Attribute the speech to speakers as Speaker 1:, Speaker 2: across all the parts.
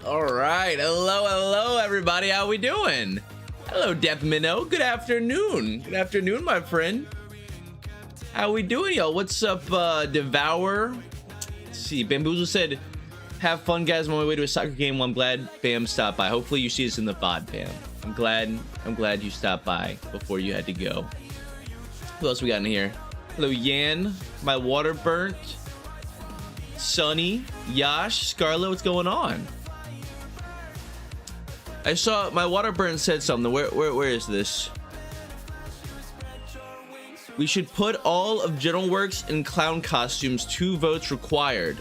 Speaker 1: All right, hello everybody, how we doing? Hello Death Minnow, good afternoon my friend. How we doing, y'all? What's up, Devour? Let's see, Bamboozle said have fun guys, I'm on my way to a soccer game. Well, I'm glad Bam stopped by. Hopefully you see us in the VOD, Bam. I'm glad you stopped by before you had to go. Who else we got in here? Hello Yan, my water burnt. Sunny, Yash, Scarlet, what's going on? I saw my water burn said something. Where is this? We should put all of General Works in clown costumes. 2 votes required.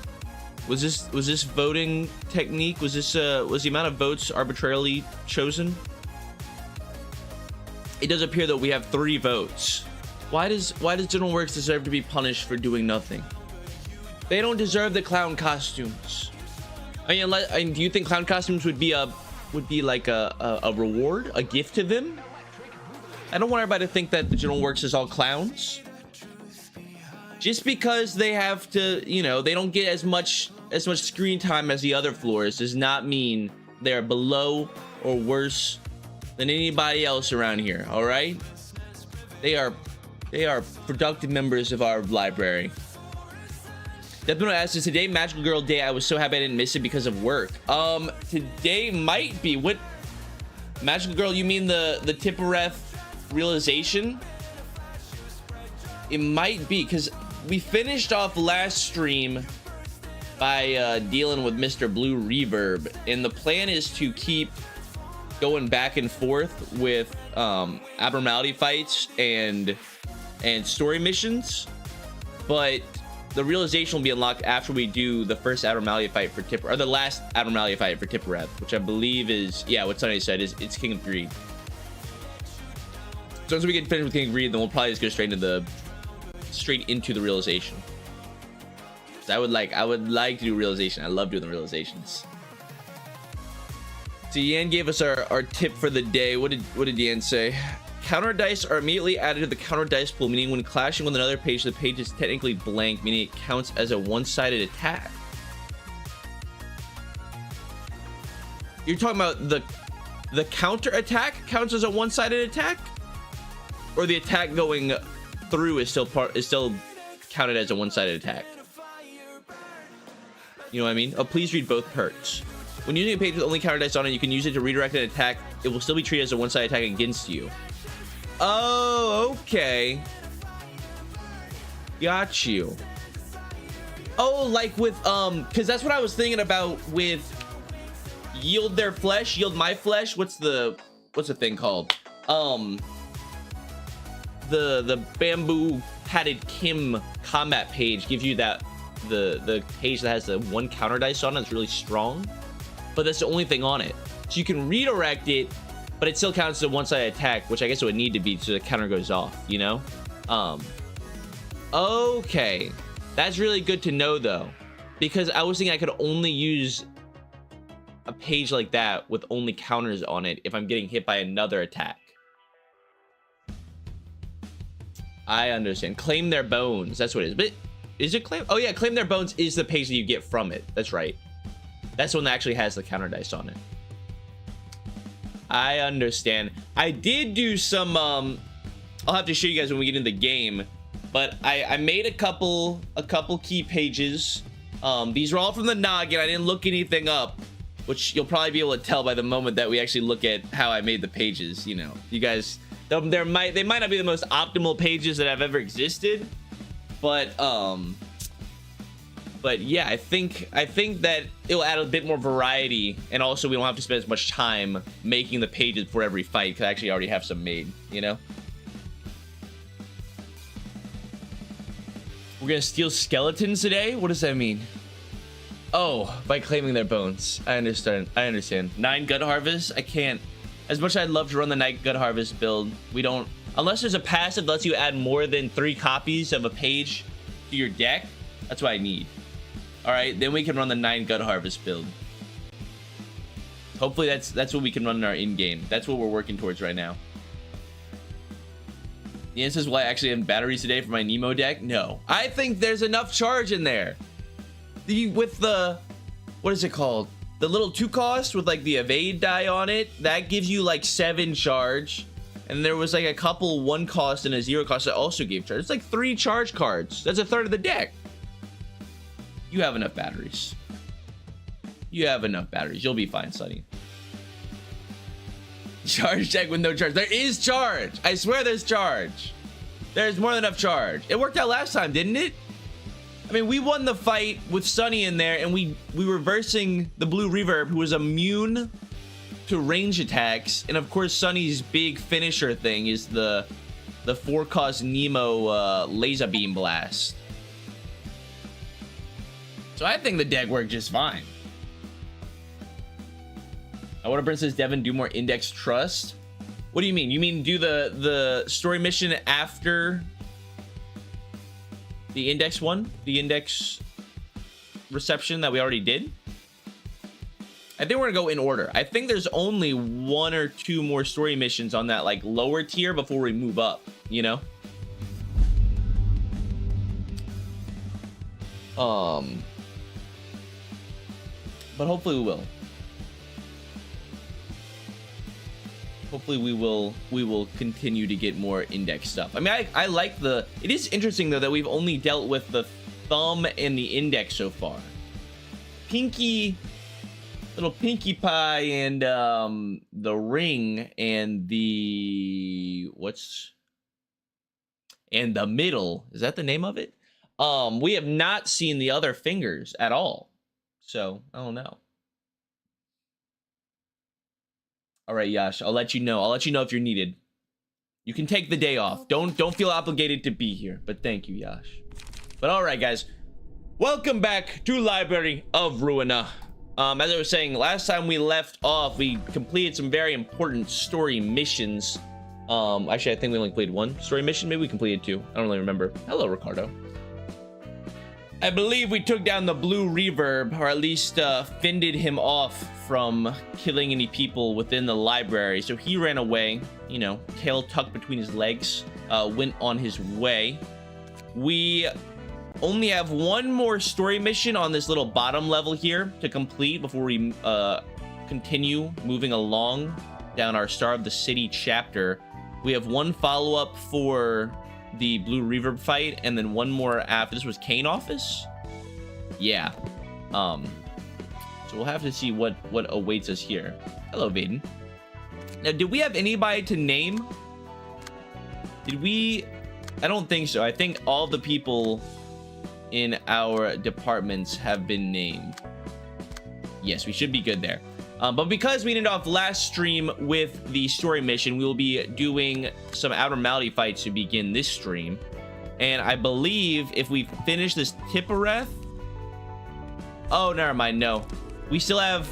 Speaker 1: Was this voting technique? Was the amount of votes arbitrarily chosen? It does appear that we have 3 votes. Why does General Works deserve to be punished for doing nothing? They don't deserve the clown costumes. I mean, do you think clown costumes would be like a reward, a gift to them? I don't want everybody to think that the General Works is all clowns. Just because they have to, you know, they don't get as much screen time as the other floors does not mean they're below or worse than anybody else around here. All right, they are productive members of our library. Definitely asked, is today Magical Girl Day? I was so happy I didn't miss it because of work. Today might be. What Magical Girl? You mean the Tippereth realization? It might be, because we finished off last stream by dealing with Mr. Blue Reverb, and the plan is to keep going back and forth with abnormality fights and story missions, but the realization will be unlocked after we do the first abnormality fight for Tipper, or the last abnormality fight for Tippereth, which I believe is, yeah, what Sunday said is it's King of Greed. So once we get finished with King of Greed, then we'll probably just go straight into the realization. So I would like to do realization. I love doing the realizations. So Yan gave us our tip for the day. What did Yan say? Counter dice are immediately added to the counter dice pool, meaning when clashing with another page, the page is technically blank, meaning it counts as a one-sided attack. You're talking about the counter attack counts as a one-sided attack, or the attack going through is still counted as a one-sided attack? You know what I mean? Oh, please read both perks. When using a page with only counter dice on it, you can use it to redirect an attack. It will still be treated as a one-sided attack against you. Oh, okay. Got you. Oh, like with because that's what I was thinking about with yield their flesh, yield my flesh. What's the thing called? The bamboo padded Kim combat page gives you that the page that has the 1 counter dice on it. It's really strong, but that's the only thing on it. So you can redirect it, but it still counts as a one-sided attack, which I guess it would need to be so the counter goes off, you know? Okay. That's really good to know, though, because I was thinking I could only use a page like that with only counters on it if I'm getting hit by another attack. I understand. Claim their bones. That's what it is. But is it claim? Oh, yeah. Claim their bones is the page that you get from it. That's right. That's the one that actually has the counter dice on it. I understand. I did do some I'll have to show you guys when we get into the game, but I made a couple key pages. These are all from the noggin. I didn't look anything up, which you'll probably be able to tell by the moment that we actually look at how I made the pages. You know, you guys, they might not be the most optimal pages that have ever existed, but yeah, I think that it'll add a bit more variety, and also we don't have to spend as much time making the pages for every fight, because I actually already have some made, you know? We're gonna steal skeletons today? What does that mean? Oh, by claiming their bones. I understand. 9 gut harvest? I can't. As much as I'd love to run the 9 gut harvest build, we don't, unless there's a passive that lets you add more than 3 copies of a page to your deck. That's what I need. All right, then we can run the 9 gut harvest build. Hopefully that's what we can run in our in-game. That's what we're working towards right now. The answer is, will I actually have batteries today for my Nemo deck? No. I think there's enough charge in there. With the, what is it called? The little 2 cost with like the evade die on it, that gives you like 7 charge. And there was like a couple 1 cost and a 0 cost that also gave charge. It's like 3 charge cards. That's a third of the deck. You have enough batteries. You have enough batteries. You'll be fine, Sonny. Charge deck with no charge. There is charge. I swear there's charge. There's more than enough charge. It worked out last time, didn't it? I mean, we won the fight with Sonny in there, and we were versing the blue reverb, who was immune to range attacks. And of course, Sonny's big finisher thing is the 4-cost Nemo laser beam blast. So I think the deck worked just fine. I want to Princess Devon do more index trust. What do you mean? You mean do the story mission after the index one? The index reception that we already did? I think we're gonna go in order. I think there's only 1 or 2 more story missions on that like lower tier before we move up, you know? But hopefully we will. Hopefully we will continue to get more index stuff. I mean, I like the... It is interesting, though, that we've only dealt with the thumb and the index so far. Little Pinkie Pie and the ring and the... And the middle. Is that the name of it? We have not seen the other fingers at all. So, I don't know. All right, Yash, I'll let you know. I'll let you know if you're needed. You can take the day off. Don't feel obligated to be here, but thank you, Yash. But all right, guys. Welcome back to Library of Ruina. As I was saying, last time we left off, we completed some very important story missions. Actually, I think we only completed 1 story mission. Maybe we completed 2. I don't really remember. Hello, Ricardo. I believe we took down the blue reverb, or at least fended him off from killing any people within the library. So he ran away, you know, tail tucked between his legs, went on his way. We only have 1 more story mission on this little bottom level here to complete before we continue moving along down our Star of the City chapter. We have 1 follow-up for the blue reverb fight, and then 1 more after. This was Kane office. Yeah. So we'll have to see what awaits us here. Hello, Vaden. Now, did we have anybody to name? Did we? I don't think so. I think all the people in our departments have been named. Yes, we should be good there. But because we ended off last stream with the story mission, we will be doing some abnormality fights to begin this stream. And I believe if we finish this Tippereth... Oh, never mind. No. We have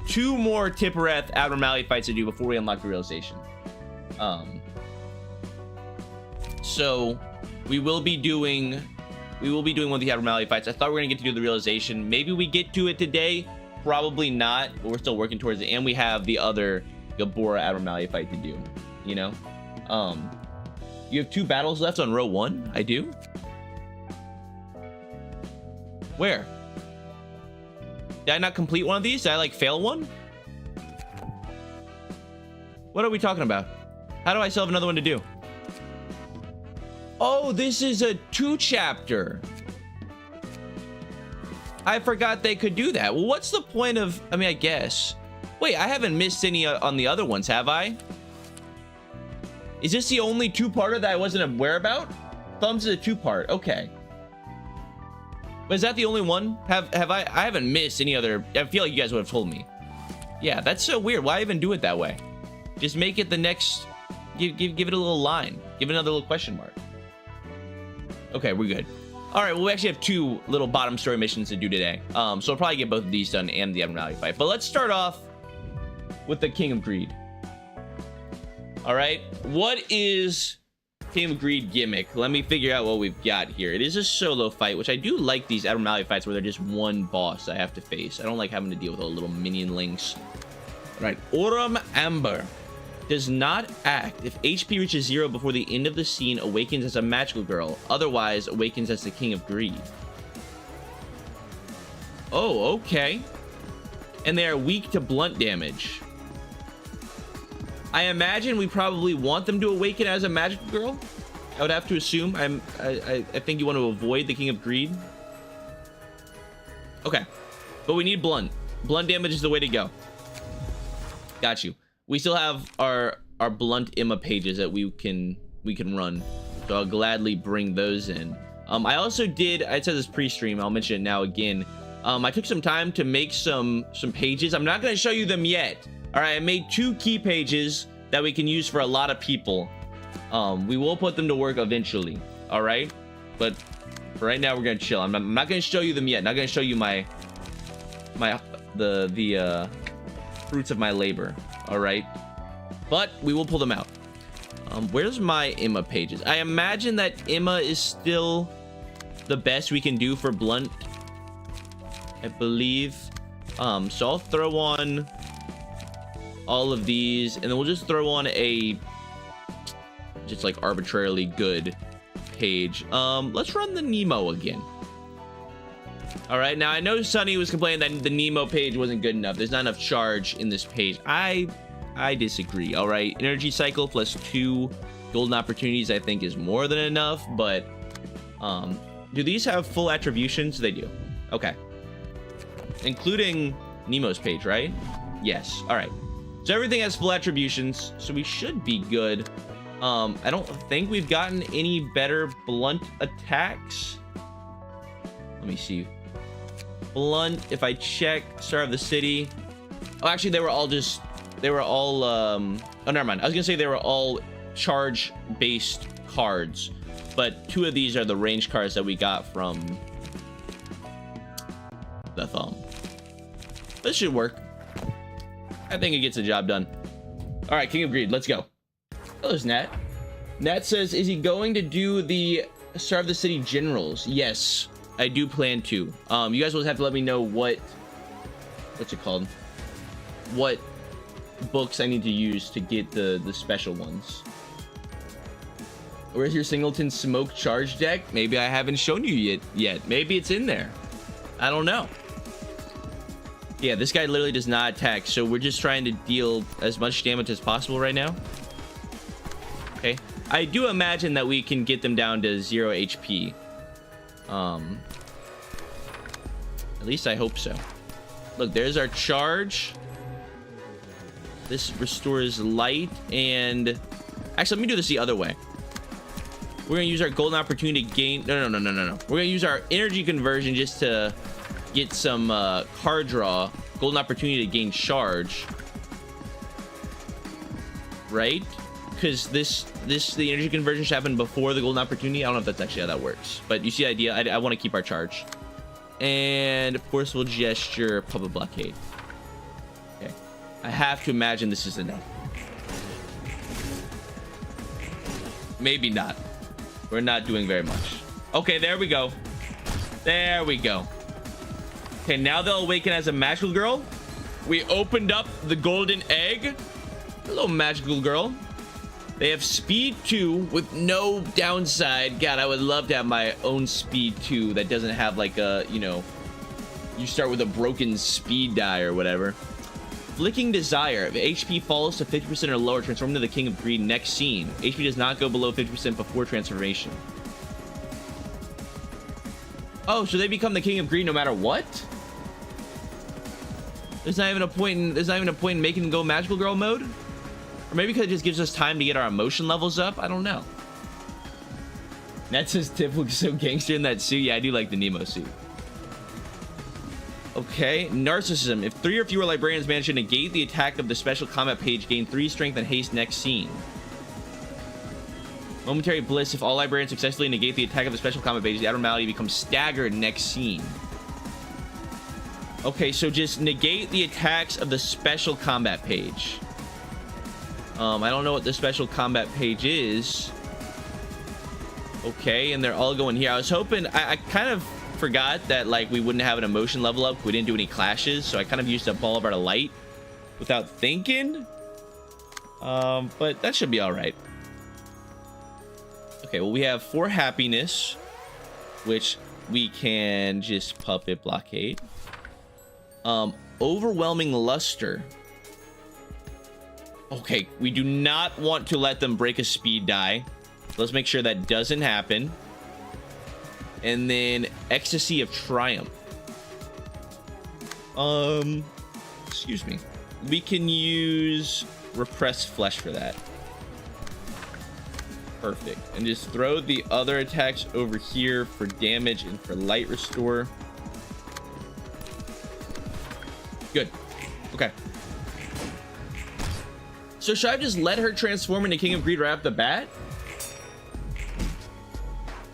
Speaker 1: 2 more Tippereth abnormality fights to do before we unlock the realization. So we will be doing one of the abnormality fights. I thought we were gonna get to do the realization. Maybe we get to it today. Probably not, but we're still working towards it. And we have the other Gabora abnormality fight to do, you know? You have 2 battles left on row 1? I do? Where? Did I not complete one of these? Did I, like, fail one? What are we talking about? How do I still have another one to do? Oh, this is a 2 chapter. I forgot they could do that. Well, what's the point of... I mean, I guess. Wait, I haven't missed any on the other ones, have I? Is this the only 2-parter that I wasn't aware about? Thumbs is a 2-part. Okay. But is that the only one? Have I haven't missed any other... I feel like you guys would have told me. Yeah, that's so weird. Why even do it that way? Just make it the next... Give it a little line. Give it another little question mark. Okay, we're good. All right, well, we actually have 2 little bottom story missions to do today. So I'll probably get both of these done and the abnormality fight. But let's start off with the King of Greed. All right, what is King of Greed gimmick? Let me figure out what we've got here. It is a solo fight, which I do like these abnormality fights where they're just 1 boss I have to face. I don't like having to deal with all the little minion links. All right, Aurum Amber. Does not act if HP reaches 0 before the end of the scene, awakens as a magical girl, otherwise awakens as the King of Greed. Oh, okay. and they are weak to blunt damage. I imagine we probably want them to awaken as a magical girl. I would have to assume. I think you want to avoid the King of Greed. Okay, but we need blunt. Blunt damage is the way to go. Got you. We still have our blunt Emma pages that we can run, so I'll gladly bring those in. I also did, I said this pre-stream, I'll mention it now again. I took some time to make some pages. I'm not going to show you them yet. All right, I made 2 key pages that we can use for a lot of people. We will put them to work eventually. All right, but for right now we're gonna chill. I'm not going to show you them yet. Not going to show you the fruits of my labor. All right, but we will pull them out. Where's my Emma pages? I imagine that Emma is still the best we can do for blunt, I believe. So I'll throw on all of these, and then we'll just throw on a just like arbitrarily good page. Let's run the Nemo again. All right, now I know Sunny was complaining that the Nemo page wasn't good enough. There's not enough charge in this page. I disagree. All right, energy cycle plus 2 golden opportunities I think is more than enough, but do these have full attributions? They do. Okay, including Nemo's page, right? Yes. All right, so everything has full attributions, so we should be good. I don't think we've gotten any better blunt attacks. Let me see. Blunt, if I check Star of the City. Oh, actually, they were all oh, never mind. I was gonna say they were all charge based cards, but 2 of these are the range cards that we got from the thumb. This should work. I think it gets the job done. All right, King of Greed, let's go. Oh, there's Nat. Nat says, is he going to do the Star of the City Generals? Yes, I do plan to. You guys will have to let me know what's it called? What books I need to use to get the special ones. Where's your Singleton Smoke Charge deck? Maybe I haven't shown you yet. Maybe it's in there. I don't know. Yeah, this guy literally does not attack, so we're just trying to deal as much damage as possible right now. Okay, I do imagine that we can get them down to 0 HP. At least I hope so. Look, there's our charge. This restores light, and actually, let me do this the other way. We're gonna use our golden opportunity to gain. No. We're gonna use our energy conversion just to get some card draw. Golden opportunity to gain charge. Right? Because the energy conversion should happen before the golden opportunity. I don't know if that's actually how that works, but you see the idea. I want to keep our charge, and of course we'll gesture public blockade. Okay, I have to imagine this is enough. Maybe not. We're not doing very much. Okay, there we go. There we go. Okay, now they'll awaken as a magical girl. We opened up the golden egg. Hello, magical girl. They have speed 2 with no downside. God, I would love to have my own speed 2 that doesn't have like a, you know, you start with a broken speed die or whatever. Flicking Desire. If HP falls to 50% or lower, transform into the King of Greed next scene. HP does not go below 50% before transformation. Oh, so they become the King of Greed no matter what? There's not even a point in making them go magical girl mode? Or maybe because it just gives us time to get our emotion levels up. I don't know. Nat says Tiff looks so gangster in that suit. Yeah, I do like the Nemo suit. Okay, Narcissism. If 3 or fewer librarians manage to negate the attack of the special combat page, gain 3 strength and haste next scene. Momentary Bliss. If all librarians successfully negate the attack of the special combat page, the abnormality becomes staggered next scene. Okay, so just negate the attacks of the special combat page. I don't know what the special combat page is. Okay, and they're all going here. I was hoping, I kind of forgot that like we wouldn't have an emotion level up. We didn't do any clashes, so I kind of used up all of our light without thinking. But that should be all right. Okay, well, we have 4 happiness, which we can just puppet blockade. overwhelming luster. Okay, we do not want to let them break a speed die. Let's make sure that doesn't happen. And then ecstasy of triumph. Excuse me. We can use repressed flesh for that. Perfect. And just throw the other attacks over here for damage and for light restore. Good. Okay. So should I just let her transform into King of Greed right off the bat?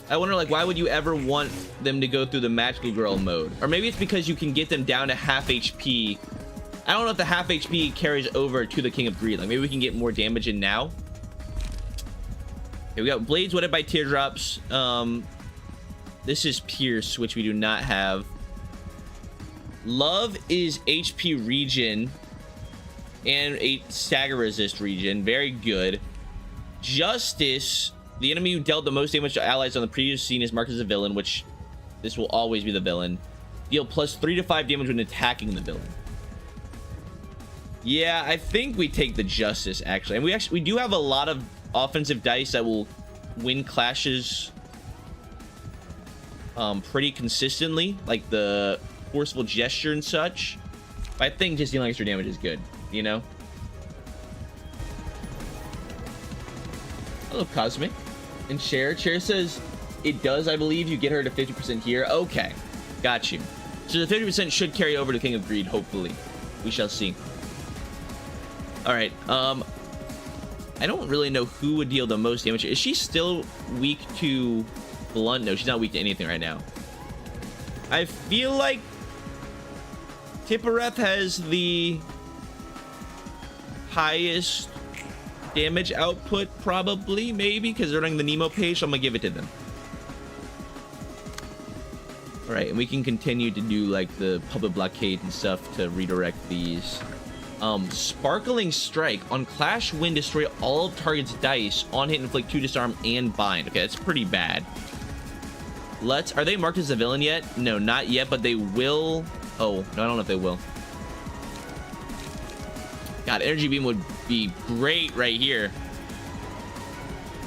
Speaker 1: I wonder, like, why would you ever want them to go through the magical girl mode? Or maybe it's because you can get them down to half HP. I don't know if the half HP carries over to the King of Greed. Like, maybe we can get more damage in now. Okay, we got Blades Wetted by Teardrops. This is Pierce, which we do not have. Love is HP regen and a stagger resist regen. Very good. Justice, the enemy who dealt the most damage to allies on the previous scene is marked as a villain, which this will always be the villain. Deal plus 3 to 5 damage when attacking the villain. Yeah, I think we take the Justice, actually. And we do have a lot of offensive dice that will win clashes pretty consistently, like the Forceful Gesture and such. But I think just dealing extra damage is good, you know? Hello, Cosmic. And Cher says it does, I believe. You get her to 50% here. Okay, got you. So the 50% should carry over to King of Greed, hopefully. We shall see. All right, I don't really know who would deal the most damage. Is she still weak to blunt? No, she's not weak to anything right now. I feel like Tippereth has the highest damage output, probably, maybe, because they're running the Nemo page, so I'm gonna give it to them. All right, and we can continue to do like the public blockade and stuff to redirect these. Sparkling Strike. On Clash Win, destroy all of target's dice. On hit, inflict 2 disarm and bind. Okay, that's pretty bad. Are they marked as a villain yet? No, not yet, but they will. Oh, no, I don't know if they will. God, Energy Beam would be great right here.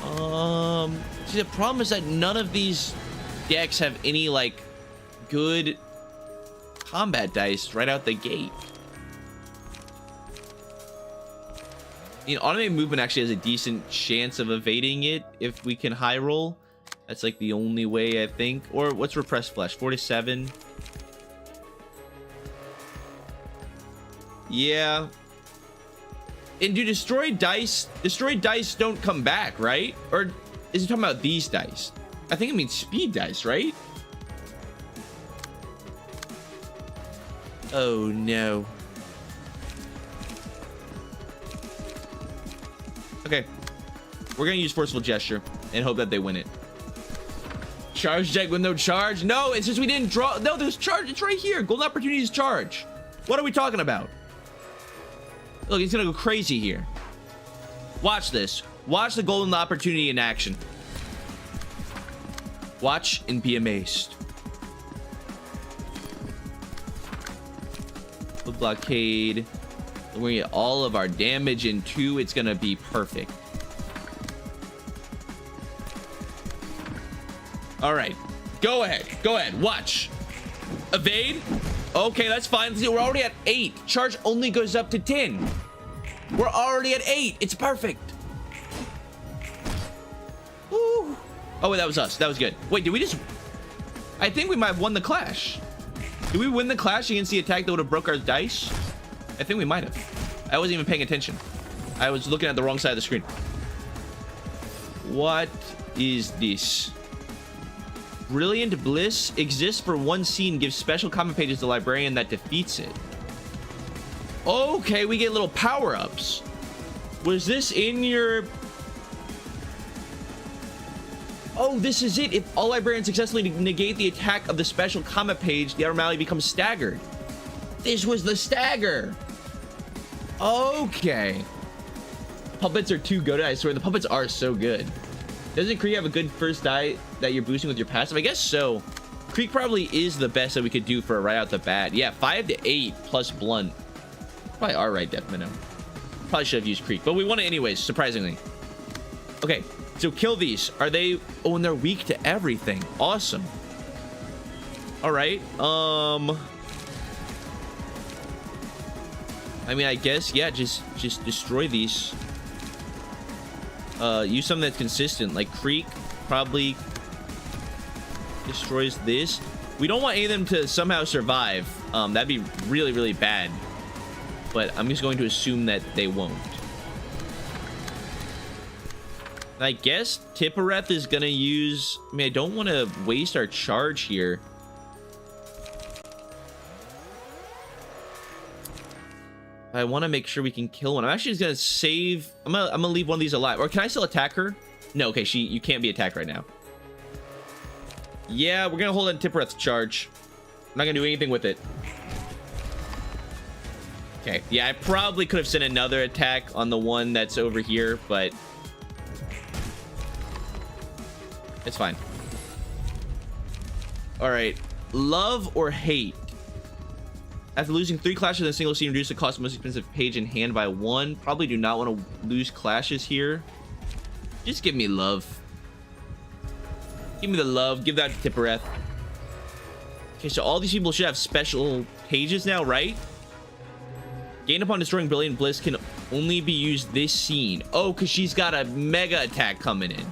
Speaker 1: See, the problem is that none of these decks have any, like, good combat dice right out the gate. You know, automated movement actually has a decent chance of evading it if we can high roll. That's like the only way, I think. Or what's repressed flesh? 47. Yeah. And do destroyed dice don't come back, right? Or is it talking about these dice? I think it means speed dice, right? Oh no. Okay, we're gonna use Forceful Gesture and hope that they win it. Charge deck with no charge? No, it's just we didn't draw. No, there's charge. It's right here. Golden Opportunities charge. What are we talking about? Look, he's gonna go crazy here. Watch this. Watch the Golden Opportunity in action. Watch and be amazed. The blockade. We're gonna get all of our damage in 2. It's gonna be perfect. All right, go ahead, watch. Evade. Okay, that's fine. See, we're already at 8. Charge only goes up to 10. We're already at 8. It's perfect. Woo. Oh wait, that was us. That was good. Wait, did we just? I think we might have won the clash. Did we win the clash against the attack that would have broke our dice? I think we might have. I wasn't even paying attention. I was looking at the wrong side of the screen. What is this? Brilliant Bliss exists for one scene. Gives special comment pages to the librarian that defeats it. Okay, we get little power-ups. Was this in your... Oh, this is it. If all librarians successfully negate the attack of the special comment page, the abnormality becomes staggered. This was the stagger. Okay. Puppets are too good. I swear, the puppets are so good. Doesn't Kree have a good first die that you're boosting with your passive? I guess so. Kree Creek probably is the best that we could do for right out the bat. Yeah, 5 to 8 plus blunt. Probably all right, Death Minnow. Probably should have used Creek, but we won it anyways, surprisingly. Okay, so kill these. Are they... Oh, and they're weak to everything. Awesome. All right. I mean, I guess, yeah, just destroy these. Use something that's consistent, like Creek probably destroys this. We don't want any of them to somehow survive. That'd be really, really bad. But I'm just going to assume that they won't. I guess Tippereth is gonna use... I mean, I don't want to waste our charge here. I want to make sure we can kill one. I'm actually just gonna save... I'm gonna leave one of these alive. Or can I still attack her? No, okay, you can't be attacked right now. Yeah, we're gonna hold on Tippereth's charge. I'm not gonna do anything with it. Okay, yeah, I probably could have sent another attack on the one that's over here, but it's fine. All right, love or hate. After losing 3 clashes in a single scene, reduce the cost of most expensive page in hand by 1. Probably do not want to lose clashes here. Just give me love. Give me the love. Give that to Tippereth. Okay, so all these people should have special pages now, right? Gain upon destroying Brilliant Bliss can only be used this scene. Oh, because she's got a mega attack coming in.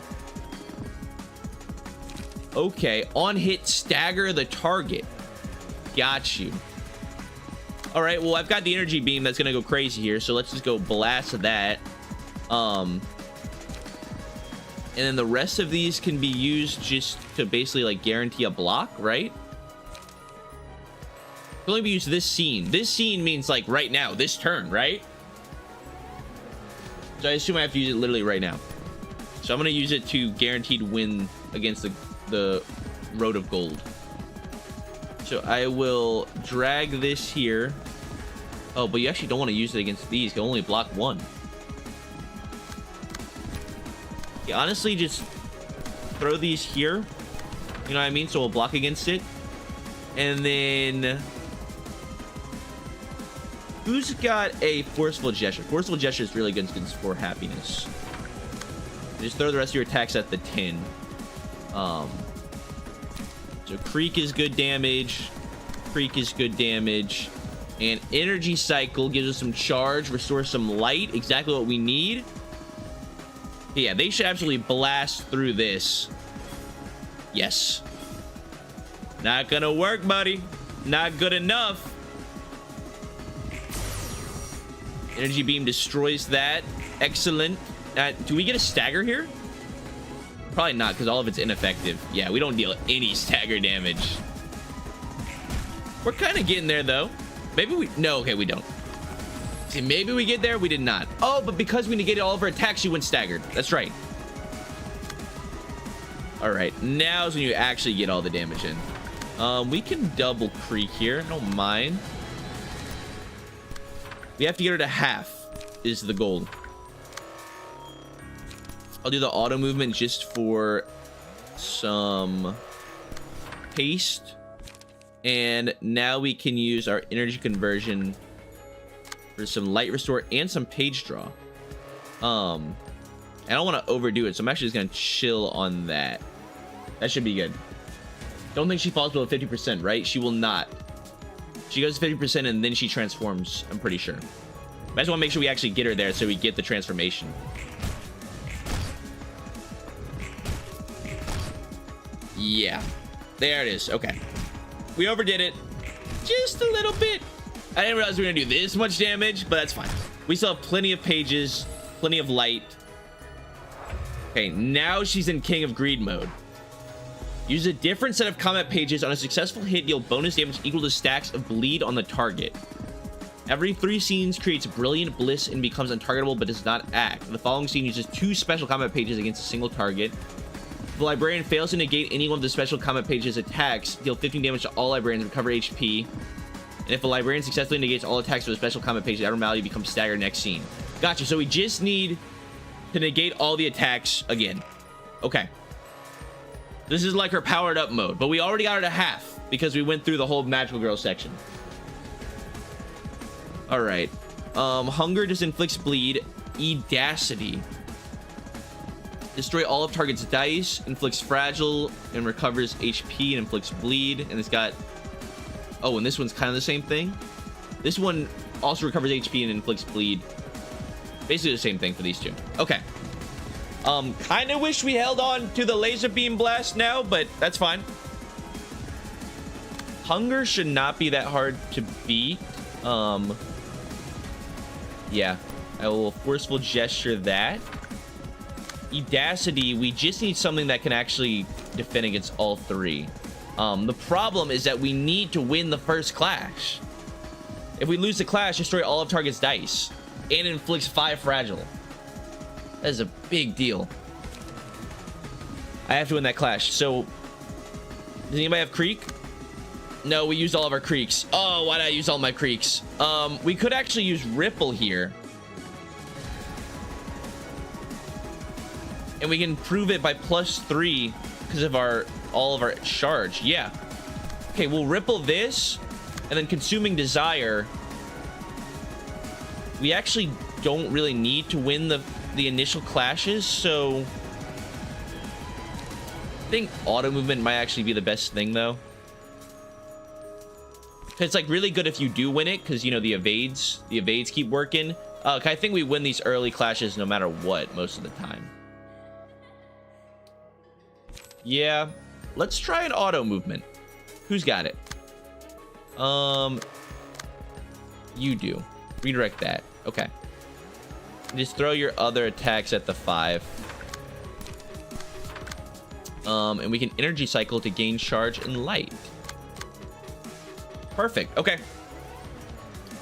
Speaker 1: Okay, on hit, stagger the target. Got you. All right, well, I've got the energy beam that's gonna go crazy here, so let's just go blast that. And then the rest of these can be used just to basically like guarantee a block, right? Can only be used this scene. This scene means like right now, this turn, right? So I assume I have to use it literally right now. So I'm gonna use it to guaranteed win against the Road of Gold. So I will drag this here. Oh, but you actually don't want to use it against these. You can only block 1. Yeah, honestly, just throw these here. You know what I mean? So we'll block against it. And then... who's got a Forceful Gesture? Forceful Gesture is really good for happiness. Just throw the rest of your attacks at the 10. So Creek is good damage. Creek is good damage. And Energy Cycle gives us some charge, restores some light. Exactly what we need. Yeah, they should absolutely blast through this. Yes. Not gonna work, buddy. Not good enough. Energy Beam destroys that. Excellent. Do we get a stagger here? Probably not, because all of it's ineffective. Yeah, we don't deal any stagger damage. We're kind of getting there, though. Maybe we... no, okay, we don't. See, maybe we get there. We did not. Oh, but because we negated all of our attacks, she went staggered. That's right. All right, now's when you actually get all the damage in. We can double Creek here. I don't mind. We have to get her to half is the goal. I'll do the auto movement just for some haste. And now we can use our energy conversion for some light restore and some page draw. I don't want to overdo it, so I'm actually just going to chill on that. That should be good. Don't think she falls below 50%, right? She will not. She goes to 50% and then she transforms, I'm pretty sure. I just want to make sure we actually get her there so we get the transformation. Yeah, there it is. Okay, we overdid it just a little bit. I didn't realize we were gonna do this much damage, but that's fine. We still have plenty of pages, plenty of light. Okay, now she's in King of Greed mode. Use a different set of combat pages. On a successful hit, deal bonus damage equal to stacks of bleed on the target. Every 3 scenes creates Brilliant Bliss and becomes untargetable but does not act. The following scene uses 2 special combat pages against a single target. If the librarian fails to negate any one of the special combat pages attacks, deal 15 damage to all librarians, recover HP. And if the librarian successfully negates all attacks with a special combat page, the abnormality becomes staggered next scene. Gotcha. So we just need to negate all the attacks again. Okay. This is like her powered up mode, but we already got her to half because we went through the whole magical girl section. All right. Hunger just inflicts bleed. Edacity. Destroy all of target's dice. Inflicts fragile and recovers HP and inflicts bleed. And it's got... Oh, and this one's kind of the same thing. This one also recovers HP and inflicts bleed. Basically the same thing for these two. Okay. Kind of wish we held on to the laser beam blast now, but that's fine. Hunger should not be that hard to beat. Yeah, I will forceful gesture that. Edacity, we just need something that can actually defend against all three. The problem is that we need to win the first clash. If we lose the clash, destroy all of target's dice and inflicts 5 fragile. That is a big deal. I have to win that clash. So, does anybody have creek? No, we used all of our creeks. Oh, why did I use all my creeks? We could actually use ripple here. And we can prove it by +3 because of all of our charge. Yeah. Okay, we'll ripple this and then consuming desire. We actually don't really need to win the initial clashes, so I think auto movement might actually be the best thing though. It's like really good if you do win it, because you know the evades keep working. I think we win these early clashes no matter what most of the time. Yeah, let's try an auto movement. Who's got it? You do. Redirect that. Okay. Just throw your other attacks at the 5. And we can energy cycle to gain charge and light. Perfect. Okay.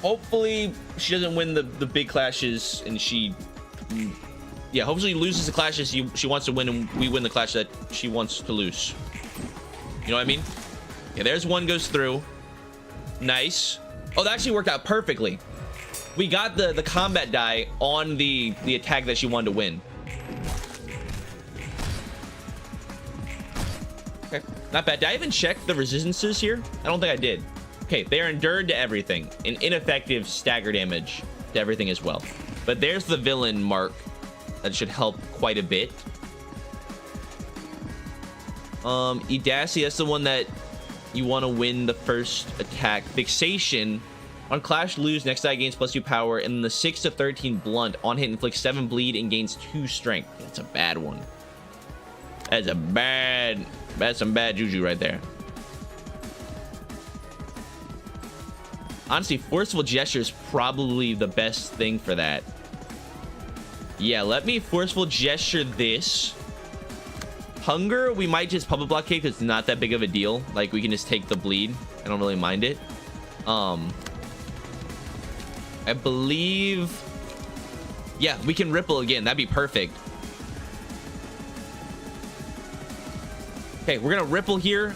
Speaker 1: Hopefully she doesn't win the big clashes and she... Yeah, hopefully she loses the clashes she wants to win and we win the clash that she wants to lose. You know what I mean? Yeah, there's one goes through. Nice. Oh, that actually worked out perfectly. We got the combat die on the attack that she wanted to win. Okay, not bad. Did I even check the resistances here? I don't think I did. Okay, they are endured to everything and ineffective stagger damage to everything as well. But there's the villain mark. That should help quite a bit. Edacity, that's the one that you want to win the first attack. Fixation. On clash, lose. Next die gains +2 power. And the 6 to 13 blunt. On hit, inflicts 7 bleed and gains 2 strength. That's a bad one. That's some bad juju right there. Honestly, forceful gesture is probably the best thing for that. Yeah, let me forceful gesture this. Hunger, we might just public blockade because it's not that big of a deal. Like, we can just take the bleed. I don't really mind it. I believe... Yeah, we can ripple again. That'd be perfect. Okay, we're gonna ripple here.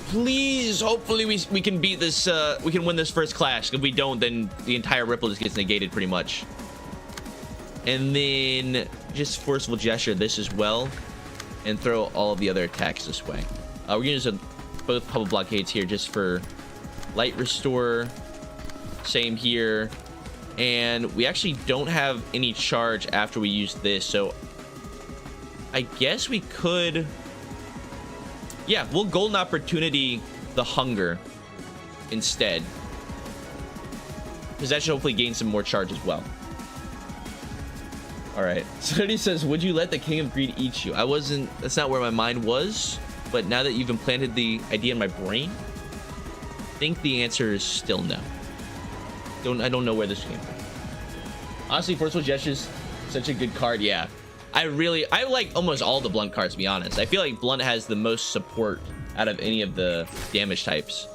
Speaker 1: Please, hopefully we can beat this. We can win this first clash. If we don't, then the entire ripple just gets negated pretty much. And then just forceful gesture this as well. And throw all of the other attacks this way. We're gonna use both public blockades here just for light restore. Same here. And we actually don't have any charge after we use this. So I guess we could... Yeah, we'll golden opportunity the hunger instead. Because that should hopefully gain some more charge as well. Alright, so he says, would you let the King of Greed eat you? I wasn't, that's not where my mind was. But now that you've implanted the idea in my brain, I think the answer is still no. I don't know where this came from. Honestly, Forceful Gestures, such a good card, yeah. I like almost all the Blunt cards, to be honest. I feel like Blunt has the most support out of any of the damage types.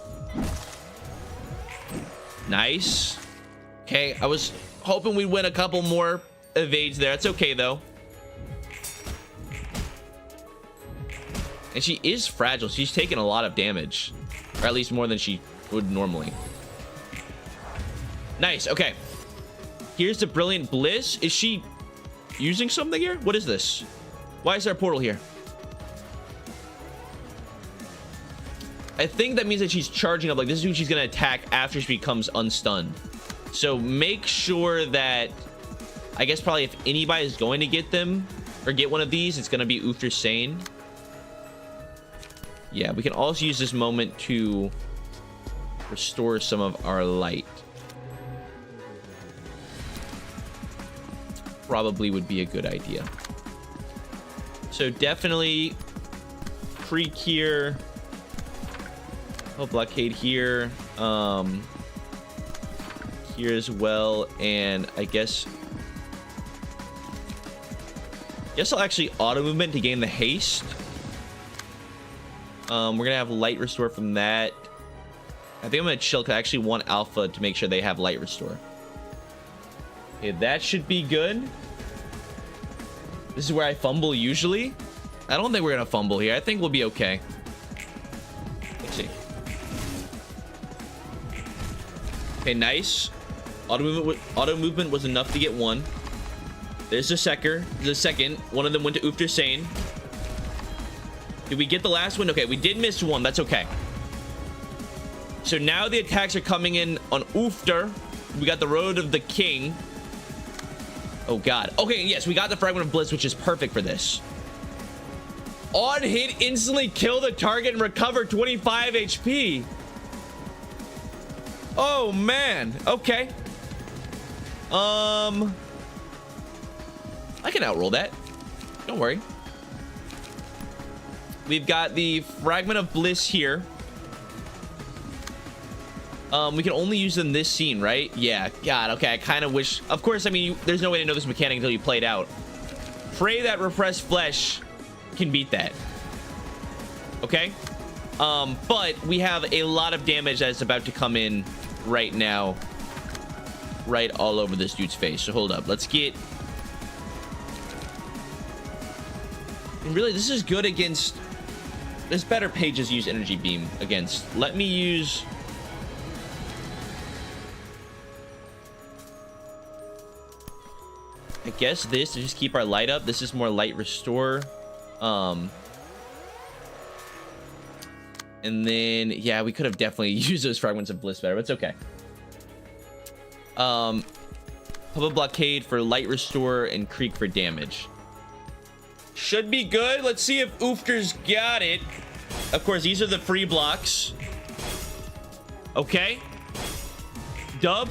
Speaker 1: Nice. Okay, I was hoping we'd win a couple more evades there. It's okay, though. And she is fragile. She's taking a lot of damage. Or at least more than she would normally. Nice, okay. Here's the Brilliant Bliss. Is she using something here? What is this? Why is there a portal here? I think that means that she's charging up. Like, this is who she's gonna attack after she becomes unstunned. So make sure that, I guess probably if anybody is going to get them or get one of these, it's gonna be Uther Sane. Yeah, we can also use this moment to restore some of our light. Probably would be a good idea. So definitely Creek here. Oh, blockade here. Here as well. And I guess I'll actually auto movement to gain the haste. We're gonna have light restore from that. I think I'm gonna chill because I actually want Alpha to make sure they have light restore. Okay, that should be good. This is where I fumble usually. I don't think we're gonna fumble here. I think we'll be okay. Let's see. Okay, nice. Auto movement was enough to get one. There's the second. One of them went to Uther Sane. Did we get the last one? Okay, we did miss one. That's okay. So now the attacks are coming in on Uther. We got the Road of the King. Oh, God. Okay, yes, we got the Fragment of Bliss, which is perfect for this. On hit, instantly kill the target and recover 25 HP. Oh, man. Okay. I can outroll that. Don't worry. We've got the Fragment of Bliss here. We can only use them this scene, right? Yeah. God, okay. I kind of wish... Of course, I mean, there's no way to know this mechanic until you play it out. Pray that Repressed Flesh can beat that. Okay? But we have a lot of damage that's about to come in right now. Right all over this dude's face. So hold up. Let's get... And really, this is good against... There's better pages use Energy Beam against. Let me use... I guess this to just keep our light up. This is more light restore. And then, yeah, we could have definitely used those Fragments of Bliss better, but it's okay. Public Blockade for light restore and Creek for damage. Should be good. Let's see if Uther's got it. Of course, these are the free blocks. Okay. Dub.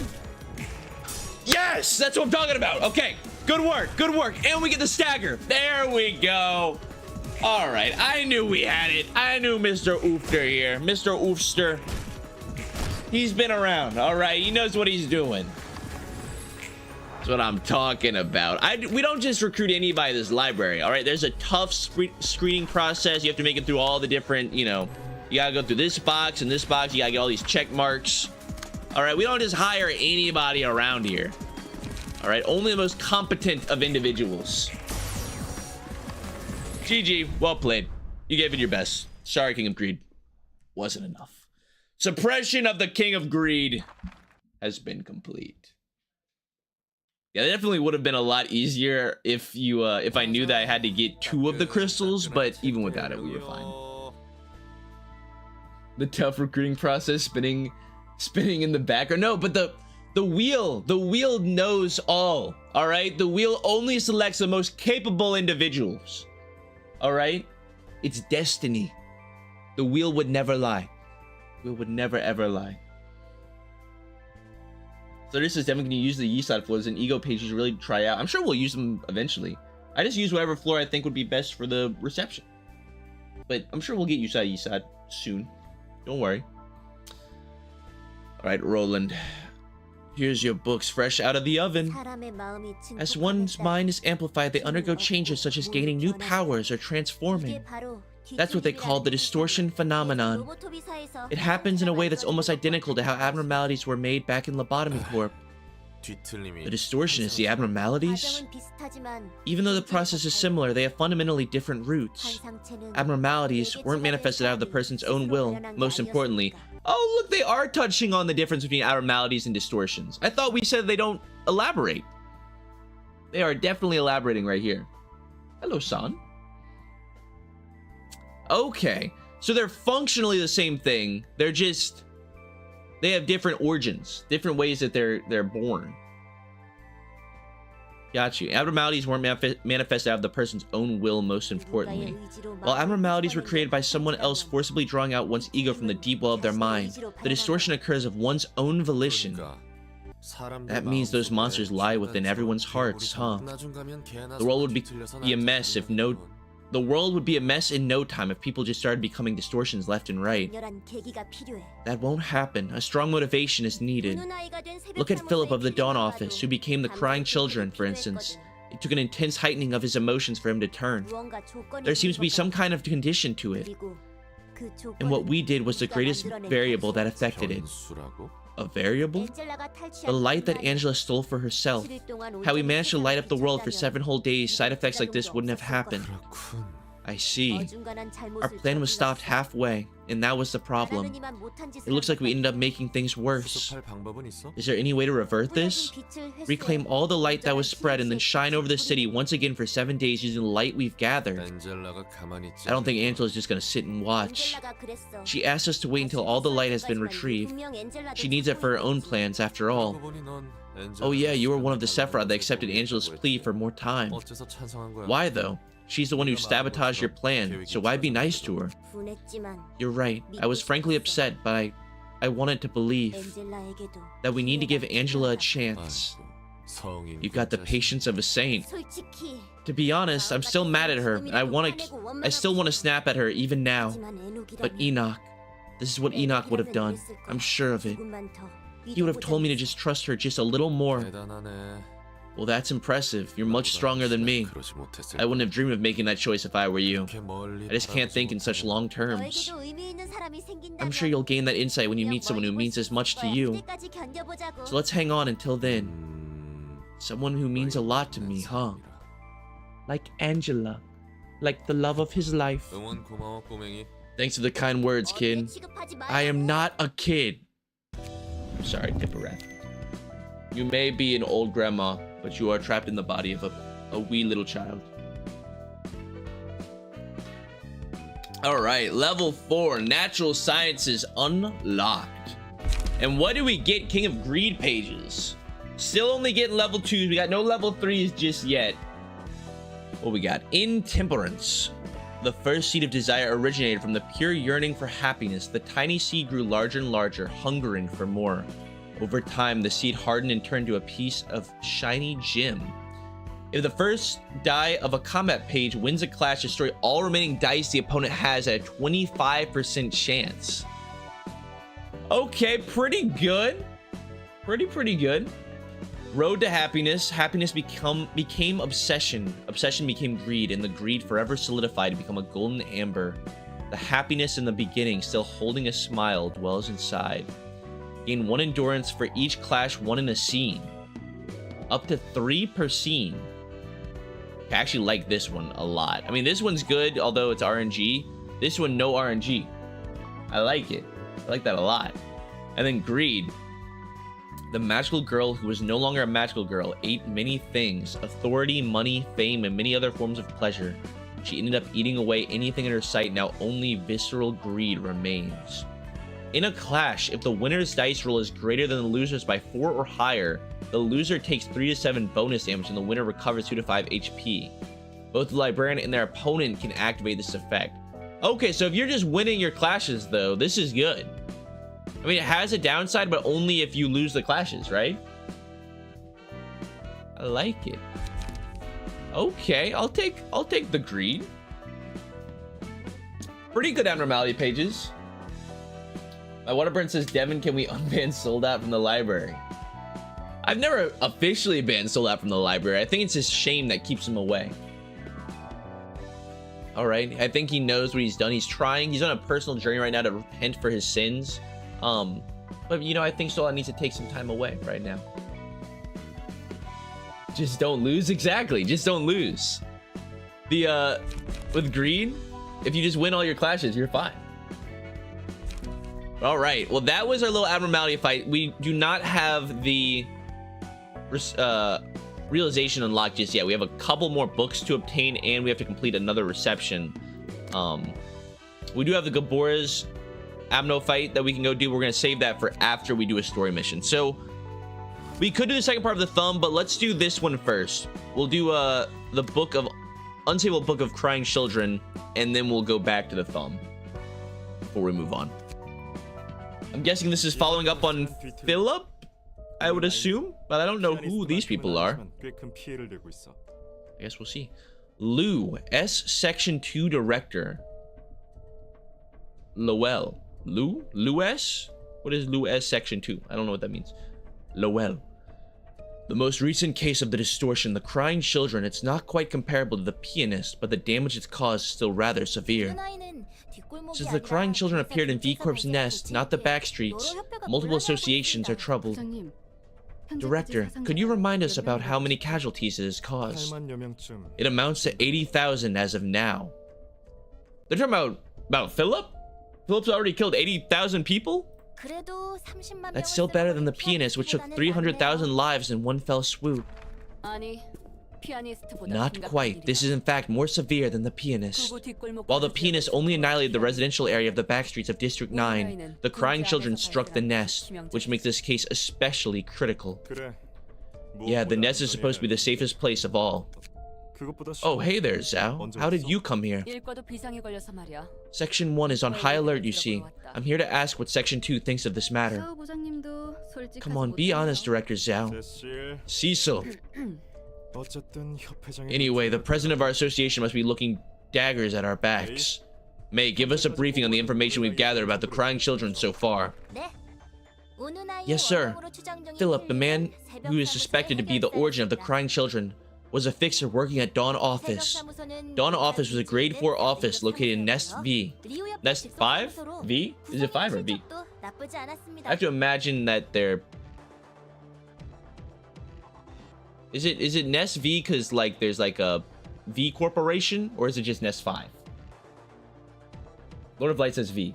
Speaker 1: Yes, that's what I'm talking about. Okay, good work, good work. And we get the stagger. There we go. All right, I knew we had it. I knew Mr. Uther here. Mr. Uther. He's been around, all right? He knows what he's doing. That's what I'm talking about. We don't just recruit anybody to this library, all right? There's a tough screening process. You have to make it through all the different, you know, you gotta go through this box and this box. You gotta get all these check marks. All right, we don't just hire anybody around here. All right, only the most competent of individuals. GG, well played. You gave it your best. Sorry, King of Greed. Wasn't enough. Suppression of the King of Greed has been complete. Yeah, that definitely would have been a lot easier if I knew that I had to get 2 of the crystals, but even without it, we were fine. The tough recruiting process, spinning in the background. No, but the wheel knows all right? The wheel only selects the most capable individuals. All right? It's destiny. The wheel would never lie. The wheel would never ever lie. So this is definitely going to use the Yesod floors and ego pages really to try out. I'm sure we'll use them eventually. I just use whatever floor I think would be best for the reception. But I'm sure we'll get Yesod soon. Don't worry. All right, Roland. Here's your books fresh out of the oven. As one's mind is amplified, they undergo changes such as gaining new powers or transforming. That's what they call the distortion phenomenon. It happens in a way that's almost identical to how abnormalities were made back in Lobotomy Corp. The distortion is the abnormalities? Even though the process is similar, they have fundamentally different roots. Abnormalities weren't manifested out of the person's own will, most importantly. Oh, look, they are touching on the difference between abnormalities and distortions. I thought we said they don't elaborate. They are definitely elaborating right here. Hello, son. Okay, So they're functionally the same thing. They're just, they have different origins, different ways that they're born. Got you. Abnormalities weren't manifested out of the person's own will, most importantly. While abnormalities were created by someone else forcibly drawing out one's ego from the deep well of their mind, the distortion occurs of one's own volition. That means those monsters lie within everyone's hearts, huh? The world would be a mess if no... The world would be a mess in no time if people just started becoming distortions left and right. That won't happen. A strong motivation is needed. Look at Philip of the Dawn office, who became the crying children, for instance. It took an intense heightening of his emotions for him to turn. There seems to be some kind of condition to it. And what we did was the greatest variable that affected it. A variable? The light that Angela stole for herself. How we managed to light up the world for 7 whole days, side effects like this wouldn't have happened. I see. Our plan was stopped halfway, and that was the problem. It looks like we ended up making things worse. Is there any way to revert this? Reclaim all the light that was spread and then shine over the city once again for 7 days using the light we've gathered. I don't think Angela's just gonna sit and watch. She asked us to wait until all the light has been retrieved. She needs it for her own plans, after all. Oh yeah, you were one of the Sephiroth that accepted Angela's plea for more time. Why though? She's the one who sabotaged your plan, so why be nice to her? You're right. I was frankly upset, but I wanted to believe that we need to give Angela a chance. You got the patience of a saint. To be honest, I'm still mad at her, and I still want to snap at her even now. But Enoch, this is what Enoch would have done. I'm sure of it. He would have told me to just trust her just a little more. Well, that's impressive. You're much stronger than me. I wouldn't have dreamed of making that choice if I were you. I just can't think in such long terms. I'm sure you'll gain that insight when you meet someone who means as much to you. So let's hang on until then. Someone who means a lot to me, huh? Like Angela. Like the love of his life. Thanks for the kind words, kid. I am not a kid. I'm sorry, take a breath. You may be an old grandma, but you are trapped in the body of a wee little child. Alright, level 4, natural sciences unlocked. And what do we get? King of Greed pages. Still only getting level 2s. We got no level 3s just yet. What we got? Intemperance. The first seed of desire originated from the pure yearning for happiness. The tiny seed grew larger and larger, hungering for more. Over time, the seed hardened and turned to a piece of shiny gem. If the first die of a combat page wins a clash, destroy all remaining dice the opponent has at a 25% chance. Okay, pretty good. Pretty good. Road to happiness. Happiness became obsession. Obsession became greed, and the greed forever solidified to become a golden amber. The happiness in the beginning, still holding a smile, dwells inside. Gain 1 endurance for each clash won in a scene. Up to 3 per scene. I actually like this one a lot. I mean, this one's good, although it's RNG. This one, no RNG. I like it. I like that a lot. And then greed. The magical girl who was no longer a magical girl ate many things. Authority, money, fame, and many other forms of pleasure. She ended up eating away anything in her sight. Now only visceral greed remains. In a clash, if the winner's dice roll is greater than the loser's by 4 or higher, the loser takes 3 to 7 bonus damage and the winner recovers 2 to 5 HP. Both the librarian and their opponent can activate this effect. Okay, so if you're just winning your clashes though, this is good. I mean, it has a downside, but only if you lose the clashes, right? I like it. Okay, I'll take the greed. Pretty good abnormality pages. My Waterburn says, Devin, can we unban Sold Out from the library? I've never officially banned Sold Out from the library. I think it's his shame that keeps him away. All right, I think he knows what he's done. He's trying. He's on a personal journey right now to repent for his sins. But you know, I think Sold Out needs to take some time away right now. Just don't lose. Exactly. Just don't lose. With greed, if you just win all your clashes, you're fine. All right, well, that was our little abnormality fight. We do not have the realization unlocked just yet. We have a couple more books to obtain, and we have to complete another reception. We do have the Gabora's Amno fight that we can go do. We're gonna save that for after we do a story mission. So we could do the second part of the thumb, but let's do this one first. We'll do the book of Untable Book of Crying Children, and then we'll go back to the thumb before we move on. I'm guessing this is following up on Philip, I would assume, but I don't know who these people are. I guess we'll see. Lou, S Section 2 Director. Lowell. Lou S? What is Lou S Section 2? I don't know what that means. Lowell. The most recent case of the distortion, the crying children, it's not quite comparable to the pianist, but the damage it's caused is still rather severe. Since the crying children appeared in V Corp's nest, not the back streets, multiple associations are troubled. Director, could you remind us about how many casualties it has caused? It amounts to 80,000 as of now. They're talking about Philip? Philip's already killed 80,000 people? That's still better than the pianist, which took 300,000 lives in one fell swoop. Not quite. This is in fact more severe than the pianist. While the pianist only annihilated the residential area of the backstreets of District 9, the crying children struck the nest, which makes this case especially critical. Yeah, the nest is supposed to be the safest place of all. Oh, hey there, Zhao. How did you come here? Section 1 is on high alert, you see. I'm here to ask what Section 2 thinks of this matter. Come on, be honest, Director Zhao. Cecil. Anyway, the president of our association must be looking daggers at our backs. May, give us a briefing on the information we've gathered about the crying children so far. Yes, sir. Philip, the man who is suspected to be the origin of the crying children, was a fixer working at Dawn Office. Dawn Office was a grade 4 office located in Nest V. Nest 5? V? Is it 5 or V? I have to imagine that they're... Is it Nest V because like there's like a V corporation, or is it just Nest 5? Lord of Light says V.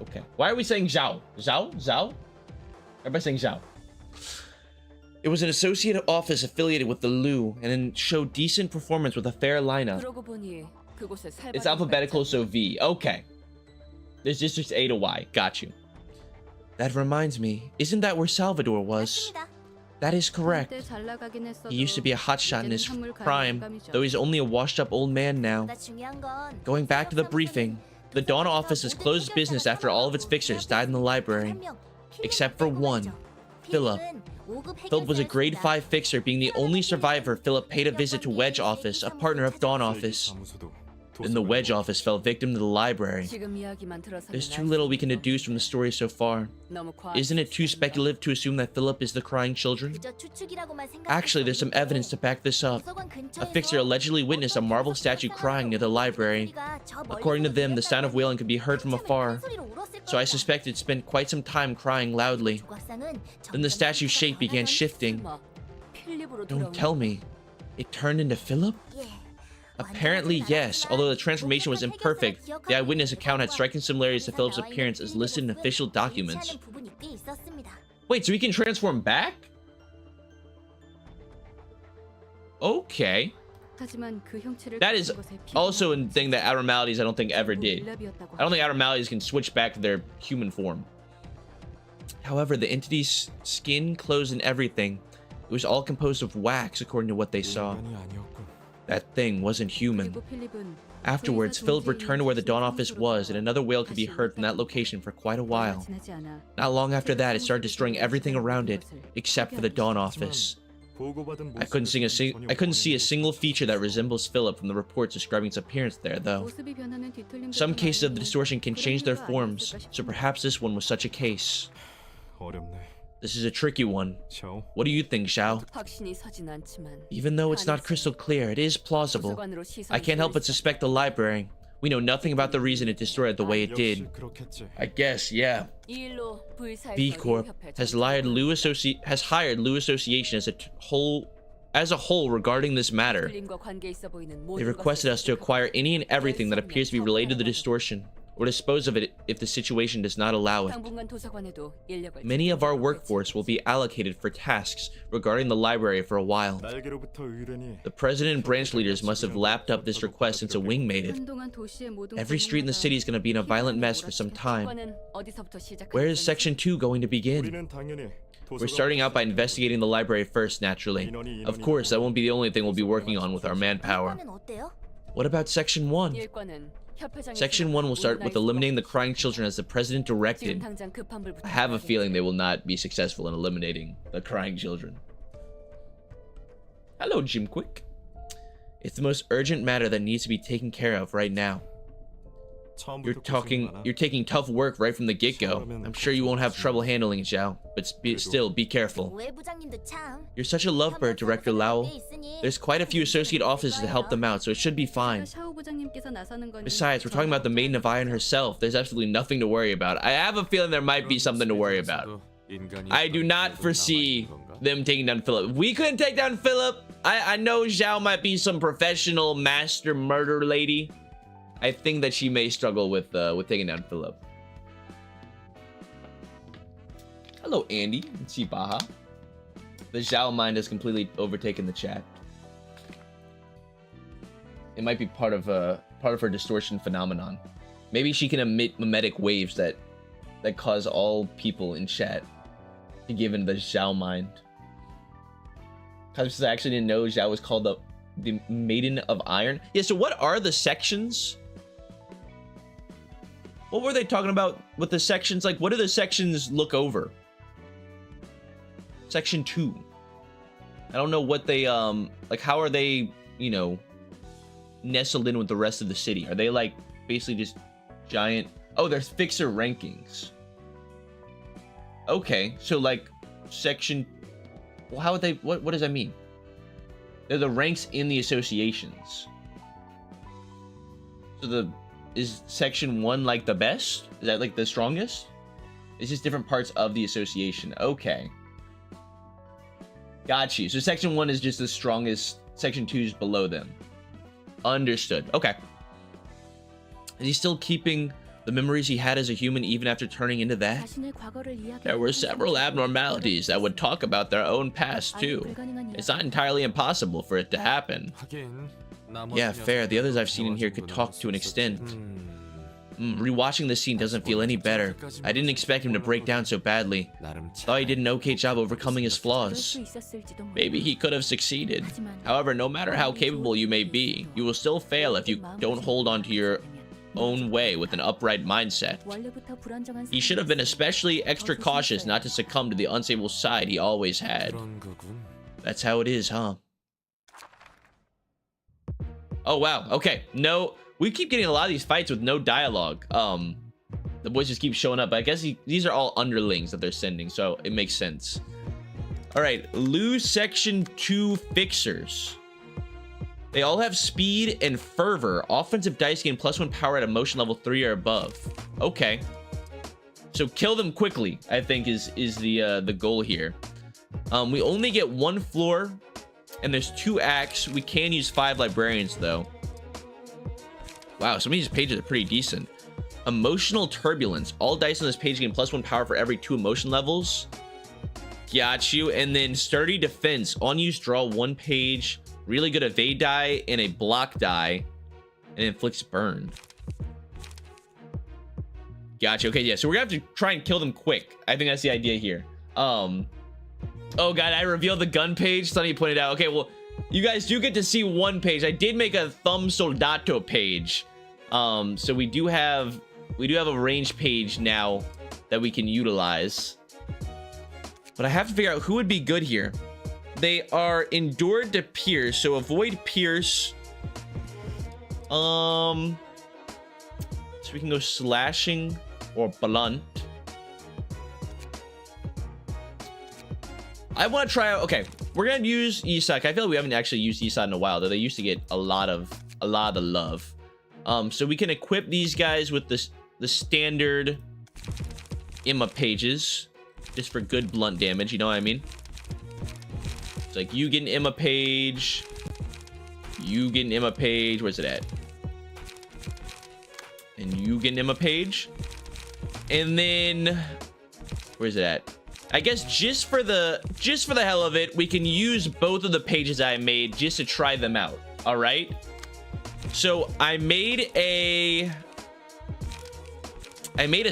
Speaker 1: Okay. Why are we saying Zhao? Zhao? Zhao? Everybody's saying Zhao. It was an associate office affiliated with the Lu, and then showed decent performance with a fair lineup. It's alphabetical, so V. Okay. There's districts A to Y. Got you. That reminds me, isn't that where Salvador was? That is correct. He used to be a hotshot in his prime, though he's only a washed-up old man now. Going back to the briefing, the Dawn office has closed business after all of its fixers died in the library. Except for one, Philip. Philip was a grade 5 fixer, being the only survivor. Philip paid a visit to Wedge office, a partner of Dawn office. Then the Wedge office fell victim to the library. There's too little we can deduce from the story so far. Isn't it too speculative to assume that Philip is the crying children? Actually, there's some evidence to back this up. A fixer allegedly witnessed a marble statue crying near the library. According to them, the sound of wailing could be heard from afar. So I suspect it spent quite some time crying loudly. Then the statue's shape began shifting. Don't tell me. It turned into Philip? Apparently, yes. Although the transformation was imperfect, the eyewitness account had striking similarities to Philip's appearance as listed in official documents. Wait, so he can transform back? Okay. That is also a thing that abnormalities I don't think ever did. I don't think abnormalities can switch back to their human form. However, the entity's skin, clothes, and everything, it was all composed of wax according to what they saw. That thing wasn't human. Afterwards, Philip returned to where the Dawn office was, and another wail could be heard from that location for quite a while. Not long after that, it started destroying everything around it, except for the Dawn office. I couldn't see a single feature that resembles Philip from the reports describing its appearance there, though. Some cases of the distortion can change their forms, so perhaps this one was such a case. This is a tricky one. What do you think, Xiao? Even though it's not crystal clear, it is plausible. I can't help but suspect the library. We know nothing about the reason it destroyed the way it did. I guess, yeah. V Corp has hired Lu Association as a whole regarding this matter. They requested us to acquire any and everything that appears to be related to the distortion, or dispose of it if the situation does not allow it. Many of our workforce will be allocated for tasks regarding the library for a while. The president and branch leaders must have lapped up this request since a wing made it. Every street in the city is going to be in a violent mess for some time. Where is Section 2 going to begin? We're starting out by investigating the library first, naturally. Of course, that won't be the only thing we'll be working on with our manpower. What about Section 1? Section 1 will start with eliminating the crying children as the president directed. I have a feeling they will not be successful in eliminating the crying children. Hello, Jim Quick. It's the most urgent matter that needs to be taken care of right now. You're taking tough work right from the get-go. I'm sure you won't have trouble handling it, Zhao, but still, be careful. You're such a lovebird, Director Lau. There's quite a few associate offices to help them out, so it should be fine. Besides, we're talking about the Maiden of Iron herself. There's absolutely nothing to worry about. I have a feeling there might be something to worry about. I do not foresee them taking down Philip. If we couldn't take down Philip, I know Zhao might be some professional master murder lady. I think that she may struggle with taking down Philip. Hello, Andy. Let's see Baha. The Zhao mind has completely overtaken the chat. It might be part of her distortion phenomenon. Maybe she can emit mimetic waves that cause all people in chat to give in the Zhao mind. Because I actually didn't know Zhao was called the Maiden of Iron. Yeah. So what are the sections? What were they talking about with the sections? Like, what do the sections look over? Section 2. I don't know what they, like, how are they, you know, nestled in with the rest of the city? Are they, like, basically just giant... Oh, there's fixer rankings. Okay, so, like, section... Well, how would they... What does that mean? They're the ranks in the associations. So is section 1 like the best? Is that like the strongest? It's just different parts of the association. Okay. Got you. So section 1 is just the strongest. Section 2 is below them. Understood. Okay. Is he still keeping the memories he had as a human even after turning into that? There were several abnormalities that would talk about their own past too. It's not entirely impossible for it to happen. Yeah, fair. The others I've seen in here could talk to an extent. Rewatching this scene doesn't feel any better. I didn't expect him to break down so badly. Thought he did an okay job overcoming his flaws. Maybe he could have succeeded. However, no matter how capable you may be, you will still fail if you don't hold on to your own way with an upright mindset. He should have been especially extra cautious not to succumb to the unstable side he always had. That's how it is, huh? Oh, wow. Okay. No, we keep getting a lot of these fights with no dialogue. The boys just keep showing up. But I guess these are all underlings that they're sending, so it makes sense. All right. Lose Section 2 Fixers. They all have speed and fervor. Offensive dice gain +1 power at emotion level 3 or above. Okay. So kill them quickly, I think, is the goal here. We only get 1 floor. And there's 2 acts. We can use 5 librarians, though. Wow, some of these pages are pretty decent. Emotional turbulence. All dice on this page gain +1 power for every 2 emotion levels. Got you. And then sturdy defense. On use, draw 1 page. Really good evade die and a block die. And inflicts burn. Gotcha. Okay, yeah. So we're gonna have to try and kill them quick. I think that's the idea here. Oh god, I revealed the gun page. Sunny pointed out. Okay, well, you guys do get to see 1 page. I did make a thumb soldato page. So we do have a range page now that we can utilize. But I have to figure out who would be good here. They are endured to pierce, so avoid pierce. So we can go slashing or blunt. I want to try out. Okay, we're gonna use Isak. I feel like we haven't actually used Isak in a while, though they used to get a lot of the love. So we can equip these guys with the standard Imma pages, just for good blunt damage. You know what I mean? It's like you get an Imma page, you get an Imma page. Where's it at? And and you get him a page. And then where's it at? I guess just for the hell of it, we can use both of the pages I made just to try them out. All right. So I made a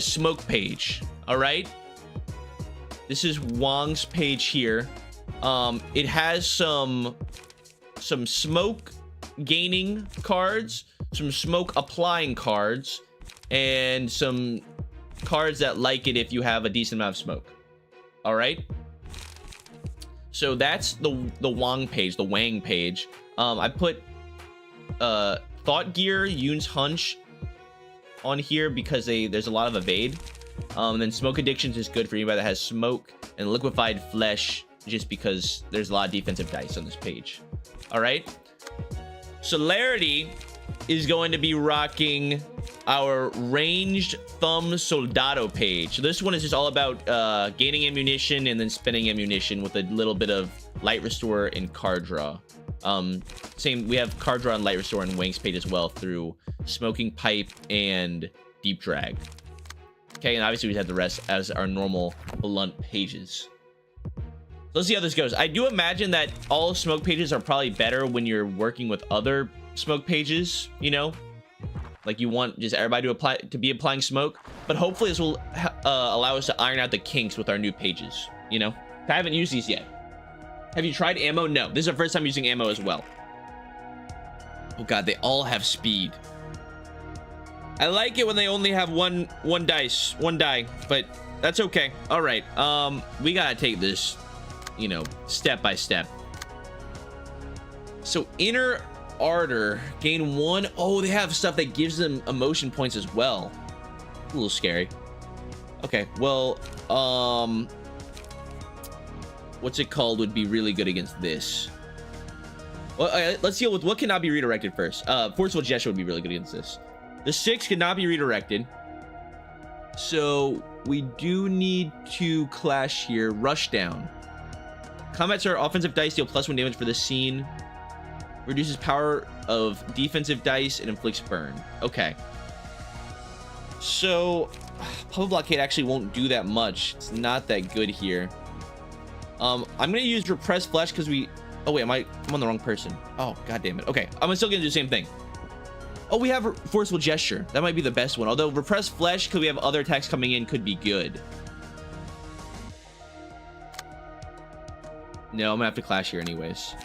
Speaker 1: smoke page. All right. This is Wong's page here. It has some smoke gaining cards, some smoke applying cards, and some cards that like it if you have a decent amount of smoke. All right. So that's the Wong page, the Wang page. I put Thought Gear, Yoon's Hunch on here because there's a lot of evade. And then Smoke Addictions is good for anybody that has smoke, and Liquefied Flesh just because there's a lot of defensive dice on this page. All right. Celerity is going to be rocking our Ranged Thumb Soldado page. So this one is just all about gaining ammunition and then spending ammunition with a little bit of light restore and card draw. We have card draw and light restore and Wang's page as well through Smoking Pipe and Deep Drag. Okay, and obviously we have the rest as our normal blunt pages. Let's see how this goes. I do imagine that all smoke pages are probably better when you're working with other smoke pages, you know? Like you want just everybody to be applying smoke, but hopefully this will allow us to iron out the kinks with our new pages, you know? I haven't used these yet. Have you tried ammo? No, this is our first time using ammo as well. Oh god, they all have speed. I like it when they only have one die, but that's okay. All right, we gotta take this, you know, step by step. So Inner Ardor, gain 1. Oh, they have stuff that gives them emotion points as well. A little scary. Okay, well, what's it called would be really good against this. Well, let's deal with what cannot be redirected first. Forceful Gesture would be really good against this. The 6 cannot be redirected. So we do need to clash here. Rush Down. Combats our offensive dice, deal +1 damage for this scene. Reduces power of defensive dice and inflicts burn. Okay. So Puzzle Blockade actually won't do that much. It's not that good here. I'm gonna use Repressed Flesh because we... Oh wait, I'm on the wrong person. Oh god damn it. Okay, I'm still gonna do the same thing. Oh, we have Forceful Gesture. That might be the best one. Although Repressed Flesh, because we have other attacks coming in, could be good. No, I'm gonna have to clash here anyways.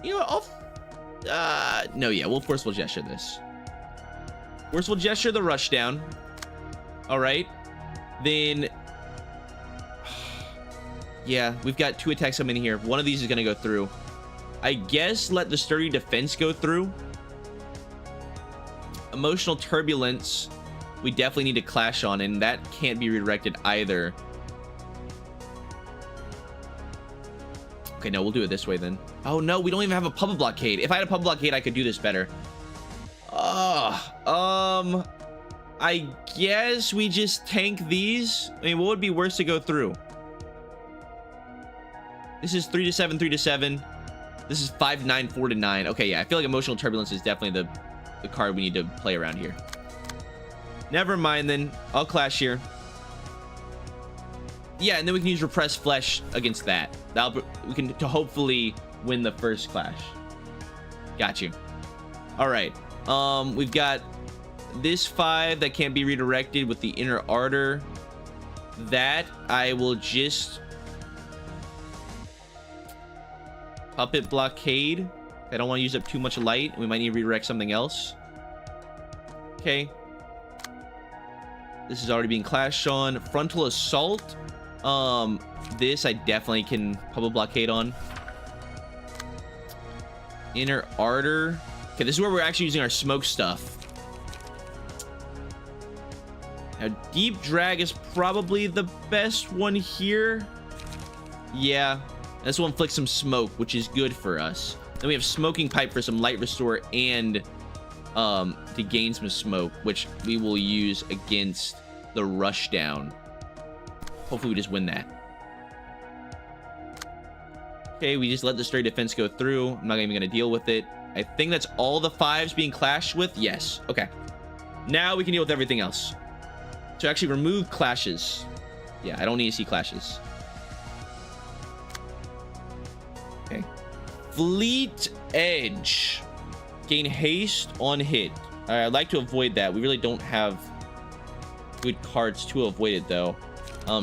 Speaker 1: You know what? No, yeah, we'll Forceful Gesture this. Forceful Gesture the Rush Down. All right. Then... Yeah, we've got 2 attacks coming in here. One of these is gonna go through. I guess let the Sturdy Defense go through. Emotional Turbulence, we definitely need to clash on, and that can't be redirected either. Okay, no, we'll do it this way then. Oh no, we don't even have a Puzzle Blockade. If I had a Puzzle Blockade, I could do this better. I guess we just tank these. I mean, what would be worse to go through? This is 3 to 7, 3 to 7. This is 5 to 9, 4 to 9. Okay, yeah, I feel like Emotional Turbulence is definitely the card we need to play around here. Never mind then. I'll clash here. Yeah, and then we can use Repressed Flesh against that. We can to hopefully win the first clash. Got you. All right. We've got this 5 that can't be redirected with the Inner Ardor. That I will just Puppet Blockade. I don't want to use up too much light. We might need to redirect something else. Okay. This is already being clashed on. Frontal Assault. This I definitely can Puppet Blockade on. Inner Ardor. Okay, this is where we're actually using our smoke stuff. Now, Deep Drag is probably the best one here. Yeah. This one inflicts some smoke, which is good for us. Then we have Smoking Pipe for some light restore and to gain some smoke, which we will use against the Rush Down. Hopefully we just win that. Okay, we just let the sturdy defense go through. I'm not even gonna deal with it. I think that's all the 5s being clashed with. Yes. Okay. Now we can deal with everything else. So actually remove clashes. Yeah, I don't need to see clashes. Okay. Fleet Edge. Gain haste on hit. I'd like to avoid that. We really don't have good cards to avoid it though.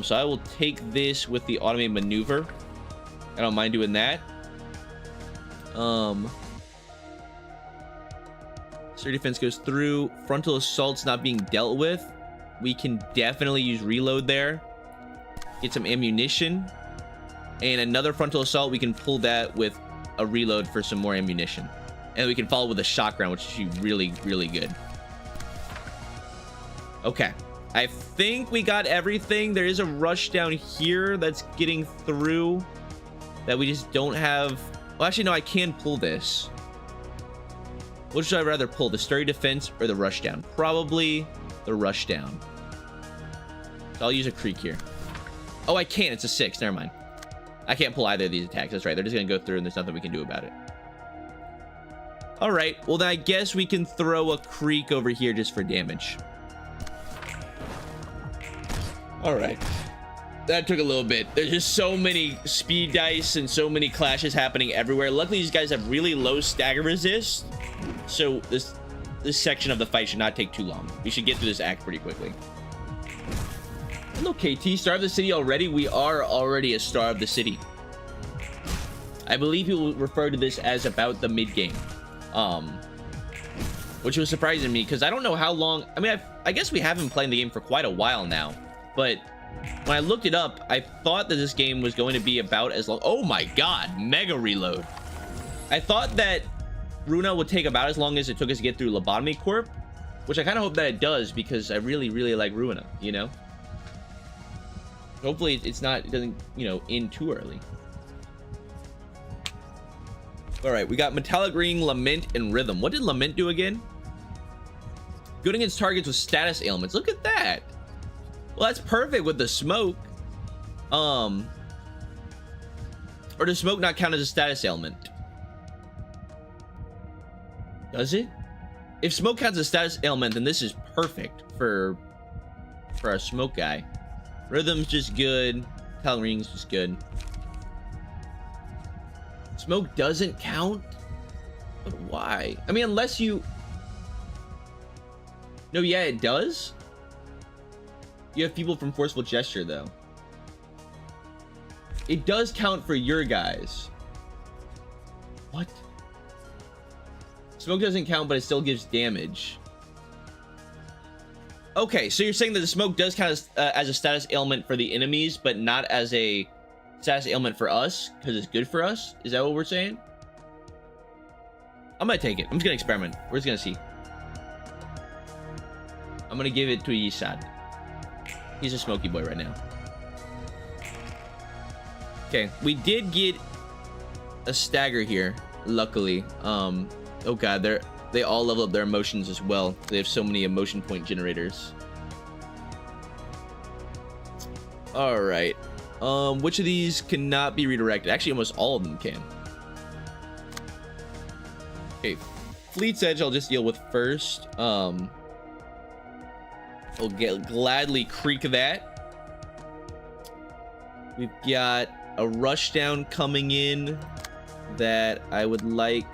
Speaker 1: So I will take this with the automated maneuver. I don't mind doing that. Sturdy defense goes through. Frontal assault's not being dealt with. We can definitely use reload there. Get some ammunition. And another frontal assault, we can pull that with a reload for some more ammunition. And we can follow with a shock round, which is really, really good. Okay. I think we got everything. There is a rush down here that's getting through that we just don't have. Well, actually, no, I can pull this. What should I rather pull? The sturdy defense or the rush down? Probably the rush down. So I'll use a creek here. Oh, I can't. It's a 6. Never mind. I can't pull either of these attacks. That's right. They're just going to go through and there's nothing we can do about it. All right. Well, then I guess we can throw a creek over here just for damage. All right. That took a little bit. There's just so many speed dice and so many clashes happening everywhere. Luckily, these guys have really low stagger resist. So this section of the fight should not take too long. We should get through this act pretty quickly. Hello, KT. Star of the city already? We are already a star of the city. I believe he will refer to this as about the mid game. Which was surprising me because I don't know how long. I mean, I guess we have been playing the game for quite a while now. But when I looked it up, I thought that this game was going to be about as long. Oh my god, mega reload. I thought that Ruina would take about as long as it took us to get through Lobotomy Corp, which I kind of hope that it does because I really, really like Ruina, you know? Hopefully it doesn't, you know, end too early. All right, we got Metallic Ring, Lament, and Rhythm. What did Lament do again? Good against targets with status ailments. Look at that. Well, that's perfect with the smoke. Or does smoke not count as a status ailment? Does it? If smoke counts as a status ailment, then this is perfect for our smoke guy. Rhythm's just good. Metallic Ring's just good. Smoke doesn't count? But why? I mean, unless you... No, yeah, it does. You have people from Forceful Gesture, though. It does count for your guys. What? Smoke doesn't count, but it still gives damage. Okay, so you're saying that the smoke does count as a status ailment for the enemies, but not as a status ailment for us, because it's good for us? Is that what we're saying? I'm gonna take it. I'm just gonna experiment. We're just gonna see. I'm gonna give it to Yisad. He's a smoky boy right now. Okay, we did get a stagger here, luckily. Oh god, they all level up their emotions as well. They have so many emotion point generators. All right. Which of these cannot be redirected? Actually, almost all of them can. Okay, Fleet's Edge I'll just deal with first. I'll gladly creak that. We've got a rushdown coming in that I would like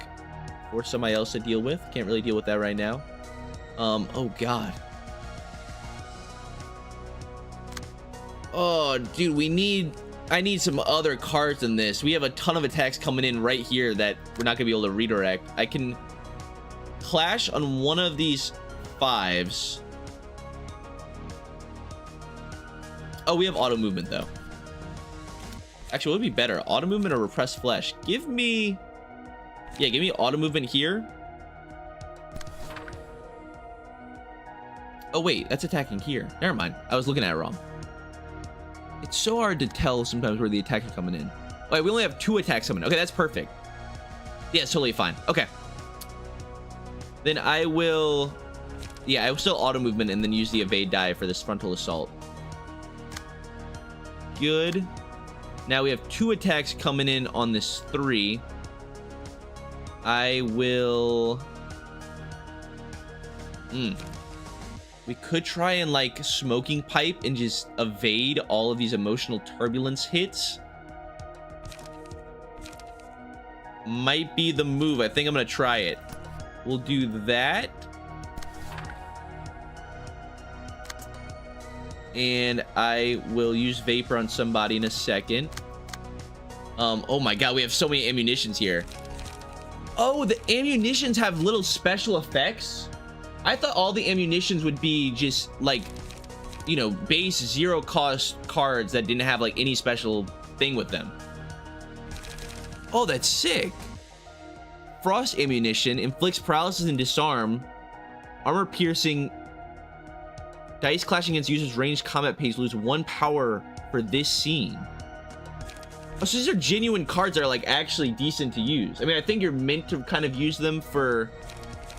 Speaker 1: for somebody else to deal with. Can't really deal with that right now. Oh god. Oh dude, I need some other cards than this. We have a ton of attacks coming in right here that we're not gonna be able to redirect. I can clash on one of these 5s. Oh, we have auto movement though. Actually, what would be better? Auto movement or repressed flesh? Give me auto movement here. Oh wait, that's attacking here. Never mind. I was looking at it wrong. It's so hard to tell sometimes where the attacks are coming in. Wait, we only have 2 attacks coming in. Okay, that's perfect. Yeah, it's totally fine. Okay. Then I will still auto movement and then use the evade die for this frontal assault. Good. Now we have 2 attacks coming in on this 3. I will... We could try and like smoking pipe and just evade all of these emotional turbulence hits. Might be the move. I think I'm gonna try it. We'll do that. And I will use Vapor on somebody in a second. Oh my god, we have so many ammunitions here. Oh, the ammunitions have little special effects? I thought all the ammunitions would be just like, you know, base 0 cost cards that didn't have like any special thing with them. Oh, that's sick. Frost ammunition inflicts paralysis and disarm. Armor piercing. Dice clashing against users' ranged combat pace lose 1 power for this scene. Oh, so these are genuine cards that are like actually decent to use. I mean, I think you're meant to kind of use them for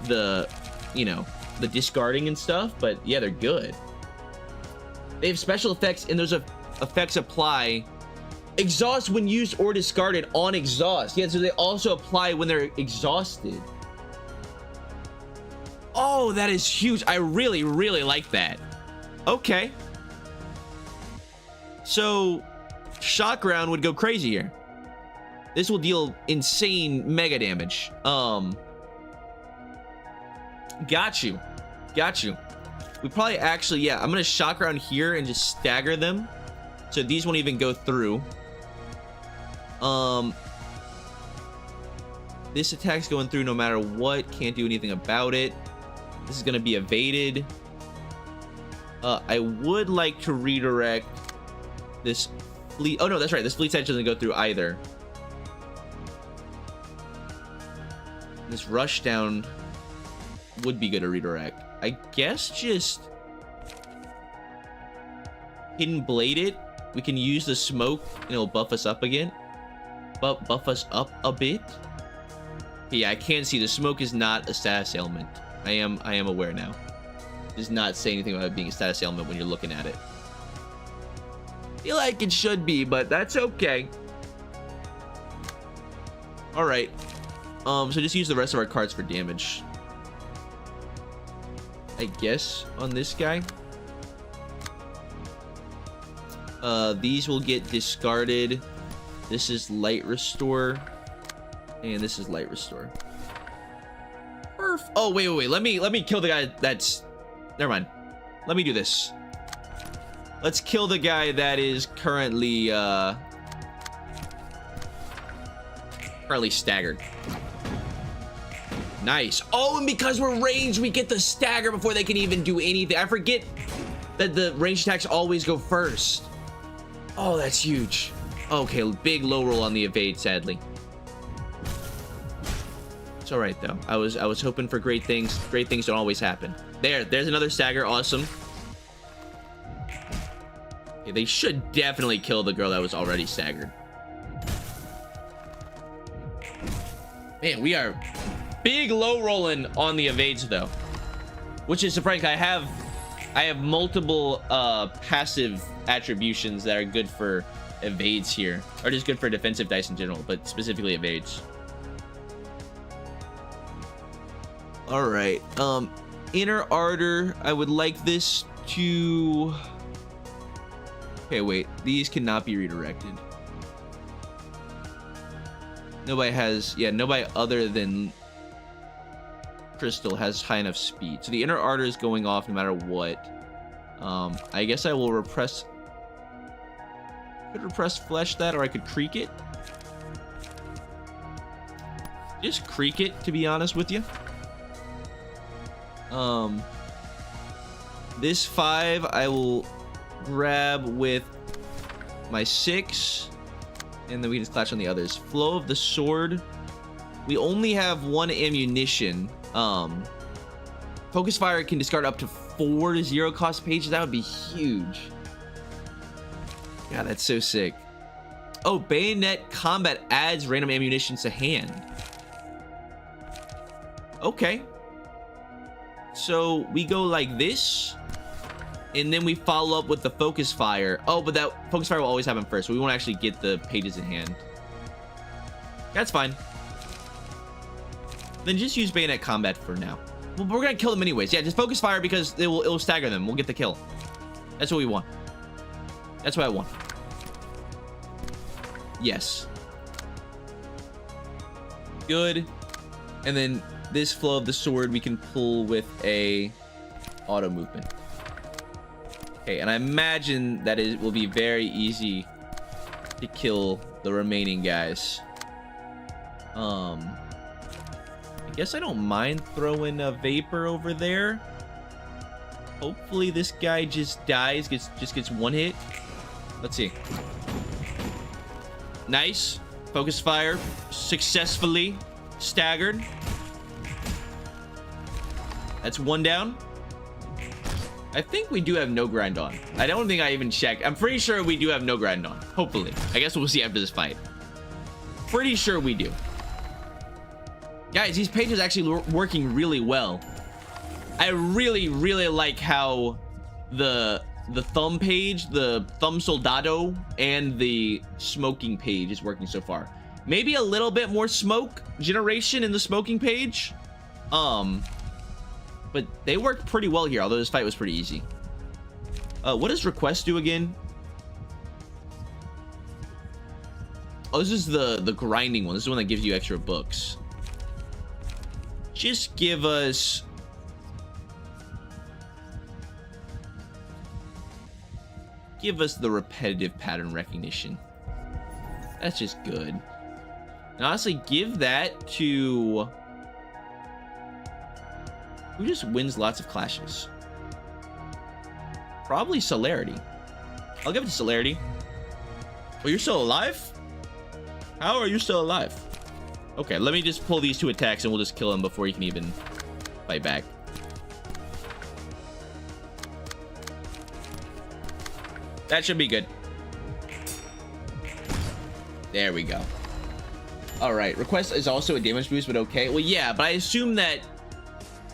Speaker 1: the, you know, the discarding and stuff, but yeah, they're good. They have special effects, and those effects apply exhaust when used or discarded on exhaust. Yeah, so they also apply when they're exhausted. Oh, that is huge. I really, really like that. Okay. So, Shock Round would go crazy here. This will deal insane mega damage. Got you. Got you. We probably actually, yeah, I'm gonna Shock Round here and just stagger them. So these won't even go through. This attack's going through no matter what. Can't do anything about it. This is gonna be evaded. I would like to redirect this fleet. Oh no, that's right. This fleet edge doesn't go through either. This rush down would be good to redirect. I guess just hidden blade it. We can use the smoke and it'll buff us up again. Buff us up a bit. Yeah, I can't see. The smoke is not a status ailment. I am aware now. Does not say anything about it being a status ailment when you're looking at it. Feel like it should be, but that's okay. All right. So just use the rest of our cards for damage. I guess on this guy. These will get discarded. This is light restore, and this is light restore. Oh wait. Let me kill the guy that's. Never mind. Let me do this. Let's kill the guy that is currently staggered. Nice. Oh, and because we're ranged, we get the stagger before they can even do anything. I forget that the ranged attacks always go first. Oh, that's huge. Okay, big low roll on the evade, sadly. It's all right though. I was hoping for great things. Great things don't always happen. There's another stagger. Awesome. Okay, they should definitely kill the girl that was already staggered. Man, we are big low rolling on the evades though, which is surprising. I have multiple passive attributions that are good for evades here, or just good for defensive dice in general, but specifically evades. All right, inner ardor. I would like this to. Okay, wait. These cannot be redirected. Nobody has. Yeah, nobody other than Crystal has high enough speed. So the inner ardor is going off no matter what. I guess I will repress. Could repress flesh that, or I could creak it. Just creak it, to be honest with you. This 5 I will grab with my 6, and then we can just clash on the others. Flow of the sword. We only have 1 ammunition. Focus fire can discard up to 4 0 cost pages. That would be huge. Yeah, that's so sick. Oh, bayonet combat adds random ammunition to hand. Okay. So we go like this. And then we follow up with the focus fire. Oh, but that focus fire will always happen first, so we won't actually get the pages in hand. That's fine. Then just use bayonet combat for now. Well, we're gonna kill them anyways. Yeah, just focus fire because it'll stagger them. We'll get the kill. That's what we want. That's what I want. Yes. Good. And then this flow of the sword we can pull with a auto movement. Okay, and I imagine that it will be very easy to kill the remaining guys. I guess I don't mind throwing a vapor over there. Hopefully this guy just dies, just gets one hit. Let's see. Nice. Focus fire successfully staggered. That's one down. I think we do have no grind on. I don't think I even checked. I'm pretty sure we do have no grind on. Hopefully. I guess we'll see after this fight. Pretty sure we do. Guys, these pages actually working really well. I really like how the thumb page, the thumb soldado, and the smoking page is working so far. Maybe a little bit more smoke generation in the smoking page. But they worked pretty well here, although this fight was pretty easy. What does request do again? Oh, this is the grinding one. This is the one that gives you extra books. Just give us... Give us the repetitive pattern recognition. That's just good. And honestly, give that to... Who just wins lots of clashes? Probably Celerity. I'll give it to Celerity. Oh, you're still alive? How are you still alive? Okay, let me just pull these two attacks and we'll just kill him before he can even fight back. That should be good. There we go. All right, request is also a damage boost, but okay. Well, yeah, but I assume that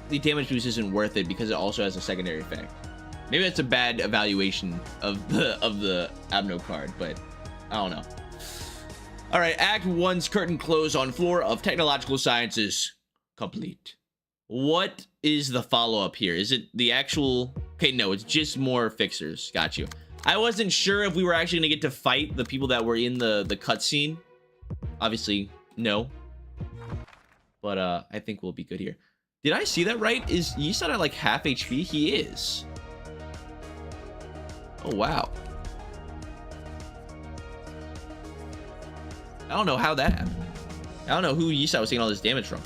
Speaker 1: the damage boost isn't worth it because it also has a secondary effect. Maybe that's a bad evaluation of the Abno card, but I don't know. All right, Act 1's curtain close on floor of technological sciences complete. What is the follow-up here? Is it the actual... Okay, no, it's just more fixers. Got you. I wasn't sure if we were actually gonna get to fight the people that were in the cutscene. Obviously, no. But I think we'll be good here. Did I see that right? Is Yisan at like half HP? He is. Oh, wow. I don't know how that happened. I don't know who Yisan was taking all this damage from.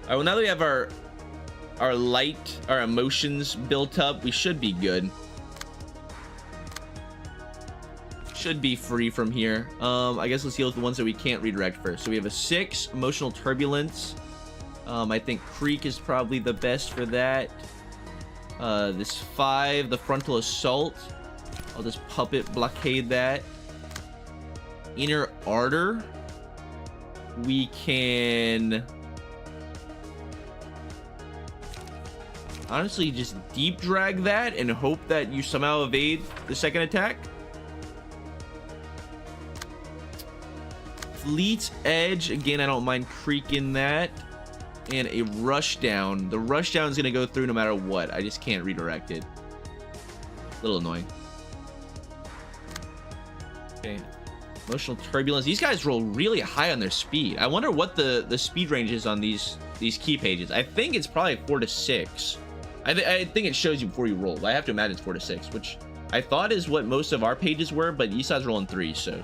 Speaker 1: All right, well, now that we have our emotions built up, we should be good. Should be free from here. I guess let's deal with the ones that we can't redirect first. So we have a 6, emotional turbulence. I think Creek is probably the best for that. This 5, the frontal assault. I'll just puppet blockade that. Inner ardor. We can honestly just deep drag that and hope that you somehow evade the second attack. Fleet's Edge, again, I don't mind creaking that. And a rush down. The rush down is going to go through no matter what. I just can't redirect it. A little annoying. Okay. Emotional turbulence. These guys roll really high on their speed. I wonder what the speed range is on these key pages. I think it's probably 4 to 6. I think it shows you before you roll. I have to imagine it's 4 to 6, which I thought is what most of our pages were, but Yisan's rolling 3, so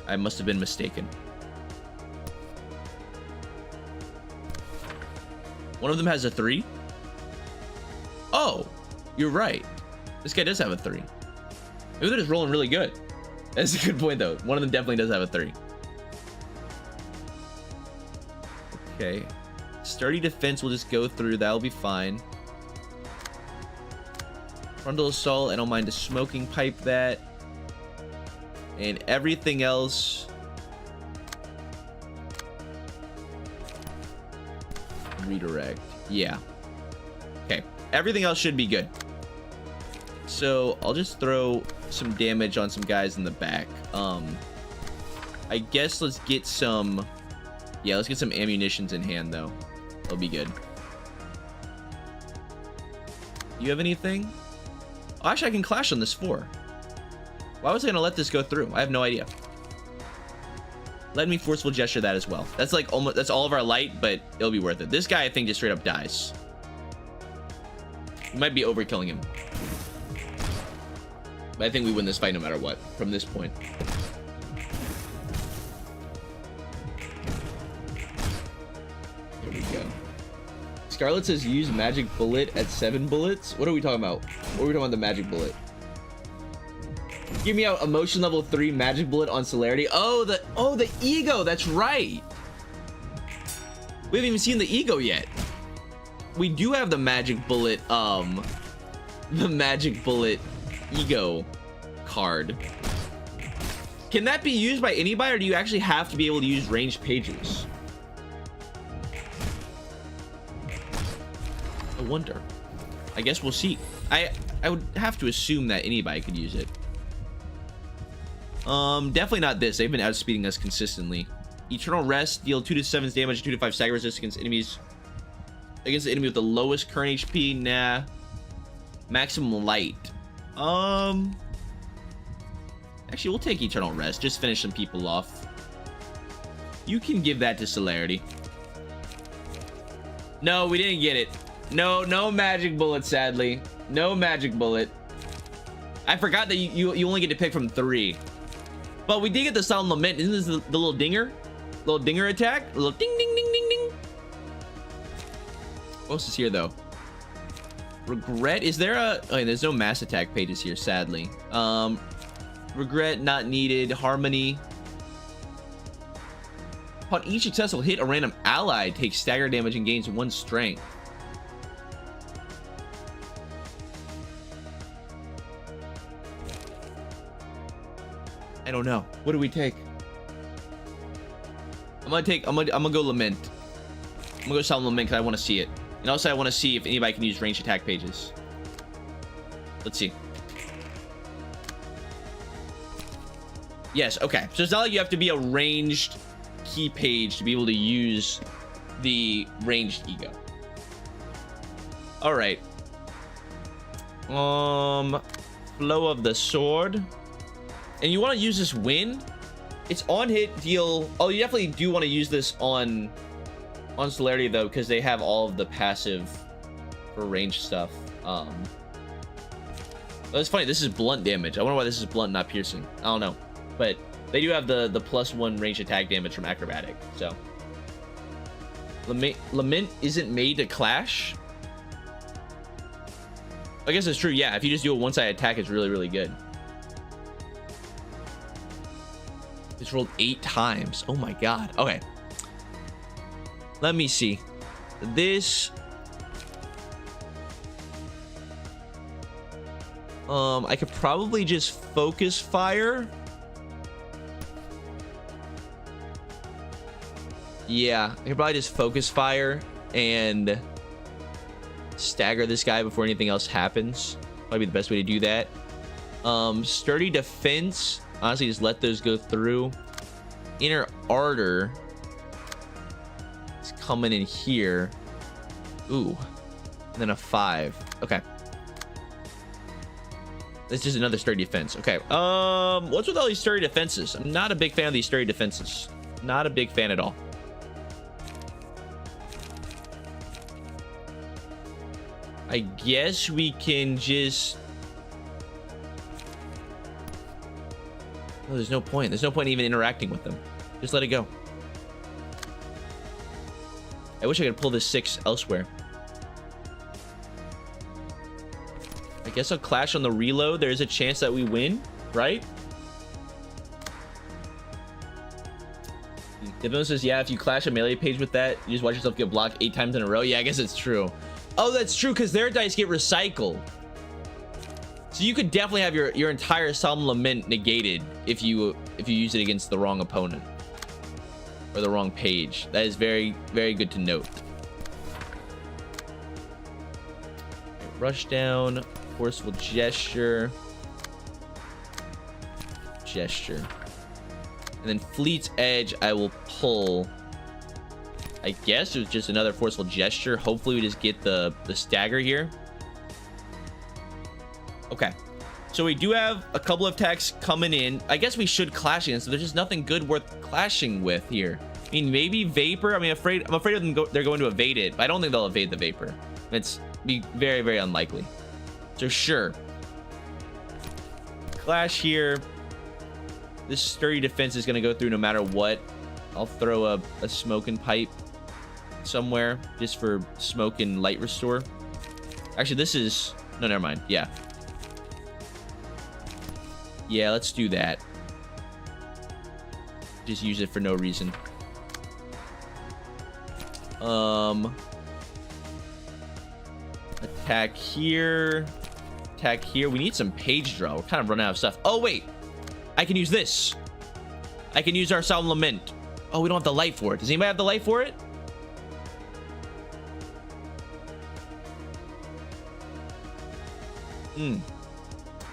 Speaker 1: I must have been mistaken. One of them has a 3. Oh, you're right. This guy does have a 3. Maybe they're just rolling really good. That's a good point, though. One of them definitely does have a 3. Okay. Sturdy defense will just go through. That'll be fine. Frontal assault. I don't mind a smoking pipe that. And everything else. Redirect. Yeah. Okay. Everything else should be good. So I'll just throw some damage on some guys in the back. I guess let's get some, yeah, let's get some ammunitions in hand though. That'll be good. You have anything? Oh, actually I can clash on this 4. Why was I gonna let this go through? I have no idea. Let me forceful gesture that as well. That's like almost, that's all of our light, but it'll be worth it. This guy I think just straight up dies. We might be overkilling him. But I think we win this fight no matter what from this point. There we go. Scarlet says use magic bullet at 7 bullets. What are we talking about? What are we talking about the magic bullet? Give me out emotion level 3 magic bullet on celerity. Oh, the ego. That's right. We haven't even seen the ego yet. We do have the magic bullet, the magic bullet ego card. Can that be used by anybody, or do you actually have to be able to use ranged pages? I wonder. I guess we'll see. I would have to assume that anybody could use it. Definitely not this. They've been outspeeding us consistently. Eternal Rest, deal 2 to 7 damage, 2 to 5 stagger resist against enemies. Against the enemy with the lowest current HP. Nah. Maximum light. Actually, we'll take Eternal Rest. Just finish some people off. You can give that to celerity. No, we didn't get it. No magic bullet, sadly. No magic bullet. I forgot that you only get to pick from 3. But we did get the Solemn Lament. Isn't this the little dinger? Little dinger attack? A little ding, ding, ding, ding, ding. What else is here, though? Regret? Is there a... Oh, there's no mass attack pages here, sadly. Regret, not needed. Harmony. Upon each successful hit, a random ally takes stagger damage and gains 1 strength. I don't know. What do we take? I'm gonna go Lament. I'm gonna go Solemn Lament because I want to see it. And also I want to see if anybody can use ranged attack pages. Let's see. Yes, okay. So it's not like you have to be a ranged key page to be able to use the ranged ego. All right. Flow of the Sword. And you want to use this win? It's on hit, deal. Oh, you definitely do want to use this on celerity though, because they have all of the passive for range stuff. That's funny. This is blunt damage. I wonder why this is blunt, not piercing. I don't know, but they do have the +1 range attack damage from acrobatic. So Lament isn't made to clash. I guess it's true. Yeah, if you just do a one-sided attack, it's really, really good. It's rolled 8 times. Oh my god. Okay. Let me see. This. I could probably just focus fire. Yeah, I could probably just focus fire and stagger this guy before anything else happens. Probably the best way to do that. Sturdy defense. Honestly, just let those go through. Inner ardor is coming in here. Ooh. And then a 5. Okay. That's just another sturdy defense. Okay. What's with all these sturdy defenses? I'm not a big fan of these sturdy defenses. Not a big fan at all. I guess we can just... Oh, there's no point. There's no point even interacting with them. Just let it go. I wish I could pull this 6 elsewhere. I guess I'll clash on the reload. There's a chance that we win, right? Devon says, yeah, if you clash a melee page with that, you just watch yourself get blocked 8 times in a row. Yeah, I guess it's true. Oh, that's true, because their dice get recycled. So you could definitely have your entire Solemn Lament negated if you use it against the wrong opponent or the wrong page. That is very, very good to note. Rush down, forceful gesture, gesture. And then Fleet's Edge, I will pull. I guess it was just another forceful gesture. Hopefully we just get the stagger here. Okay. So we do have a couple of attacks coming in. I guess we should clash against, so there's just nothing good worth clashing with here. I mean, maybe Vapor. I mean, I'm afraid of them. They're going to evade it, but I don't think they'll evade the Vapor. It's be very, very unlikely. So sure. Clash here. This sturdy defense is going to go through no matter what. I'll throw a smoking pipe somewhere just for smoke and light restore. Actually, this is... No, never mind. Yeah. Yeah, let's do that. Just use it for no reason. Attack here. Attack here. We need some page draw. We're kind of running out of stuff. Oh, wait. I can use this. I can use our Solemn Lament. Oh, we don't have the light for it. Does anybody have the light for it?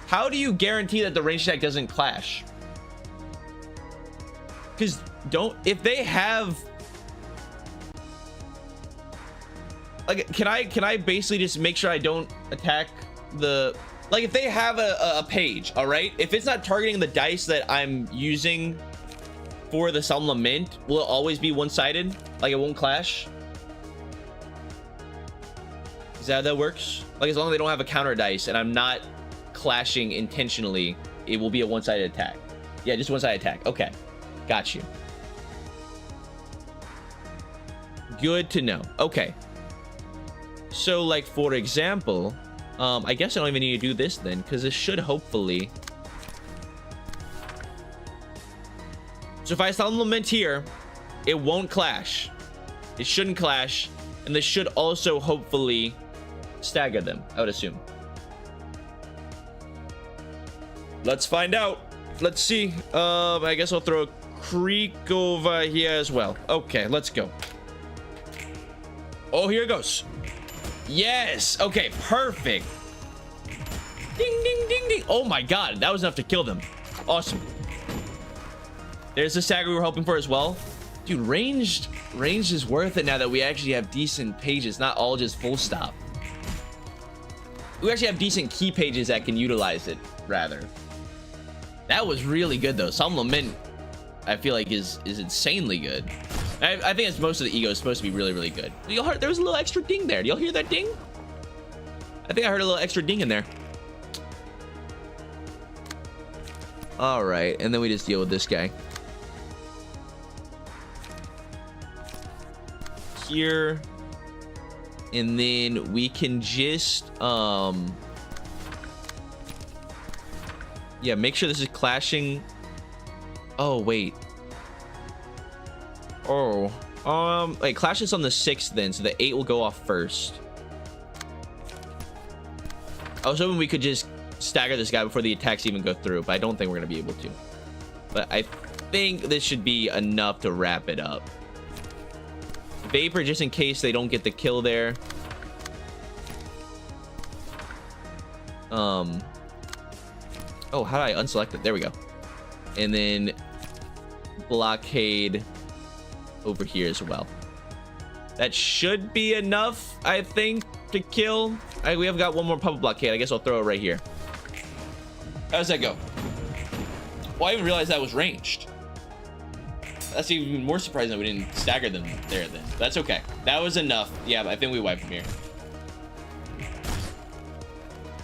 Speaker 1: How do you guarantee that the range attack doesn't clash? Because if they have, like, can I basically just make sure I don't attack the, like, if they have a page, all right, if it's not targeting the dice that I'm using for the Solemn Lament, will it always be one-sided? Like, it won't clash? Is that how that works? Like, as long as they don't have a counter dice and I'm not clashing intentionally, it will be a one-sided attack. Yeah, just one-sided attack. Okay, got you. Good to know. Okay, so, like, for example, I guess I don't even need to do this then, because this should hopefully... So if I Solemn Lament here, it won't clash. It shouldn't clash, and this should also hopefully stagger them, I would assume. Let's find out. Let's see. I guess I'll throw a creek over here as well. Okay, let's go. Oh, here it goes. Yes. Okay, perfect. Ding, ding, ding, ding. Oh my god, that was enough to kill them. Awesome. There's the stagger we were hoping for as well. Dude, ranged is worth it now that we actually have decent pages, not all just full stop. We actually have decent key pages that can utilize it, rather. That was really good, though. Solemn Lament, I feel like, is insanely good. I think it's most of the ego is supposed to be really, really good. There was a little extra ding there. Do y'all hear that ding? I think I heard a little extra ding in there. All right, and then we just deal with this guy. Here. And then we can just, yeah, make sure this is clashing. Oh, wait. Oh, wait, clash this on the 6th then, so the 8 will go off first. I was hoping we could just stagger this guy before the attacks even go through, but I don't think we're gonna be able to. But I think this should be enough to wrap it up. Vapor, just in case they don't get the kill there. Oh, how do I unselect it? There we go. And then blockade over here as well. That should be enough, I think, to kill. We have got one more public blockade. I guess I'll throw it right here. How does that go? Well, I didn't realize that was ranged. That's even more surprising that we didn't stagger them there then. That's okay. That was enough. Yeah, but I think we wiped from here.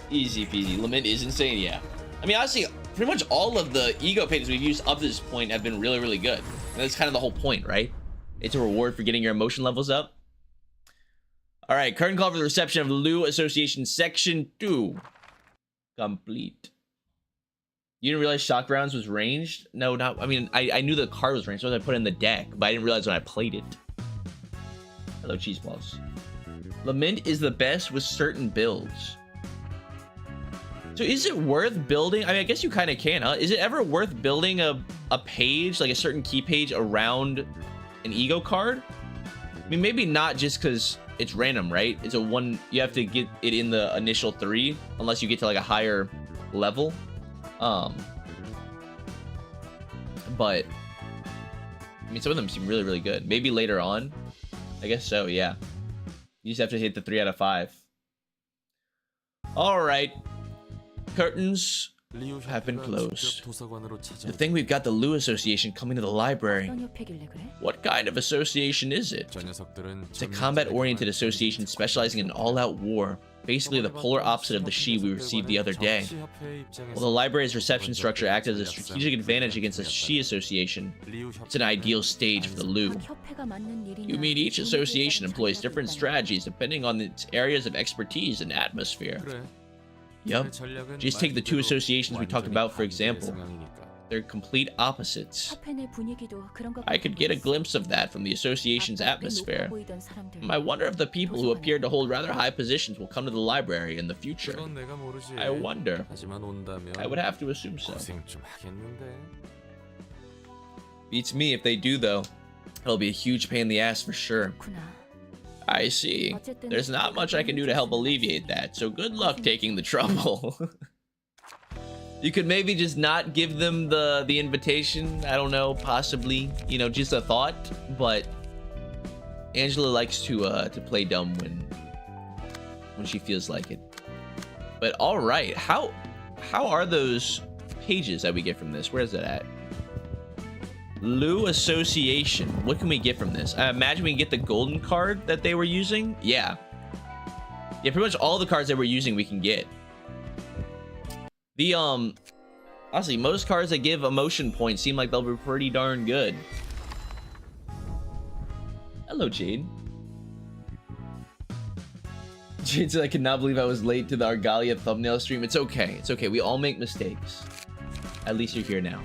Speaker 1: Easy peasy. Lament is insane, yeah. I mean, honestly, pretty much all of the ego pages we've used up to this point have been really, really good. And that's kind of the whole point, right? It's a reward for getting your emotion levels up. All right, curtain call for the reception of Lu Association Section 2. Complete. You didn't realize shock rounds was ranged? No, not. I mean, I knew the card was ranged, so I put it in the deck, but I didn't realize when I played it. Hello, cheese balls. Lament is the best with certain builds. So is it worth building? I mean, I guess you kind of can, huh? Is it ever worth building a page, like a certain key page around an ego card? I mean, maybe not just because it's random, right? It's a one, you have to get it in the initial 3 unless you get to like a higher level. But I mean, some of them seem really, really good. Maybe later on, I guess so. Yeah, you just have to hit the 3 out of 5. All right, curtains have been closed. The thing, we've got the Lu Association coming to the library. What kind of association is it? It's a combat-oriented association specializing in all-out war. Basically the polar opposite of the Shi we received the other day. While the library's reception structure acts as a strategic advantage against the Shi Association, it's an ideal stage for the Lu. You mean each association employs different strategies depending on its areas of expertise and atmosphere. Yup. Just take the 2 associations we talked about for example. They're complete opposites. I could get a glimpse of that from the association's atmosphere. I wonder if the people who appeared to hold rather high positions will come to the library in the future. I wonder. I would have to assume so. Beats me if they do though. It'll be a huge pain in the ass for sure. I see. There's not much I can do to help alleviate that, so good luck taking the trouble. You could maybe just not give them the invitation. I don't know, possibly, you know, just a thought. But Angela likes to play dumb when she feels like it. But all right, how are those pages that we get from this? Where is that at? Lu Association. What can we get from this? I imagine we can get the golden card that they were using. Yeah, pretty much all the cards that we're using we can get. The honestly, most cards that give emotion points seem like they'll be pretty darn good. Hello, Jade. Jade said, I cannot believe I was late to the Argalia thumbnail stream. It's okay. It's okay. We all make mistakes. At least you're here now.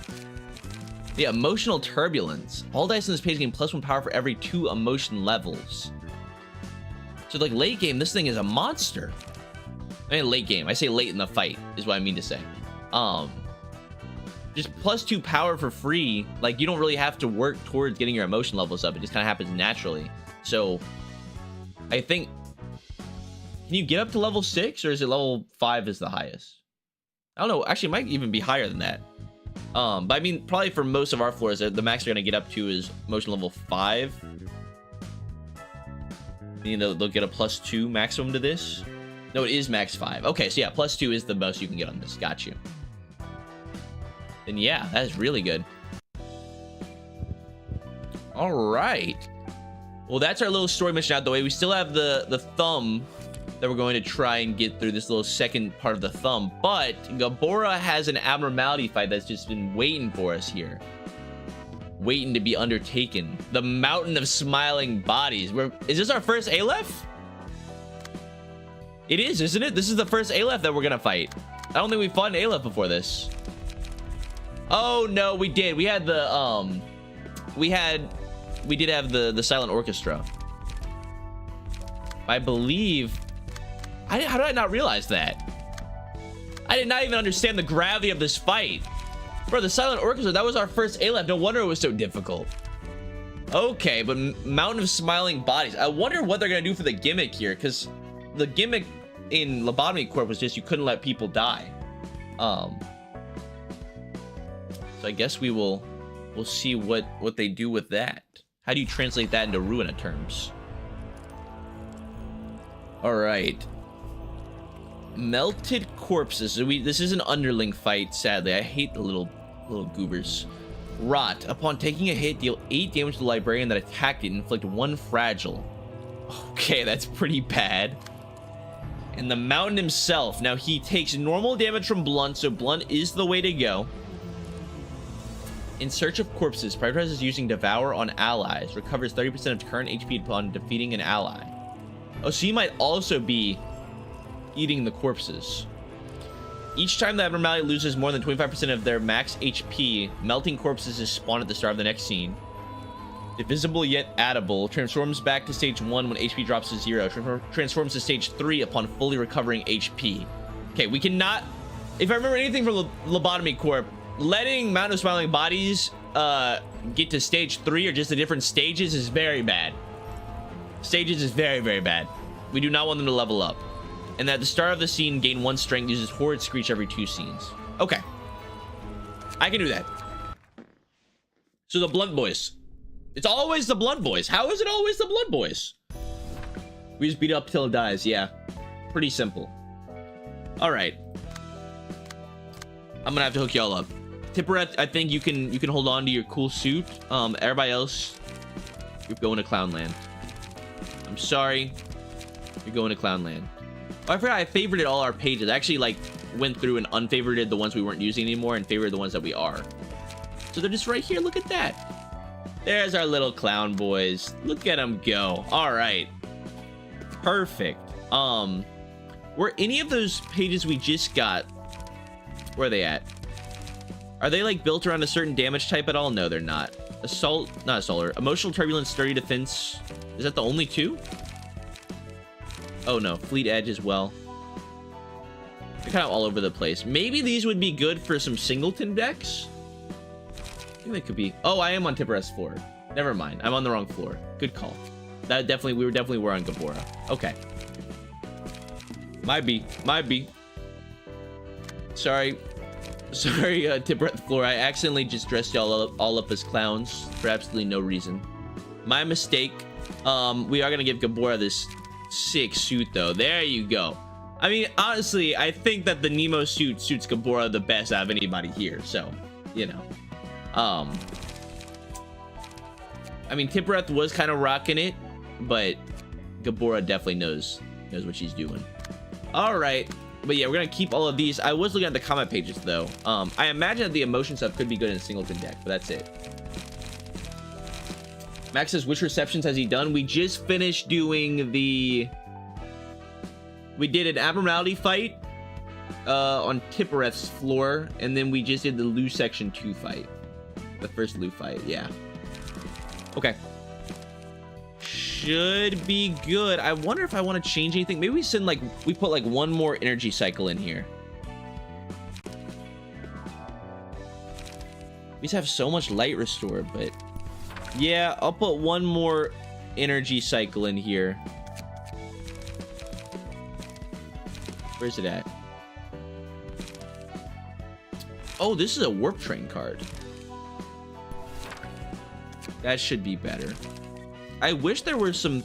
Speaker 1: Yeah, emotional turbulence. All dice in this page gain +1 power for every 2 emotion levels. So like late game, this thing is a monster. I mean late game. I say late in the fight is what I mean to say. Just +2 power for free. Like you don't really have to work towards getting your emotion levels up. It just kind of happens naturally. So I think, can you get up to level 6 or is it level 5 is the highest? I don't know. Actually, it might even be higher than that. But I mean, probably for most of our floors, the max they're gonna get up to is emotion level 5. Meaning they'll get a +2 maximum to this. No, it is max 5. Okay, so yeah, +2 is the most you can get on this. Got you. Then yeah, that is really good. All right. Well, that's our little story mission out the way. We still have the thumb that we're going to try and get through this little second part of the thumb. But Gabora has an abnormality fight that's just been waiting for us here. Waiting to be undertaken. The Mountain of Smiling Bodies. Is this our first Aleph? It is, isn't it? This is the first Aleph that we're gonna fight. I don't think we fought an Aleph before this. Oh no, we did. We had the we did have the silent orchestra. I believe. How did I not realize that? I did not even understand the gravity of this fight. Bro, the silent orchestra, that was our first Aleph. No wonder it was so difficult. Okay, but Mountain of Smiling Bodies. I wonder what they're gonna do for the gimmick here, because the gimmick in Lobotomy Corp was just you couldn't let people die. So I guess we'll see what they do with that. How do you translate that into Ruina terms? All right. Melted corpses. So this is an underling fight, sadly. I hate the little goobers. Rot. Upon taking a hit, deal 8 damage to the librarian that attacked it and inflict 1 fragile. Okay, that's pretty bad. And the Mountain himself. Now, he takes normal damage from Blunt, so Blunt is the way to go. In search of corpses, prioritizes using Devour on allies. Recovers 30% of current HP upon defeating an ally. Oh, so he might also be eating the corpses. Each time the abnormality loses more than 25% of their max HP, melting corpses is spawned at the start of the next scene. Divisible yet addable, transforms back to stage 1 when HP drops to 0. Transforms to stage 3 upon fully recovering HP. Okay, we cannot... If I remember anything from Lobotomy Corp, letting Mountain of Smiling Bodies get to stage 3 or just the different stages is very bad. Stages is very, very bad. We do not want them to level up. And at the start of the scene, gain 1 strength, uses Horrid Screech every 2 scenes. Okay. I can do that. So the Blunt Boys. It's always the Blunt Boys. How is it always the Blunt Boys? We just beat it up till it dies. Yeah. Pretty simple. All right. I'm gonna have to hook y'all up. Tippereth, I think you can hold on to your cool suit. Everybody else, you're going to Clownland. I'm sorry. You're going to Clownland. Oh, I forgot I favorited all our pages. I actually like went through and unfavorited the ones we weren't using anymore and favorited the ones that we are. So they're just right here. Look at that. There's our little clown boys. Look at them go. All right. Perfect. Were any of those pages we just got, where are they at? Are they like built around a certain damage type at all? No, they're not. Assault, not assaulter. Emotional turbulence, sturdy defense. Is that the only 2? Oh no, fleet edge as well. They're kind of all over the place. Maybe these would be good for some singleton decks. I think they could be. Oh, I am on Tippereth's floor. Never mind. I'm on the wrong floor. Good call. That definitely, we definitely were on Gabora. Okay. Might be. Sorry, Tippereth floor. I accidentally just dressed y'all all up as clowns for absolutely no reason. My mistake. We are gonna give Gabora this sick suit though. There you go. I mean, honestly, I think that the Nemo suit suits Gabora the best out of anybody here. So, you know. I mean, Tippereth was kind of rocking it, but Gabora definitely knows what she's doing. All right. But yeah, we're gonna keep all of these. I was looking at the comment pages though. I imagine that the emotion stuff could be good in a singleton deck, but that's it. Max says, which receptions has he done? We just finished doing the... We did an abnormality fight on Tippereth's floor, and then we just did the Lou Section 2 fight. The first Lou fight, yeah. Okay. Should be good. I wonder if I want to change anything. Maybe we send like, we put like 1 more energy cycle in here. We just have so much light restore, but yeah, I'll put 1 more energy cycle in here. Where's it at? Oh, this is a warp train card. That should be better. I wish there were some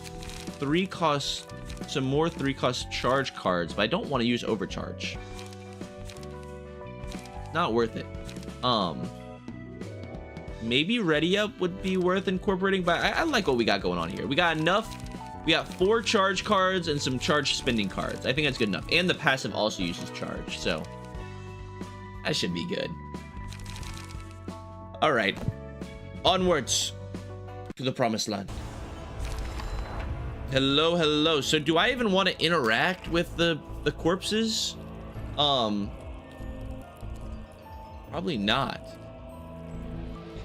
Speaker 1: more 3-cost charge cards, but I don't want to use overcharge. Not worth it. Maybe Ready Up would be worth incorporating, but I like what we got going on here. We got enough. We got 4 charge cards and some charge spending cards. I think that's good enough. And the passive also uses charge, so that should be good. All right, onwards to the promised land. Hello, hello. So do I even want to interact with the corpses? Probably not.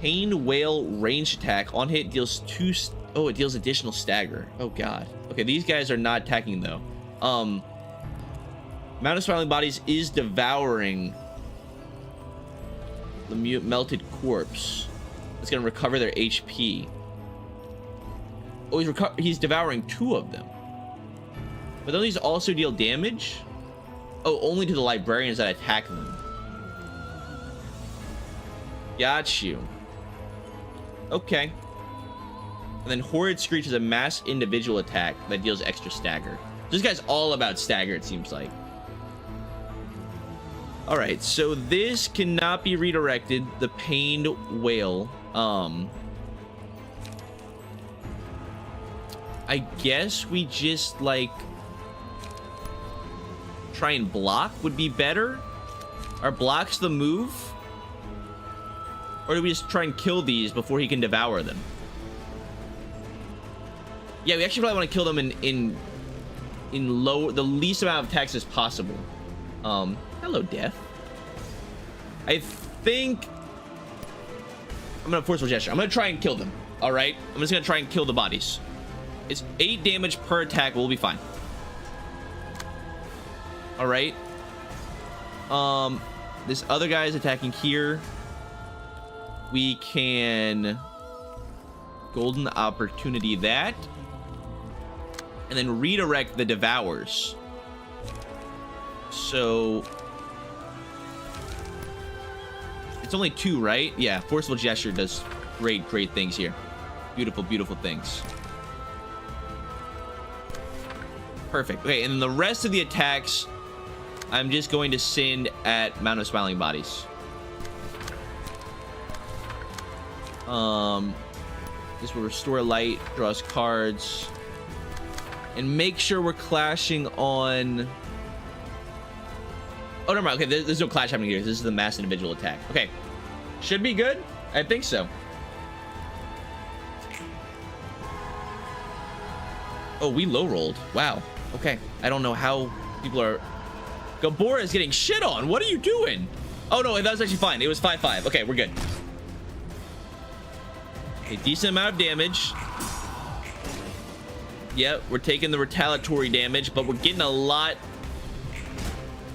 Speaker 1: Pain Whale range attack on hit deals 2. Oh, it deals additional stagger. Oh god. Okay, these guys are not attacking though. Mountain Smiling Bodies is devouring the melted corpse. It's gonna recover their HP. Oh, he's devouring 2 of them. But don't these also deal damage? Oh, only to the librarians that attack them. Got you. Okay. And then Horrid Screech is a mass individual attack that deals extra stagger. This guy's all about stagger, it seems like. All right, so this cannot be redirected. The Pained Whale. I guess we just like try and block would be better. Are blocks the move? Or do we just try and kill these before he can devour them? Yeah, we actually probably want to kill them in the least amount of attacks as possible. Hello, Death. I think I'm gonna forceful gesture. I'm gonna try and kill them. All right, I'm just gonna try and kill the bodies. It's 8 damage per attack. We'll be fine. All right. This other guy is attacking here. We can golden opportunity that. and then redirect the Devours. So it's only 2, right? Yeah, Forceful Gesture does great things here. Beautiful, beautiful things. Perfect. Okay, and then the rest of the attacks, I'm just going to send at Mountain of Smiling Bodies. This will restore light, draws cards, and make sure we're clashing on... Oh, never mind. Okay, there's no clash happening here. This is the mass individual attack. Okay, should be good. I think so. Oh, we low rolled. Wow. Okay, I don't know how people are... Gabora is getting shit on. What are you doing? Oh no, that was actually fine. It was 5-5. Okay, we're good. A decent amount of damage. Yep, we're taking the retaliatory damage, but we're getting a lot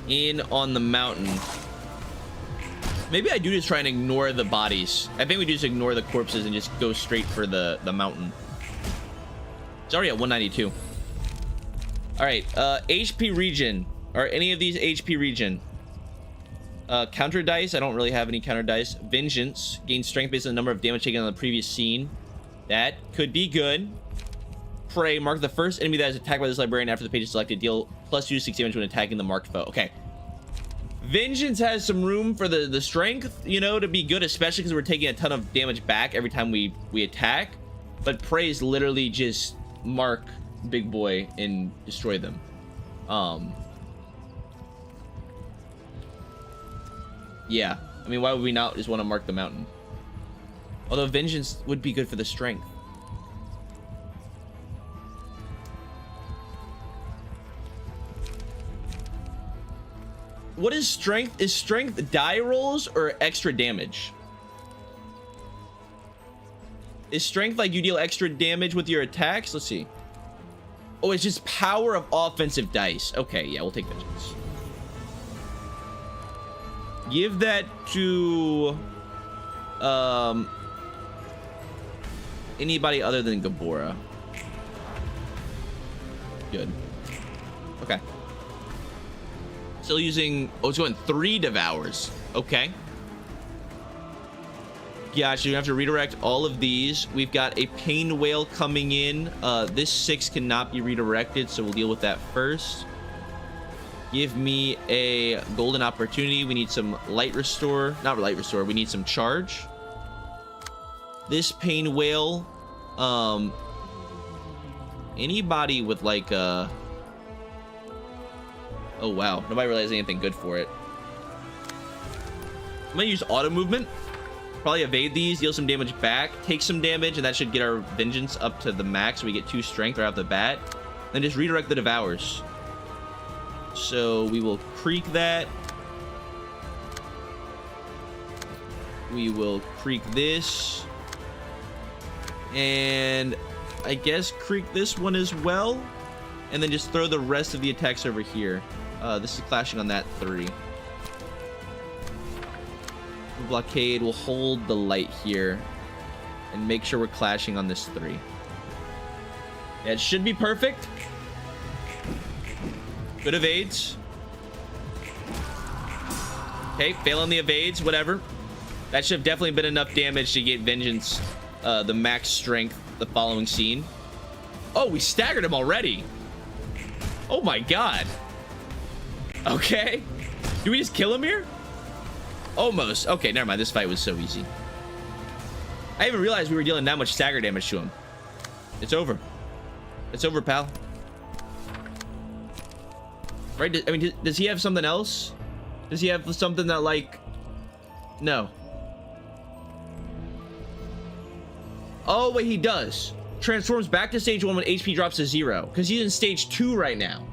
Speaker 1: in on the mountain. Maybe I do just try and ignore the bodies. I think we just ignore the corpses and just go straight for the mountain. It's already at 192. All right, HP regen. Are any of these HP regen? Counter dice. I don't really have any counter dice. Vengeance. Gain strength based on the number of damage taken on the previous scene. That could be good. Prey. Mark the first enemy that is attacked by this librarian after the page is selected. Deal plus 2 to 6 damage when attacking the marked foe. Okay. Vengeance has some room for the strength, you know, to be good, especially because we're taking a ton of damage back every time we attack. But Prey is literally just mark big boy and destroy them. Yeah, I mean, why would we not just want to mark the mountain? Although Vengeance would be good for the strength. What is strength? Is strength die rolls or extra damage? Is strength like you deal extra damage with your attacks? Let's see. Oh, it's just power of offensive dice. Okay, yeah, we'll take Vengeance. Give that to anybody other than Gabora. Good. Okay. Still using... Oh, it's going 3 Devours. Okay. Gotcha. You have to redirect all of these. We've got a Pain Whale coming in. This 6 cannot be redirected, so we'll deal with that first. Give me a Golden Opportunity. We need some Light Restore. Not Light Restore. We need some Charge. This Pain Whale. Anybody with like a... Oh, wow. Nobody really has anything good for it. I'm going to use Auto Movement. Probably evade these, deal some damage back, take some damage, and that should get our Vengeance up to the max so we get 2 strength right off the bat. Then just redirect the Devours. So we will creek that. We will creek this. And I guess creek this one as well. And then just throw the rest of the attacks over here. This is clashing on that 3. Blockade will hold the light here. And make sure we're clashing on this 3. Yeah, it should be perfect. Good evades. Okay, fail on the evades, whatever. That should have definitely been enough damage to get Vengeance the max strength the following scene. Oh, we staggered him already. Oh my god. Okay. Do we just kill him here? Almost. Okay, never mind. This fight was so easy. I didn't even realize we were dealing that much stagger damage to him. It's over. It's over, pal. Right? I mean, does he have something else? Does he have something that, like... No. Oh, wait, he does. Transforms back to stage 1 when HP drops to 0. Because he's in stage 2 right now.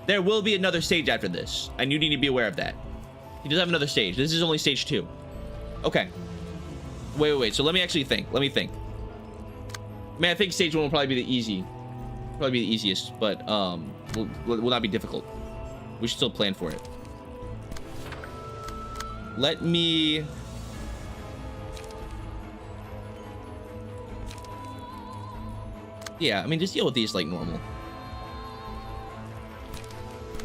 Speaker 1: There will be another stage after this. I need to be aware of that. He does have another stage. This is only stage 2. Okay. Wait. So let me actually think. Let me think. I mean, I think stage 1 will probably be the easiest, but will not be difficult. We should still plan for it. Let me... Yeah, I mean, just deal with these like normal.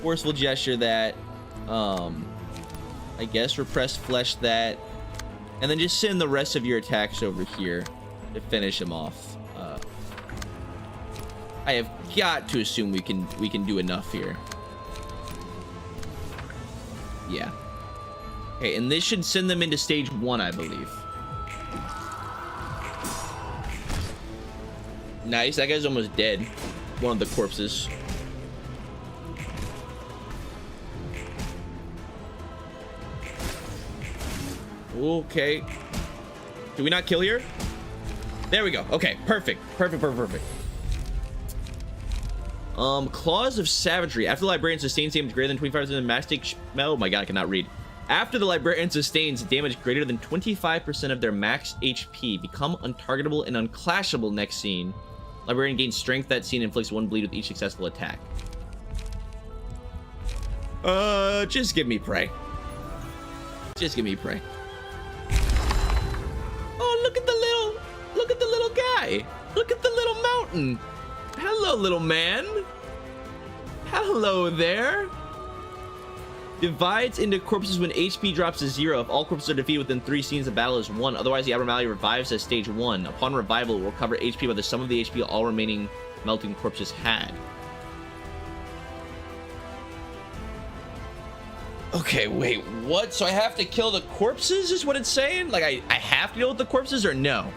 Speaker 1: Forceful gesture that. I guess repressed flesh that. And then just send the rest of your attacks over here to finish him off. I have got to assume we can do enough here. Yeah. Okay, and this should send them into stage 1, I believe. Nice. That guy's almost dead. One of the corpses. Okay. Do we not kill here? There we go. Okay, perfect. Perfect. Claws of Savagery. After the librarian sustains damage greater than 25% max take. Oh my god, I cannot read. After the librarian sustains damage greater than 25% of their max HP, become untargetable and unclashable next scene. Librarian gains strength that scene, inflicts 1 bleed with each successful attack. Just give me prey. Just give me prey. Oh, look at the little guy. Look at the little mountain. Hello, little man. Hello there. Divides into corpses when HP drops to 0. If all corpses are defeated within 3 scenes, the battle is won. Otherwise, the abnormality revives as stage 1. Upon revival, it will recover HP by the sum of the HP all remaining melting corpses had. Okay, wait, what? So I have to kill the corpses is what it's saying? Like, I have to deal with the corpses or no?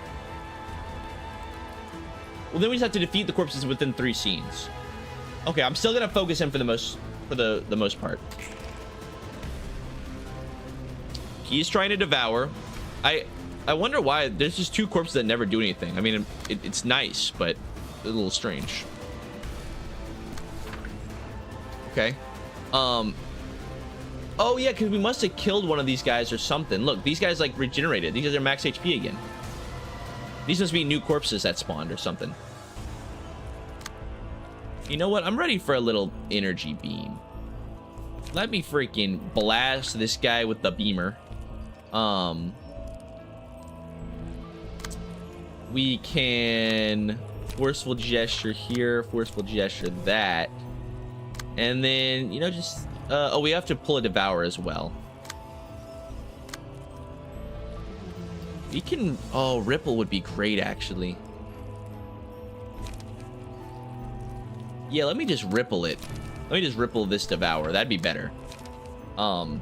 Speaker 1: Well, then we just have to defeat the corpses within 3 scenes. Okay, I'm still gonna focus him for the most part. He's trying to devour. I wonder why there's just 2 corpses that never do anything. I mean, it's nice, but a little strange. Okay. Oh yeah, because we must have killed one of these guys or something. Look, these guys like regenerated. These guys are max HP again. These must be new corpses that spawned or something. You know what? I'm ready for a little energy beam. Let me freaking blast this guy with the beamer. We can forceful gesture here, forceful gesture that. And then, you know, just oh, we have to pull a devour as well. We can, oh, ripple would be great actually. Yeah, let me just ripple it. Let me just ripple this devour. That'd be better. And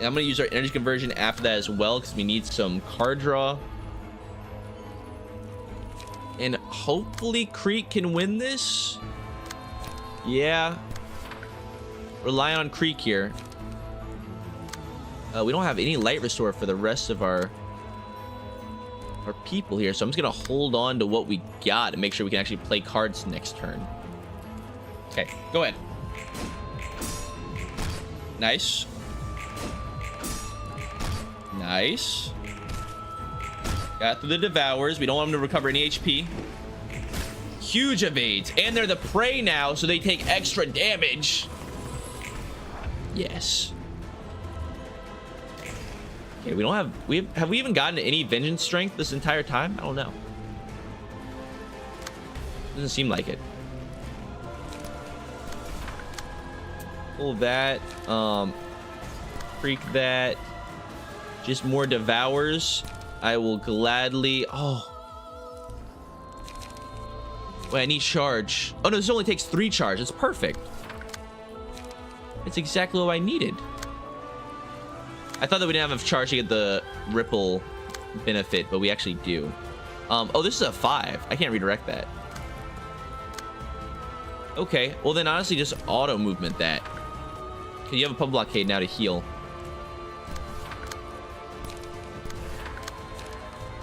Speaker 1: I'm gonna use our energy conversion after that as well because we need some card draw. And hopefully Creek can win this. Yeah. Rely on Creek here. We don't have any light restore for the rest of our people here, so I'm just gonna hold on to what we got and make sure we can actually play cards next turn. Okay, go ahead. Nice. Nice. Got through the devours. We don't want them to recover any HP. Huge evades, and they're the prey now, so they take extra damage. Yes. Okay, we don't have have we even gotten any vengeance strength this entire time? I don't know. Doesn't seem like it. Pull that. Freak that. Just more devours. I will gladly. Oh. Wait, I need charge. Oh no, this only takes 3 charge. It's perfect. It's exactly what I needed. I thought that we didn't have enough charge to get the ripple benefit, but we actually do. Oh, this is a 5. I can't redirect that. Okay, well then honestly just auto movement that. Because you have a pump blockade now to heal.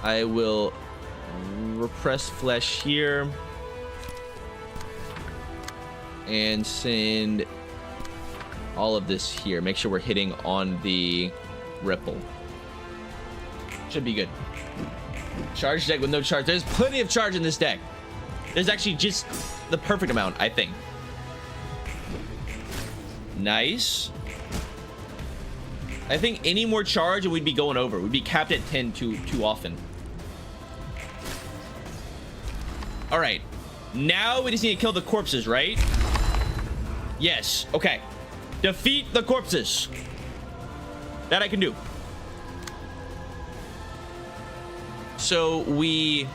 Speaker 1: I will repress flesh here. And send all of this here. Make sure we're hitting on the ripple. Should be good. Charge deck with no charge. There's plenty of charge in this deck. There's actually just the perfect amount, I think. Nice. I think any more charge and we'd be going over. We'd be capped at 10 too often. All right. Now we just need to kill the corpses, right? Yes. Okay. Defeat the corpses. That I can do. So we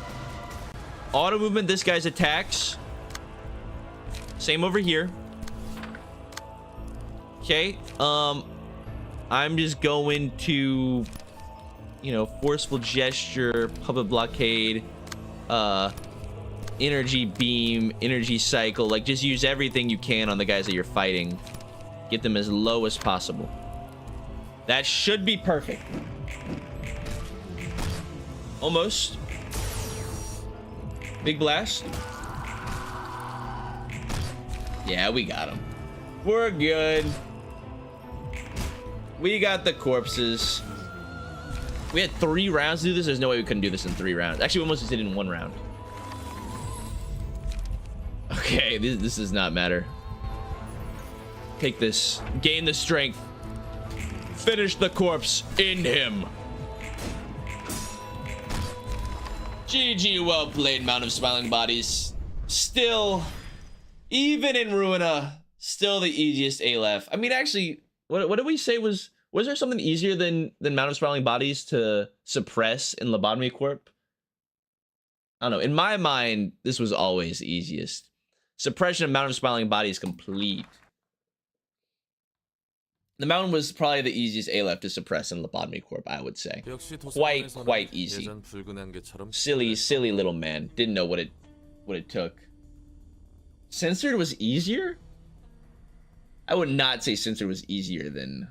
Speaker 1: auto movement this guy's attacks. Same over here. Okay. I'm just going to, you know, forceful gesture, puppet blockade, energy beam, energy cycle. Like, just use everything you can on the guys that you're fighting. Get them as low as possible. That should be perfect. Almost. Big blast. Yeah, we got him. We're good. We got the corpses. We had 3 rounds to do this. There's no way we couldn't do this in 3 rounds. Actually, we almost just did it in 1 round. Okay, this does not matter. Take this. Gain the strength. Finish the corpse in him. GG, well played, Mount of Smiling Bodies. Still, even in Ruina, still the easiest Aleph. I mean, actually, what did we say was there something easier than Mount of Smiling Bodies to suppress in Lobotomy Corp? I don't know. In my mind, this was always the easiest. Suppression of Mount of Smiling Bodies complete. The mountain was probably the easiest Aleph to suppress in Lobotomy Corp, I would say. Quite easy. Silly little man. Didn't know what it took. Censored was easier? I would not say censored was easier than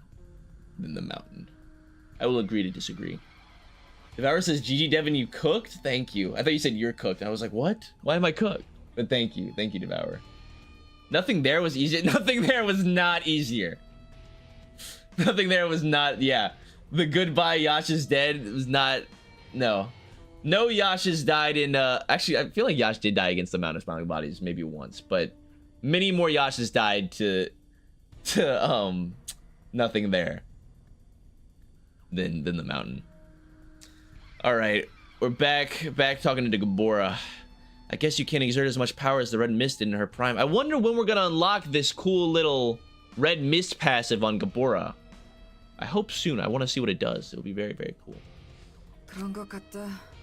Speaker 1: the mountain. I will agree to disagree. Devour says, GG Devin, you cooked? Thank you. I thought you said you're cooked. I was like, what? Why am I cooked? But thank you. Thank you, Devour. Nothing there was easier. Nothing there was not easier. Nothing there was not, yeah. The goodbye Yash is dead was not, no. No Yashes died in, actually, I feel like Yash did die against the Mount of Smiling Bodies maybe once, but many more Yashes died to nothing there than the mountain. All right, we're back talking to Gabora. I guess you can't exert as much power as the Red Mist did in her prime. I wonder when we're gonna unlock this cool little Red Mist passive on Gabora. I hope soon. I want to see what it does. It'll be very, very cool.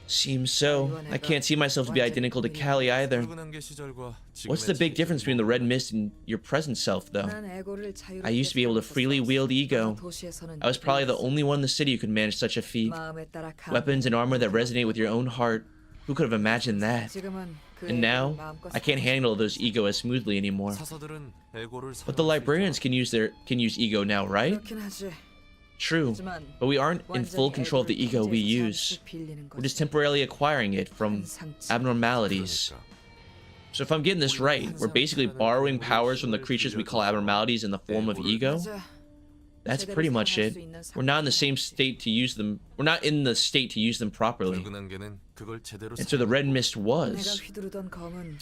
Speaker 1: Seems so. I can't see myself to be identical to Callie either. What's the big difference between the Red Mist and your present self, though? I used to be able to freely wield ego. I was probably the only one in the city who could manage such a feat. Weapons and armor that resonate with your own heart. Who could have imagined that? And now, I can't handle those ego as smoothly anymore. But the librarians can use ego now, right? True, but we aren't in full control of the ego we use. We're just temporarily acquiring it from abnormalities. So if I'm getting this right, we're basically borrowing powers from the creatures we call abnormalities in the form of ego? That's pretty much it. We're not in the same state to use them. We're not in the state to use them properly. And so the Red Mist was.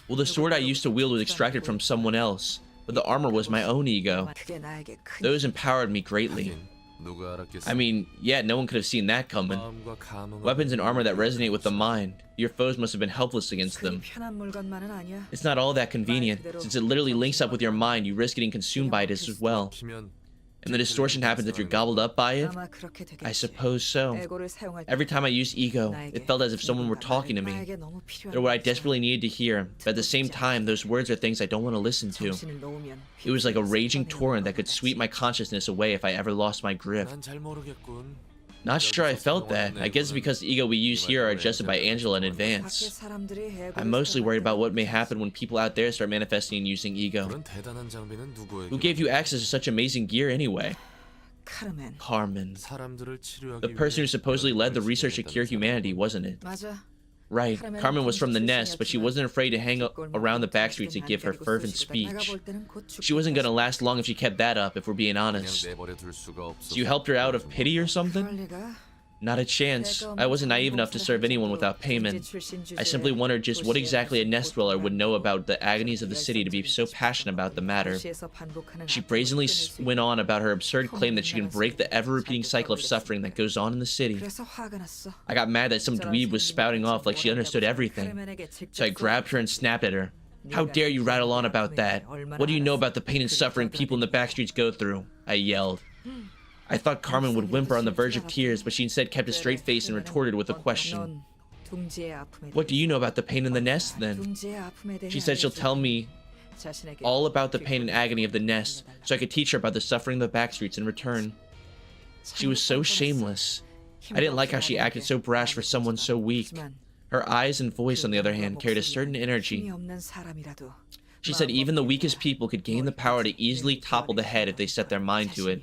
Speaker 1: Well, the sword I used to wield was extracted from someone else, but the armor was my own ego. Those empowered me greatly. I mean, yeah, no one could have seen that coming. Weapons and armor that resonate with the mind. Your foes must have been helpless against them. It's not all that convenient. Since it literally links up with your mind, you risk getting consumed by it as well. And the distortion happens if you're gobbled up by it? I suppose so. Every time I used ego, it felt as if someone were talking to me. They're what I desperately needed to hear, but at the same time, those words are things I don't want to listen to. It was like a raging torrent that could sweep my consciousness away if I ever lost my grip. Not sure I felt that. I guess it's because the ego we use here are adjusted by Angela in advance. I'm mostly worried about what may happen when people out there start manifesting and using ego. Who gave you access to such amazing gear anyway? Carmen. The person who supposedly led the research to cure humanity, wasn't it? Right, Carmen was from the Nest, but she wasn't afraid to hang around the backstreets and give her fervent speech. She wasn't gonna last long if she kept that up, if we're being honest. So you helped her out of pity or something? Not a chance. I wasn't naive enough to serve anyone without payment. I simply wondered just what exactly a Nest dweller would know about the agonies of the city to be so passionate about the matter. She brazenly went on about her absurd claim that she can break the ever-repeating cycle of suffering that goes on in the city. I got mad that some dweeb was spouting off like she understood everything. So I grabbed her and snapped at her. How dare you rattle on about that? What do you know about the pain and suffering people in the backstreets go through? I yelled. I thought Carmen would whimper on the verge of tears, but she instead kept a straight face and retorted with a question. What do you know about the pain in the nest, then? She said she'll tell me all about the pain and agony of the nest, so I could teach her about the suffering of the backstreets in return. She was so shameless. I didn't like how she acted so brash for someone so weak. Her eyes and voice, on the other hand, carried a certain energy. She said even the weakest people could gain the power to easily topple the head if they set their mind to it.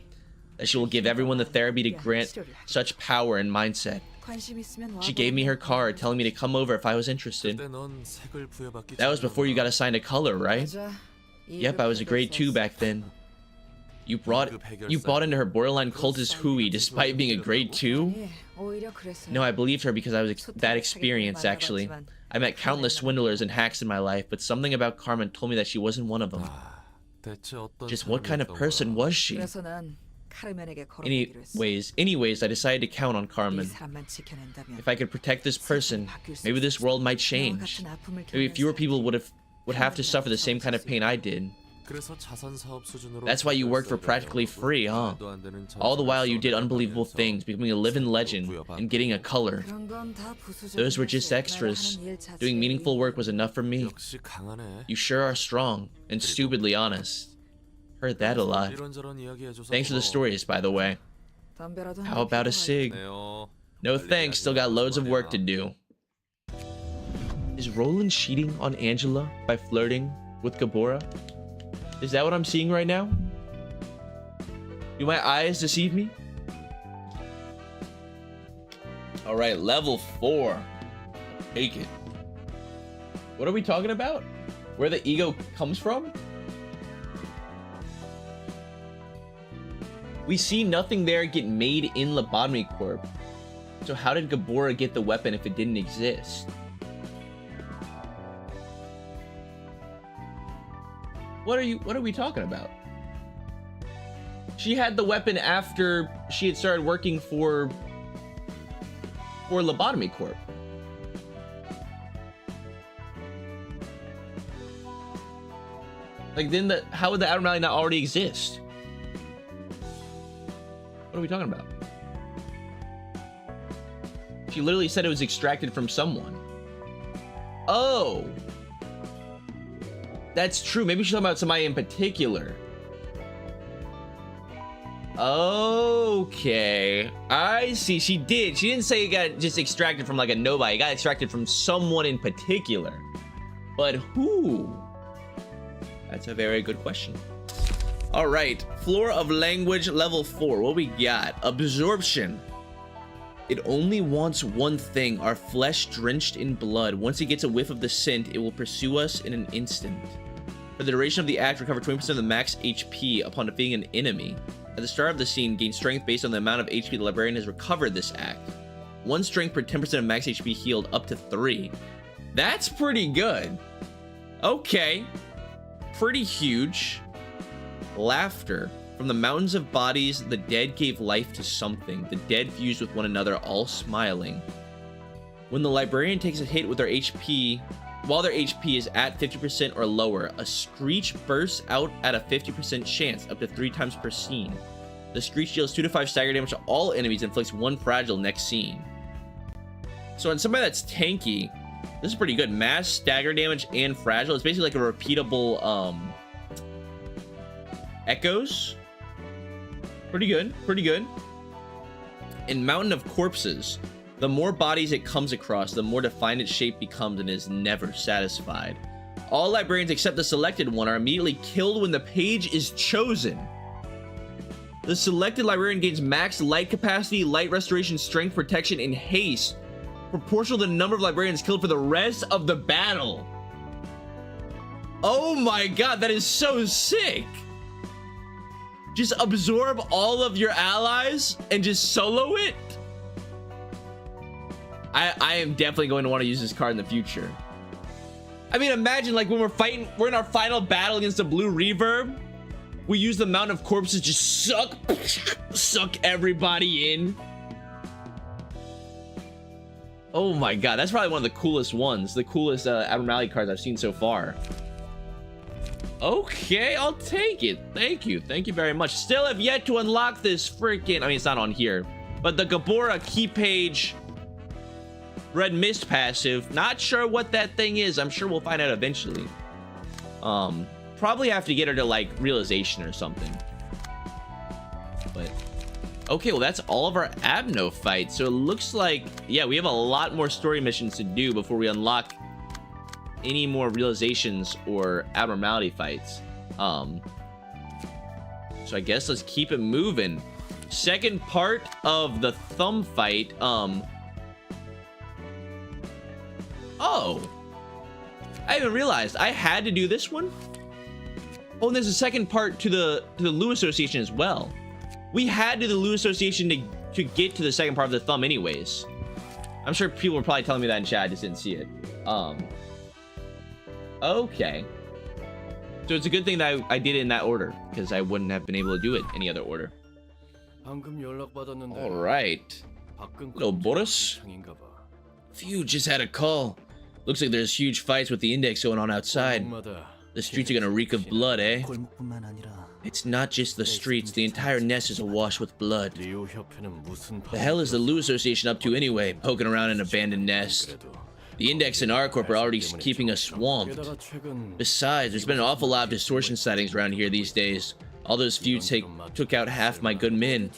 Speaker 1: That she will give everyone the therapy to grant such power and mindset. She gave me her card, telling me to come over if I was interested. That was before you got assigned a color, right? Yep, I was a grade 2 back then. You bought into her borderline cultist hooey despite being a grade 2? No, I believed her because I was that experienced, actually. I met countless swindlers and hacks in my life, but something about Carmen told me that she wasn't one of them. Just what kind of person was she? Anyways, I decided to count on Carmen. If I could protect this person, maybe this world might change. Maybe fewer people would have to suffer the same kind of pain I did. That's why you worked for practically free, huh? All the while you did unbelievable things, becoming a living legend and getting a color. Those were just extras. Doing meaningful work was enough for me. You sure are strong and stupidly honest. Heard that a lot. Thanks for the stories, by the way. How about a cig? No thanks, still got loads of work to do. Is Roland cheating on Angela by flirting with Gabora? Is that what I'm seeing right now? Do my eyes deceive me? Alright, level 4. Take it. What are we talking about? Where the ego comes from? We see nothing there get made in Lobotomy Corp. So how did Gabora get the weapon if it didn't exist? What are we talking about? She had the weapon after she had started working for Lobotomy Corp. Like, then how would the abnormality not already exist? What are we talking about? She literally said it was extracted from someone. Oh. That's true. Maybe she's talking about somebody in particular. Okay. I see. She didn't say it got just extracted from like a nobody. It got extracted from someone in particular. But who? That's a very good question. All right. Floor of Language level 4. What we got? Absorption. It only wants one thing, our flesh drenched in blood. Once it gets a whiff of the scent, it will pursue us in an instant. For the duration of the act, recover 20% of the max HP upon defeating an enemy. At the start of the scene, gain strength based on the amount of HP the librarian has recovered this act. 1 strength per 10% of max HP healed, up to 3. That's pretty good. Okay. Pretty huge. Laughter. From the mountains of bodies, the dead gave life to something. The dead fused with one another, all smiling. When the librarian takes a hit with their HP, while their HP is at 50% or lower, a screech bursts out at a 50% chance, up to 3 times per scene. The screech deals 2 to 5 stagger damage to all enemies and inflicts 1 fragile next scene. So on somebody that's tanky, this is pretty good. Mass, stagger damage, and fragile. It's basically like a repeatable echoes. Pretty good, pretty good. In Mountain of Corpses, the more bodies it comes across, the more defined its shape becomes and is never satisfied. All librarians except the selected one are immediately killed when the page is chosen. The selected librarian gains max light capacity, light restoration, strength, protection, and haste, proportional to the number of librarians killed for the rest of the battle. Oh my god, that is so sick! Just absorb all of your allies and just solo it? I am definitely going to want to use this card in the future. I mean, imagine like when we're in our final battle against the blue reverb, we use the Mountain of Corpses, just suck everybody in. Oh my god, that's probably one of the coolest ones, the coolest abnormality cards I've seen so far. Okay, I'll take it. Thank you. Thank you very much. Still have yet to unlock this freaking... I mean, it's not on here. But the Gabora key page Red Mist passive. Not sure what that thing is. I'm sure we'll find out eventually. Probably have to get her to, like, realization or something. But... okay, well, that's all of our Abno fights. So it looks like... yeah, we have a lot more story missions to do before we unlock any more realizations or abnormality fights. So I guess let's keep it moving. Second part of the thumb fight. Oh, I even realized I had to do this one. Oh, and there's a second part to the Lou Association as well. We had to do the Lou Association to get to the second part of the thumb anyways. I'm sure people were probably telling me that in chat. I just didn't see it. Okay. So it's a good thing that I did it in that order, because I wouldn't have been able to do it any other order. Alright. Hello, Boris. Phew, just had a call. Looks like there's huge fights with the Index going on outside. The streets are gonna reek of blood, eh? It's not just the streets, the entire nest is awash with blood. The hell is the Lou Association up to anyway, poking around an abandoned nest? The Index and R-Corp are already keeping us swamped. Besides, there's been an awful lot of distortion sightings around here these days. All those feuds took out half my good men.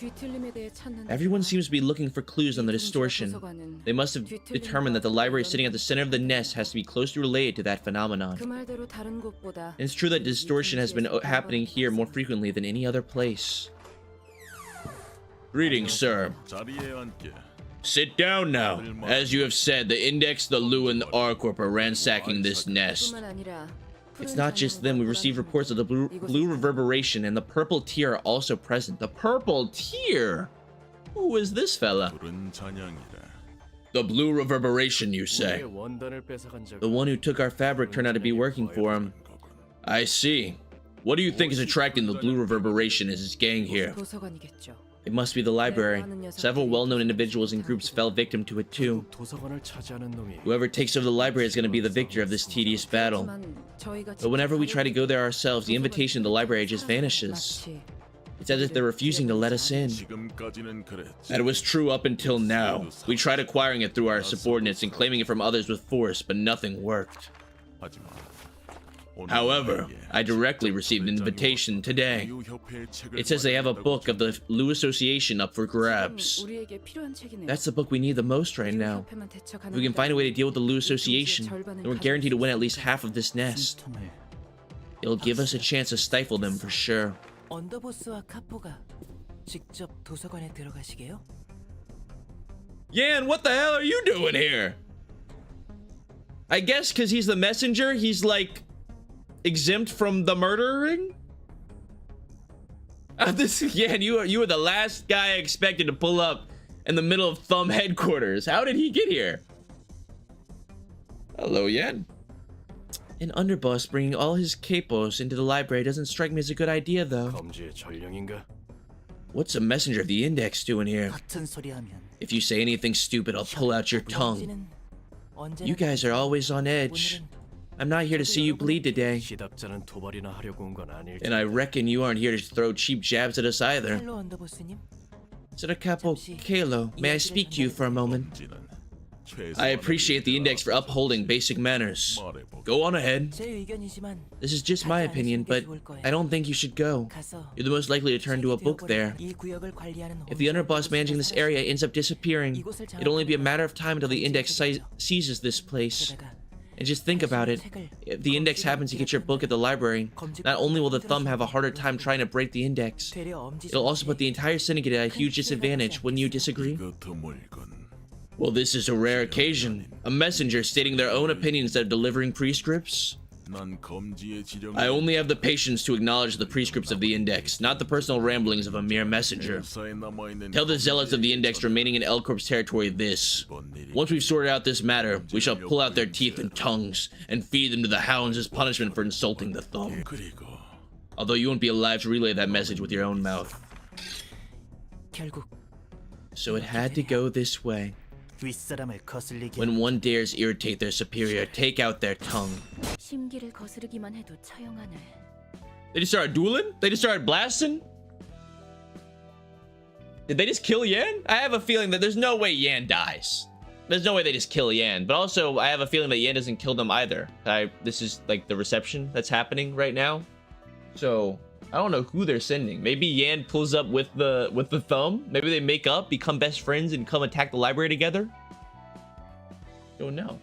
Speaker 1: Everyone seems to be looking for clues on the distortion. They must have determined that the library sitting at the center of the nest has to be closely related to that phenomenon. And it's true that distortion has been happening here more frequently than any other place. Greetings, sir. Sit down now. As you have said, the Index, the Lou, and the R-Corp are ransacking this nest. It's not just them. We received reports of the blue reverberation, and the purple tear are also present. The purple tear? Who is this fella? The blue reverberation, you say? The one who took our fabric turned out to be working for him. I see. What do you think is attracting the blue reverberation as his gang here? It must be the library. Several well-known individuals and groups fell victim to it too. Whoever takes over the library is going to be the victor of this tedious battle. But whenever we try to go there ourselves, the invitation to the library just vanishes. It's as if they're refusing to let us in. That was true up until now. We tried acquiring it through our subordinates and claiming it from others with force, but nothing worked. However, I directly received an invitation today. It says they have a book of the Lou Association up for grabs. That's the book we need the most right now. If we can find a way to deal with the Lou Association, then we're guaranteed to win at least half of this nest. It'll give us a chance to stifle them for sure. Yan, what the hell are you doing here? I guess because he's the messenger, he's like exempt from the murdering? You were the last guy I expected to pull up in the middle of Thumb headquarters. How did he get here? Hello, Yan. An underboss bringing all his capos into the library doesn't strike me as a good idea, though. What's a messenger of the Index doing here? If you say anything stupid, I'll pull out your tongue. You guys are always on edge. I'm not here to see you bleed today. And I reckon you aren't here to throw cheap jabs at us either. Sir Capo Kalo, may I speak to you for a moment? I appreciate the Index for upholding basic manners. Go on ahead. This is just my opinion, but I don't think you should go. You're the most likely to turn to a book there. If the underboss managing this area ends up disappearing, it'll only be a matter of time until the Index seizes this place. And just think about it. If the Index happens to get your book at the library, not only will the Thumb have a harder time trying to break the Index, it'll also put the entire syndicate at a huge disadvantage. Wouldn't you disagree? Well, this is a rare occasion. A messenger stating their own opinions instead of delivering prescripts. I only have the patience to acknowledge the prescripts of the Index, not the personal ramblings of a mere messenger. Tell the zealots of the Index remaining in L-Corp's territory this. Once we've sorted out this matter, we shall pull out their teeth and tongues, and feed them to the hounds as punishment for insulting the Thumb. Although you won't be alive to relay that message with your own mouth. So it had to go this way.
Speaker 2: 윗사람을 거슬리게.
Speaker 1: When one dares irritate their superior, take out their tongue.
Speaker 3: 심기를 거스르기만 해도 처형하네.
Speaker 1: They just started dueling? They just started blasting? Did they just kill Yan? I have a feeling that there's no way Yan dies. There's no way they just kill Yan. But also, I have a feeling that Yan doesn't kill them either. This is like the reception that's happening right now. So, I don't know who they're sending. Maybe Yan pulls up with the thumb. Maybe they make up, become best friends, and come attack the library together. Don't know.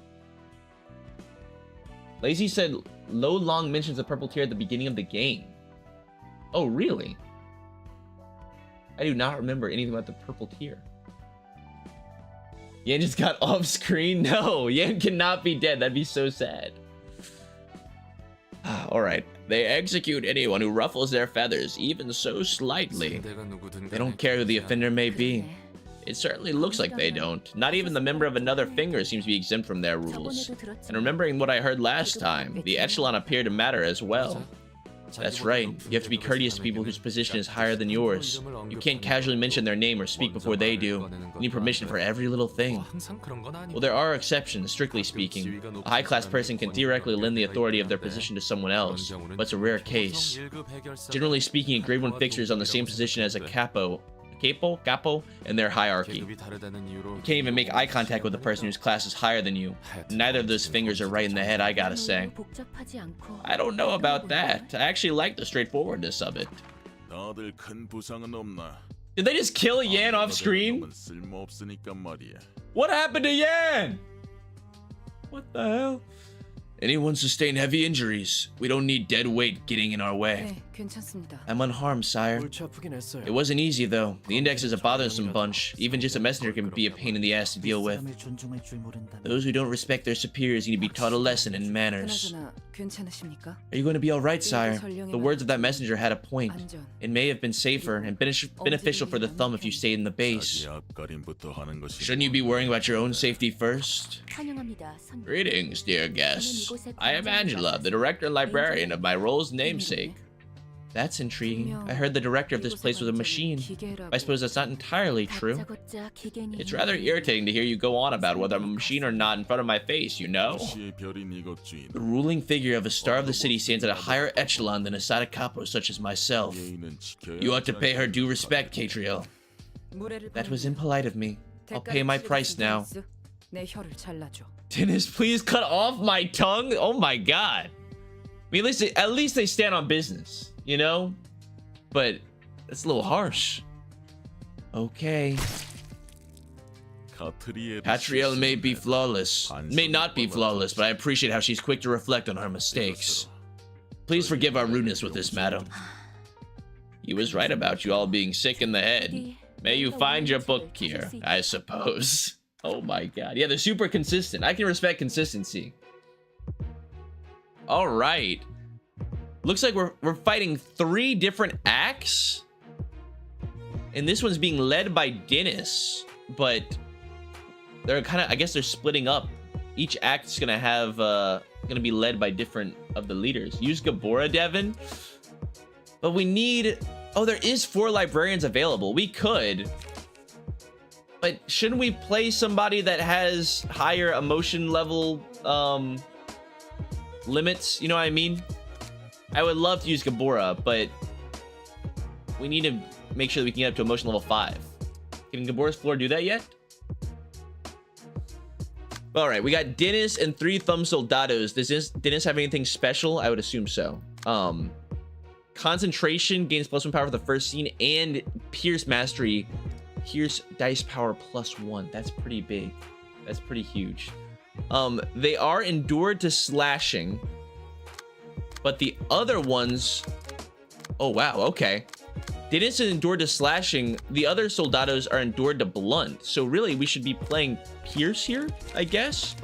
Speaker 1: Lazy said Lo Long mentions the purple tear at the beginning of the game. Oh, really? I do not remember anything about the purple tear. Yan just got off screen? No, Yan cannot be dead. That'd be so sad. Alright. They execute anyone who ruffles their feathers, even so slightly. They don't care who the offender may be. It certainly looks like they don't. Not even the member of another finger seems to be exempt from their rules. And remembering what I heard last time, the echelon appeared to matter as well. That's right. You have to be courteous to people whose position is higher than yours. You can't casually mention their name or speak before they do. You need permission for every little thing. Well, there are exceptions, strictly speaking. A high-class person can theoretically lend the authority of their position to someone else, but it's a rare case. Generally speaking, a grade 1 fixer is on the same position as a capo in their hierarchy. You can't even make eye contact with a person whose class is higher than you. Neither of those fingers are right in the head, I gotta say. I don't know about that. I actually like the straightforwardness of it. Did they just kill Yan off screen? What happened to Yan? What the hell? Anyone sustain heavy injuries? We don't need dead weight getting in our way. I'm unharmed, sire. It wasn't easy, though. The index is a bothersome bunch. Even just a messenger can be a pain in the ass to deal with. Those who don't respect their superiors need to be taught a lesson in manners. Are you going to be alright, sire? The words of that messenger had a point. It may have been safer and beneficial for the thumb if you stayed in the base. Shouldn't you be worrying about your own safety first? Greetings, dear guests. I am Angela, the director and librarian of my role's namesake. That's intriguing. I heard the director of this place was a machine. I suppose that's not entirely true. It's rather irritating to hear you go on about whether I'm a machine or not in front of my face, you know? The ruling figure of a star of the city stands at a higher echelon than a Sadakapo such as myself. You ought to pay her due respect, Catriel. That was impolite of me. I'll pay my price now. Dennis, please cut off my tongue? Oh my god. I mean, at least they stand on business, you know? But it's a little harsh. Okay. Catriel may be flawless, may not be flawless, but I appreciate how she's quick to reflect on her mistakes. Please forgive our rudeness with this, madam. He was right about you all being sick in the head. May you find your book here, I suppose. Oh my god. Yeah, they're super consistent. I can respect consistency. All right. Looks like we're fighting 3 different acts. And this one's being led by Dennis, but they're kind of, I guess they're splitting up. Each act's gonna have gonna be led by different of the leaders. Use Gabora, Devin. But we need, oh, there is 4 librarians available. We could. But shouldn't we play somebody that has higher emotion level limits? You know what I mean? I would love to use Gabora, but we need to make sure that we can get up to emotion level 5. Can Gabora's floor do that yet? All right, we got Dennis and 3 thumb soldados. Does Dennis have anything special? I would assume so. Concentration gains +1 power for the first scene, and Pierce mastery. Pierce dice power +1. That's pretty big. That's pretty huge. They are endured to slashing, but the other ones, oh wow, okay. Dennis is endured to slashing. The other soldados are endured to blunt. So really, we should be playing Pierce here, I guess.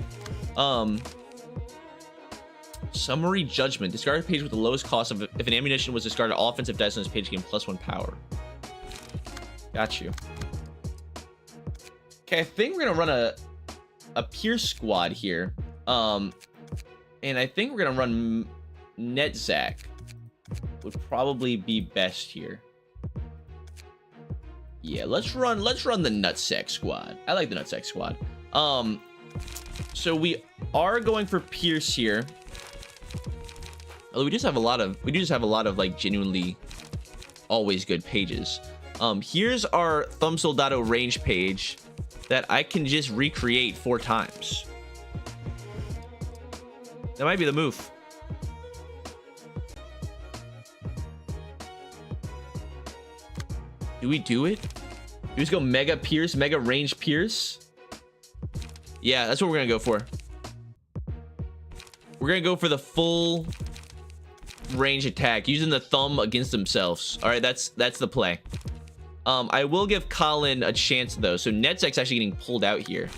Speaker 1: Summary judgment. Discard a page with the lowest cost of if an ammunition was discarded. Offensive dice on this page gain +1 power. Got you. Okay, I think we're gonna run a Pierce squad here. And I think we're gonna run Netzak. Would probably be best here. Yeah, let's run the Nutsack squad. I like the Nutsack squad. So we are going for Pierce here. Although we do just have a lot of like genuinely always good pages. Here's our Thumb Soldado range page that I can just recreate 4 times. That might be the move. Do we do it? Do we just go Mega Pierce, Mega Range Pierce? Yeah, that's what we're gonna go for. We're gonna go for the full range attack using the thumb against themselves. All right, that's the play. I will give Colin a chance though. So Netzek's actually getting pulled out here.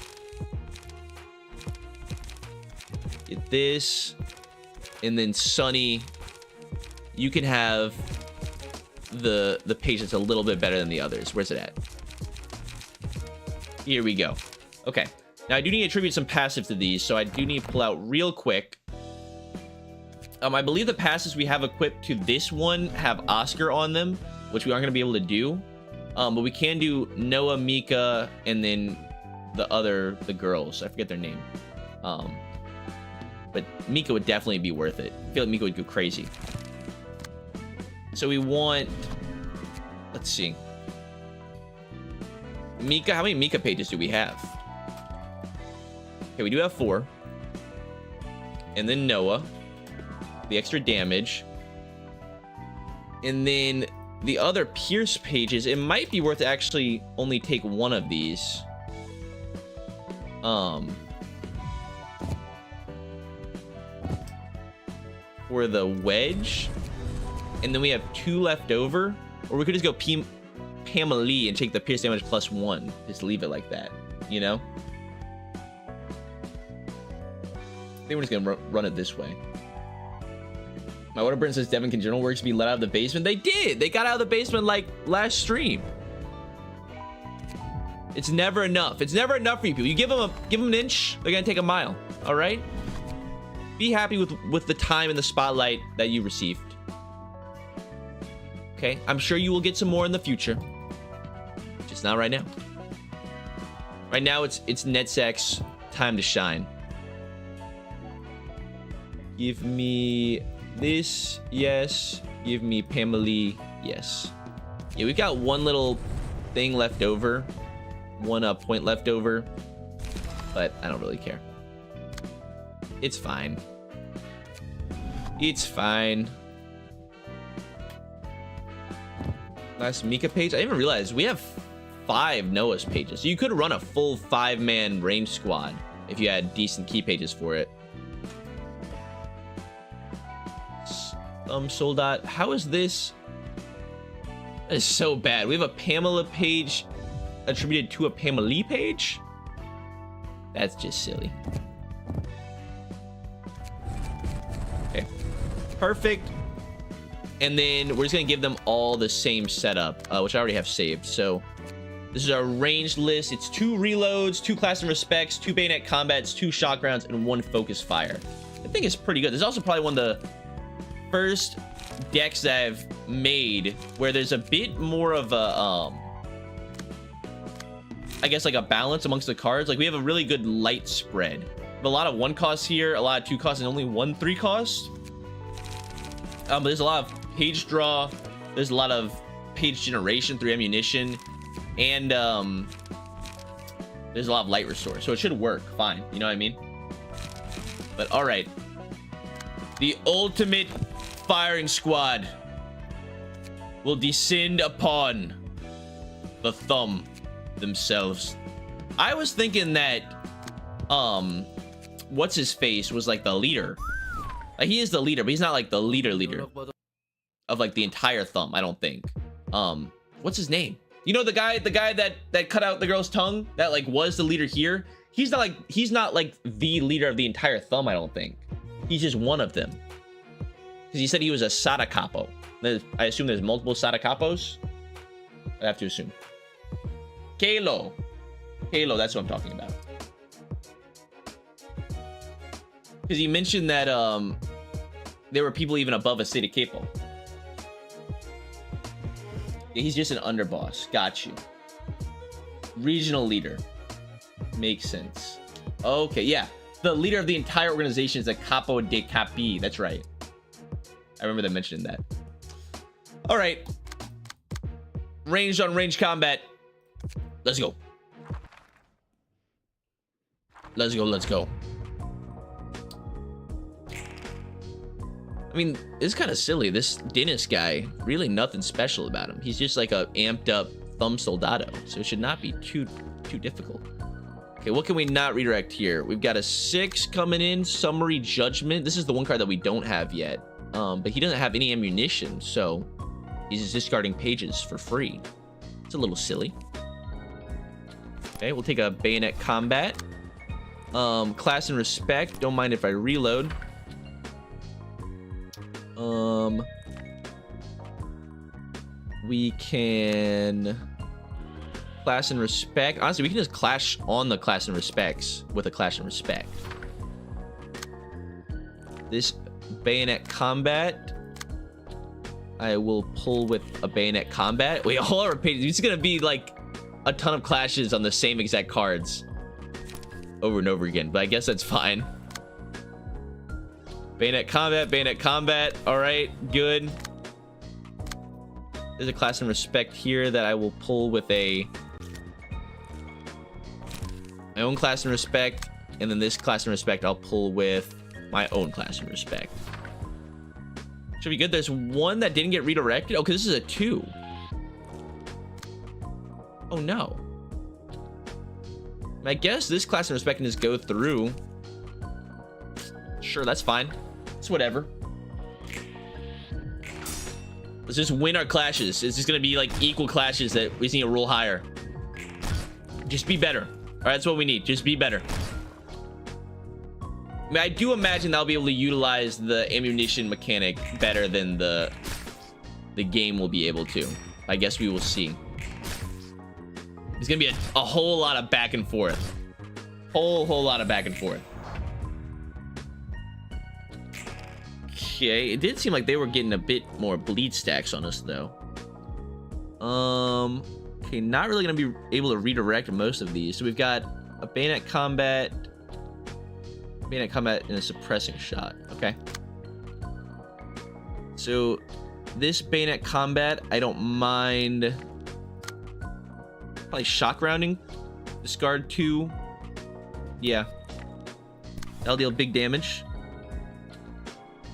Speaker 1: Get this, and then Sunny, you can have the page that's a little bit better than the others. Where's it at? Here we go. Okay, now I do need to attribute some passive to these, so I do need to pull out real quick. I believe the passes we have equipped to this one have Oscar on them, which we aren't going to be able to do. But we can do Noah, Mika, and then the girls. I forget their name. But Mika would definitely be worth it. I feel like Mika would go crazy. So we want... Let's see. Mika, how many Mika pages do we have? Okay, we do have 4. And then Noah. The extra damage. And then the other Pierce pages, it might be worth to actually only take one of these. For the wedge. And then we have 2 left over. Or we could just go Pamela Lee and take the Pierce damage +1. Just leave it like that, you know? I think we're just gonna run it this way. My water burn says Devin, can General Works be let out of the basement? They did! They got out of the basement like last stream. It's never enough. It's never enough for you people. You give them an inch, they're gonna take a mile. All right? Be happy with the time and the spotlight that you received. Okay, I'm sure you will get some more in the future. Just not right now. Right now, it's Netzek's time to shine. Give me this, yes. Give me Pamela, yes. Yeah, we've got one little thing left over. One point left over. But I don't really care. It's fine. It's fine. Last Mika page. I didn't even realize we have 5 Noah's pages. So you could run a full 5-man range squad if you had decent key pages for it. Soldat, how is this? That is so bad. We have a Pamela page attributed to a Pamela Lee page. That's just silly. Okay, perfect. And then we're just gonna give them all the same setup, which I already have saved. So this is our ranged list. It's 2 reloads, 2 class and respects, 2 bayonet combats, 2 shock rounds, and 1 focus fire. I think it's pretty good. This is also probably one of the first decks that I've made where there's a bit more of a I guess like a balance amongst the cards. Like we have a really good light spread. We have a lot of 1 cost here, a lot of 2 costs, and only 1 3 cost. But there's a lot of page draw, there's a lot of page generation through ammunition, and there's a lot of light restore, so it should work fine, you know what I mean? But all right, the ultimate firing squad will descend upon the thumb themselves. I was thinking that what's his face was like the leader. Like he is the leader, but he's not like the leader of like the entire thumb, I don't think. What's his name? You know, the guy that cut out the girl's tongue, that like was the leader here. He's not like the leader of the entire thumb, I don't think. He's just one of them. Because he said he was a Sada Capo. I assume there's multiple Sada Capos. I have to assume. Kalo, that's what I'm talking about. Because he mentioned that there were people even above a Sada Capo. Yeah, he's just an underboss. Got you. Regional leader. Makes sense. Okay, yeah. The leader of the entire organization is a capo de capi. That's right. I remember them mentioning that. All right. Ranged on range combat. Let's go. Let's go. Let's go. I mean, it's kind of silly. This Dennis guy, really nothing special about him. He's just like a amped up thumb soldado. So it should not be too difficult. Okay, what can we not redirect here? We've got a 6 coming in. Summary Judgment. This is the one card that we don't have yet. But he doesn't have any ammunition, so he's just discarding pages for free. It's a little silly. Okay, we'll take a Bayonet Combat. Class and Respect. Don't mind if I reload. We can Class and Respect. Honestly, we can just clash on the Class and Respects with a Clash and Respect. This Bayonet Combat, I will pull with a Bayonet Combat. Wait, all our pages. It's gonna be like a ton of clashes on the same exact cards over and over again, but I guess that's fine. Bayonet Combat, Bayonet Combat. All right, good. There's a Class and Respect here that I will pull with my own Class and Respect, and then this Class and Respect I'll pull with my own Class and Respect. Should be good. There's one that didn't get redirected. Okay, this is a 2. Oh no. I guess this Class and Respect can just go through. Sure, that's fine. It's whatever. Let's just win our clashes. It's just gonna be like equal clashes that we just need to roll higher. Just be better. All right, that's what we need. Just be better. I mean, I do imagine I'll be able to utilize the ammunition mechanic better than the game will be able to. I guess we will see. It's gonna be a whole lot of back and forth. Whole lot of back and forth. Okay, it did seem like they were getting a bit more bleed stacks on us though. Okay, not really gonna be able to redirect most of these. So we've got a Bayonet Combat, and a Suppressing Shot. Okay. So this Bayonet Combat, I don't mind probably Shock Rounding. Discard 2. Yeah. That'll deal big damage.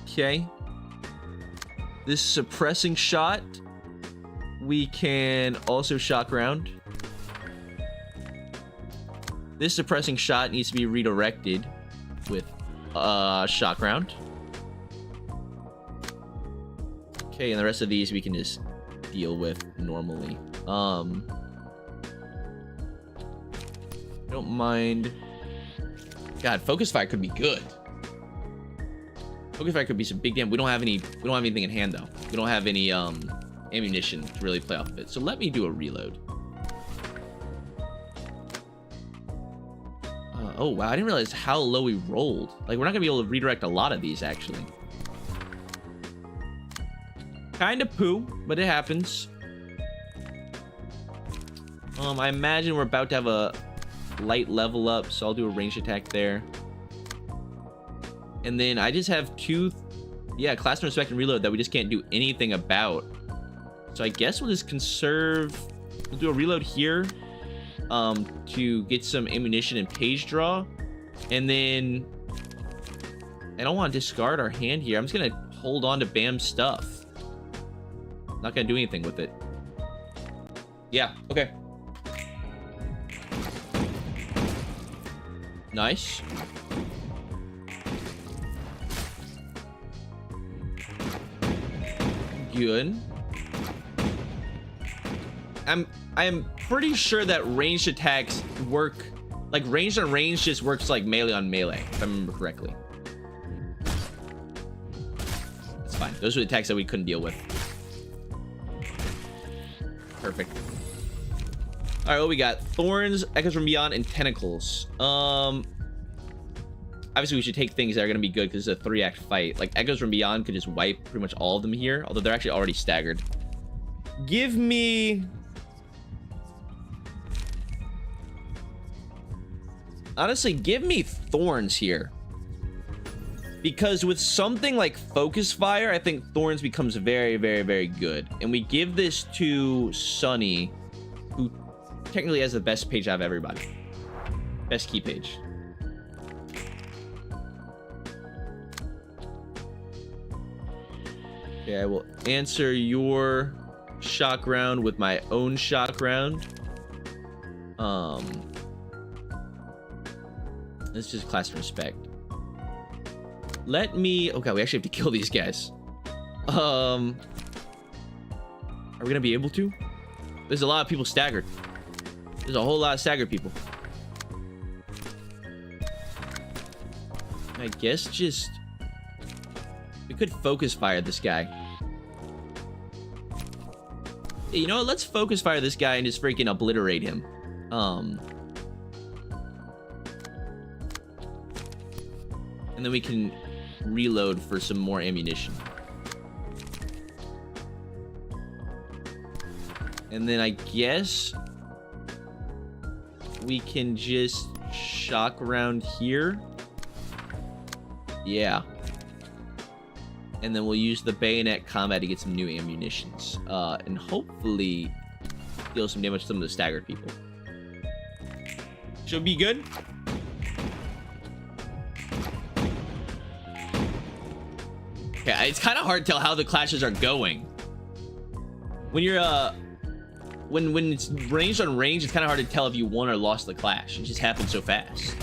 Speaker 1: Okay. This Suppressing Shot, we can also Shock Round. This Suppressing Shot needs to be redirected with Shock Round. Okay, and the rest of these we can just deal with normally. I don't mind. God, Focus Fire could be good. Focus Fire could be some big damage. We don't have anything in hand though. We don't have any ammunition to really play off of it. So let me do a reload. Oh wow, I didn't realize how low we rolled. Like, we're not gonna be able to redirect a lot of these actually. Kind of poo, but it happens. I imagine we're about to have a light level up, so I'll do a ranged attack there. And then I just have 2, Class and Respect and Reload that we just can't do anything about. So I guess we'll just conserve. We'll do a reload here to get some ammunition and page draw. And then I don't want to discard our hand here. I'm just going to hold on to Bam's stuff. Not going to do anything with it. Yeah, okay. Nice. Good. I am pretty sure that ranged attacks work, like ranged on range just works like melee on melee, if I remember correctly. That's fine. Those are the attacks that we couldn't deal with. Perfect. All right, what we got? Thorns, Echoes from Beyond, and Tentacles. Obviously, we should take things that are going to be good because it's a 3-act fight. Like, Echoes from Beyond could just wipe pretty much all of them here, although they're actually already staggered. Give me... Honestly, give me thorns here. Because with something like focus fire, I think thorns becomes very, very, very good. And we give this to Sunny, who technically has the best page out of everybody. Best key page. Okay, I will answer your shock round with my own shock round. Let's just class respect. Let me... Okay, we actually have to kill these guys. Are we gonna be able to? There's a lot of people staggered. There's a whole lot of staggered people. I guess just... We could focus fire this guy. Hey, you know what? Let's focus fire this guy and just freaking obliterate him. And then we can reload for some more ammunition. And then I guess we can just shock around here. Yeah. And then we'll use the bayonet combat to get some new ammunitions. And hopefully deal some damage to some of the staggered people. Should be good. Okay, it's kind of hard to tell how the clashes are going. When you're when it's ranged on range, it's kind of hard to tell if you won or lost the clash. It just happens so fast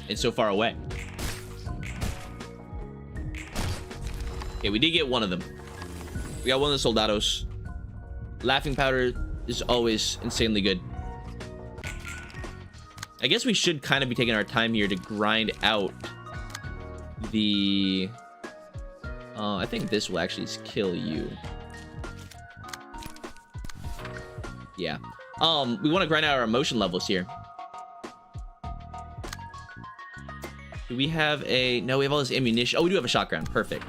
Speaker 1: and so far away. Okay, we did get one of them. We got one of the soldados. Laughing powder is always insanely good. I guess we should kind of be taking our time here to grind out the... I think this will actually kill you. Yeah. We want to grind out our emotion levels here. Do we have a... No, we have all this ammunition. Oh, we do have a shotgun. Perfect.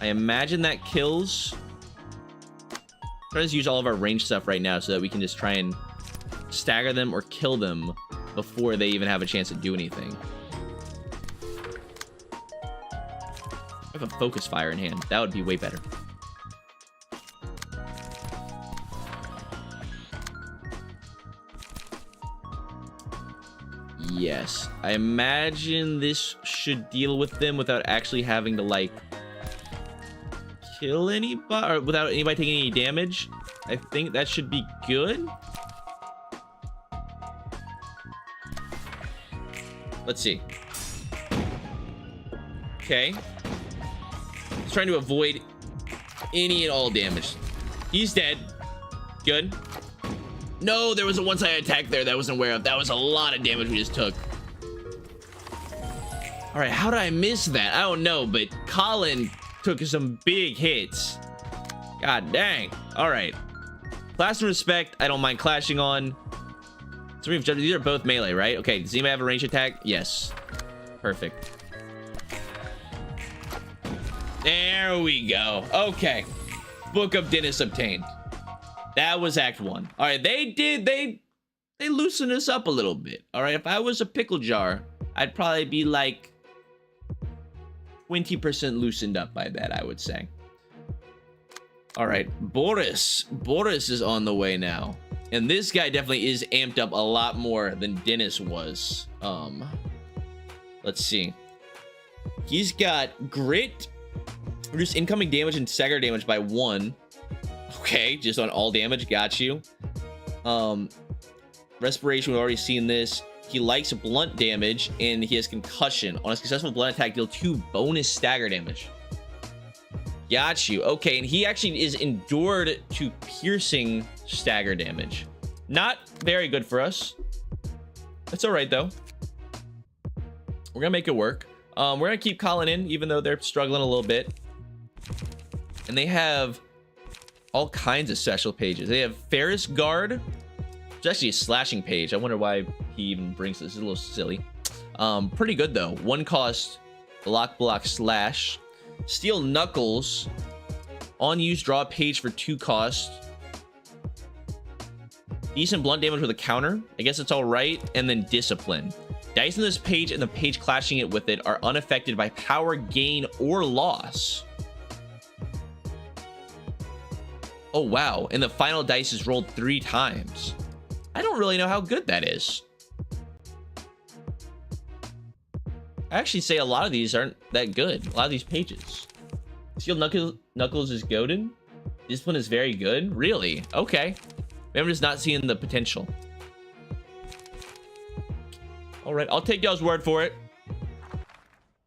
Speaker 1: I imagine that kills. Try to use all of our range stuff right now so that we can just try and stagger them or kill them before they even have a chance to do anything. I have a focus fire in hand. That would be way better. Yes. I imagine this should deal with them without actually having to, like, kill anybody, or without anybody taking any damage. I think that should be good. Let's see. Okay. He's trying to avoid any and all damage. He's dead. Good. No, there was a one-sided attack there that I wasn't aware of. That was a lot of damage we just took. All right, how did I miss that? I don't know, but Colin took some big hits. God dang. All right. Class and respect, I don't mind clashing on. So these are both melee, right? Okay, does anybody have a range attack? Yes. Perfect. There we go. Okay. Book of Dennis obtained. That was Act 1. All right, they loosened us up a little bit. All right, if I was a pickle jar, I'd probably be like 20% loosened up by that, I would say. All right, Boris. Boris is on the way now. And this guy definitely is amped up a lot more than Dennis was. Let's see. He's got grit, reduce incoming damage and stagger damage by 1. Okay, just on all damage, got you. Respiration, we've already seen this. He likes blunt damage, and he has concussion. On a successful blunt attack, deal 2 bonus stagger damage. Got you. Okay, and he actually is endured to piercing stagger damage. Not very good for us. That's all right, though. We're gonna make it work. We're gonna keep calling in, even though they're struggling a little bit. And they have all kinds of special pages. They have Ferris Guard. It's actually a slashing page. I wonder why he even brings this. It's a little silly. Pretty good, though. 1 cost, block, slash. Steel Knuckles. On use, draw a page for 2 cost. Decent blunt damage with a counter. I guess it's all right. And then Discipline. Dice in this page and the page clashing it with it are unaffected by power gain or loss. Oh, wow. And the final dice is rolled 3 times. I don't really know how good that is. I actually say a lot of these aren't that good. A lot of these pages. Steel Knuckles is goated. Discipline is very good. Really? Okay. Maybe I'm just not seeing the potential. All right, I'll take y'all's word for it.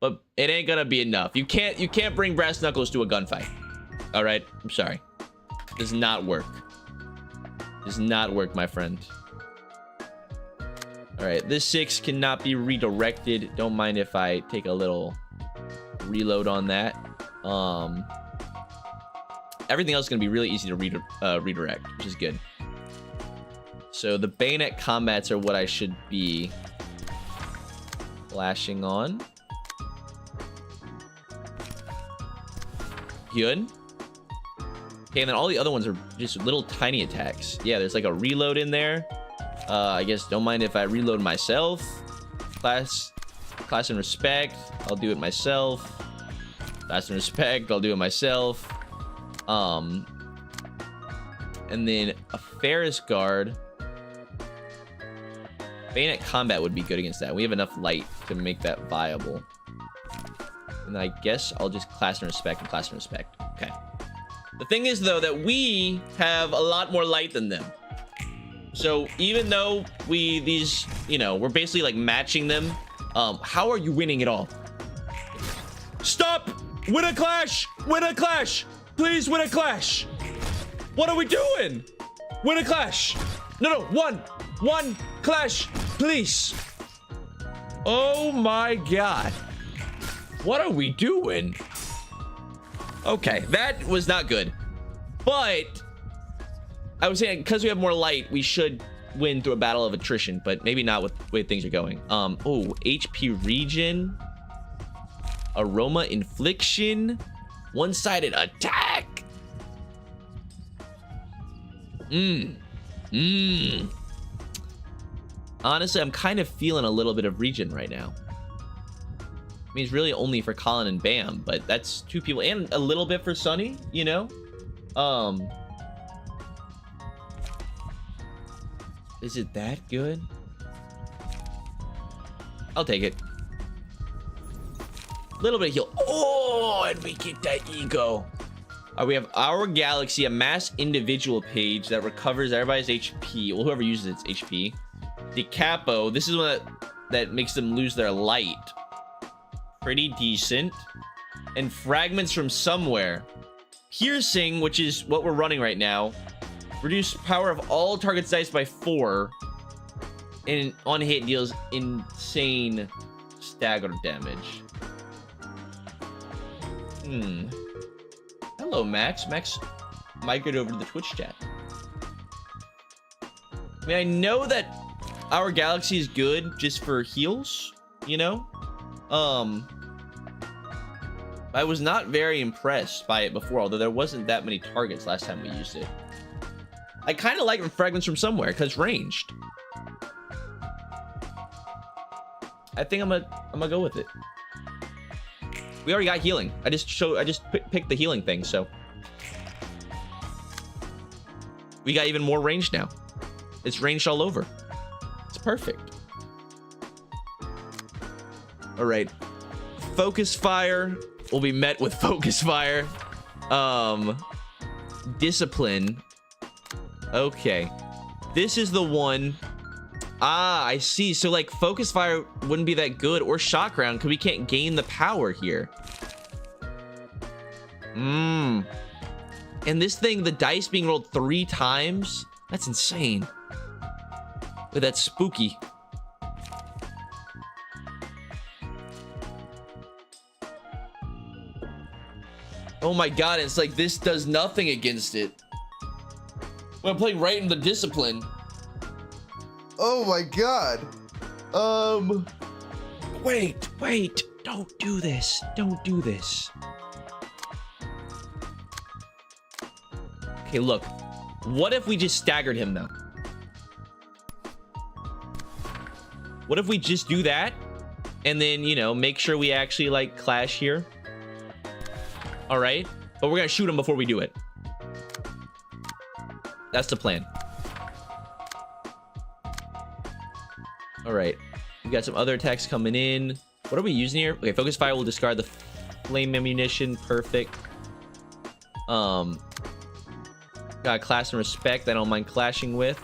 Speaker 1: But it ain't gonna be enough. You can't bring Brass Knuckles to a gunfight. All right, I'm sorry. Does not work. Does not work, my friend. All right, this 6 cannot be redirected. Don't mind if I take a little reload on that. Everything else is gonna be really easy to redirect, which is good. So the bayonet combats are what I should be flashing on. Good. Okay, and then all the other ones are just little tiny attacks. Yeah, there's like a reload in there. I guess don't mind if I reload myself. Class and respect. I'll do it myself. Class and respect. I'll do it myself. And then a Ferris guard. Bayonet combat would be good against that. We have enough light to make that viable. And I guess I'll just class and respect and class and respect. Okay. The thing is, though, that we have a lot more light than them. So even though these, you know, we're basically like matching them. How are you winning it all? Stop! Win a clash! Win a clash! Please win a clash! What are we doing? Win a clash! No, one clash, please. Oh my god. What are we doing? Okay, that was not good. But I was saying, because we have more light, we should win through a battle of attrition, but maybe not with the way things are going. Oh, HP regen, aroma infliction, one-sided attack. Honestly, I'm kind of feeling a little bit of regen right now. I mean, it's really only for Colin and Bam, but that's 2 people, and a little bit for Sunny, you know? Is it that good? I'll take it. A little bit of heal. Oh, and we get that ego. We have Our Galaxy, a mass individual page that recovers everybody's HP. Well, whoever uses its HP. The Capo, this is one that makes them lose their light. Pretty decent. And Fragments from Somewhere. Piercing, which is what we're running right now. Reduce power of all targets' dice by 4. And on hit deals insane stagger damage. Hello, Max. Max migrated over to the Twitch chat. I mean, I know that Our Galaxy is good just for heals, you know? I was not very impressed by it before, although there wasn't that many targets last time we used it. I kind of like Fragments from Somewhere because ranged. I think I'm gonna go with it. We already got healing. I just picked the healing thing, so we got even more range now. It's ranged all over. It's perfect. All right, focus fire will be met with focus fire. Discipline. Okay, this is the one. Ah, I see. So like focus fire wouldn't be that good, or shock round, because we can't gain the power here. And this thing, the dice being rolled 3 times, that's insane. But that's spooky. Oh my god, it's like this does nothing against it. When I'm playing right in the discipline.
Speaker 2: Oh my god.
Speaker 1: Wait. Don't do this. Don't do this. Okay, look. What if we just staggered him, though? What if we just do that? And then, you know, make sure we actually, like, clash here. All right. But we're going to shoot him before we do it. That's the plan. All right. We got some other attacks coming in. What are we using here? Okay, focus fire will discard the flame ammunition. Perfect. Got a class and respect I don't mind clashing with.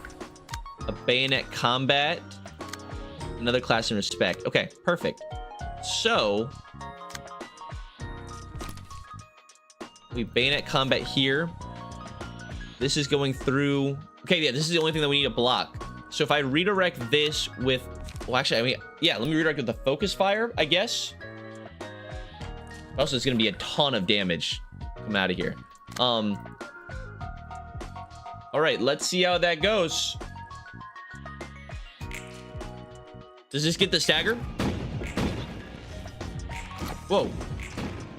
Speaker 1: A bayonet combat. Another class and respect. Okay, perfect. So we bayonet combat here. This is going through. Okay, yeah, this is the only thing that we need to block. So if I redirect this with, well, actually, I mean, yeah, let me redirect with the focus fire, I guess. Also, it's gonna be a ton of damage coming out of here. All right, let's see how that goes. Does this get the stagger? Whoa.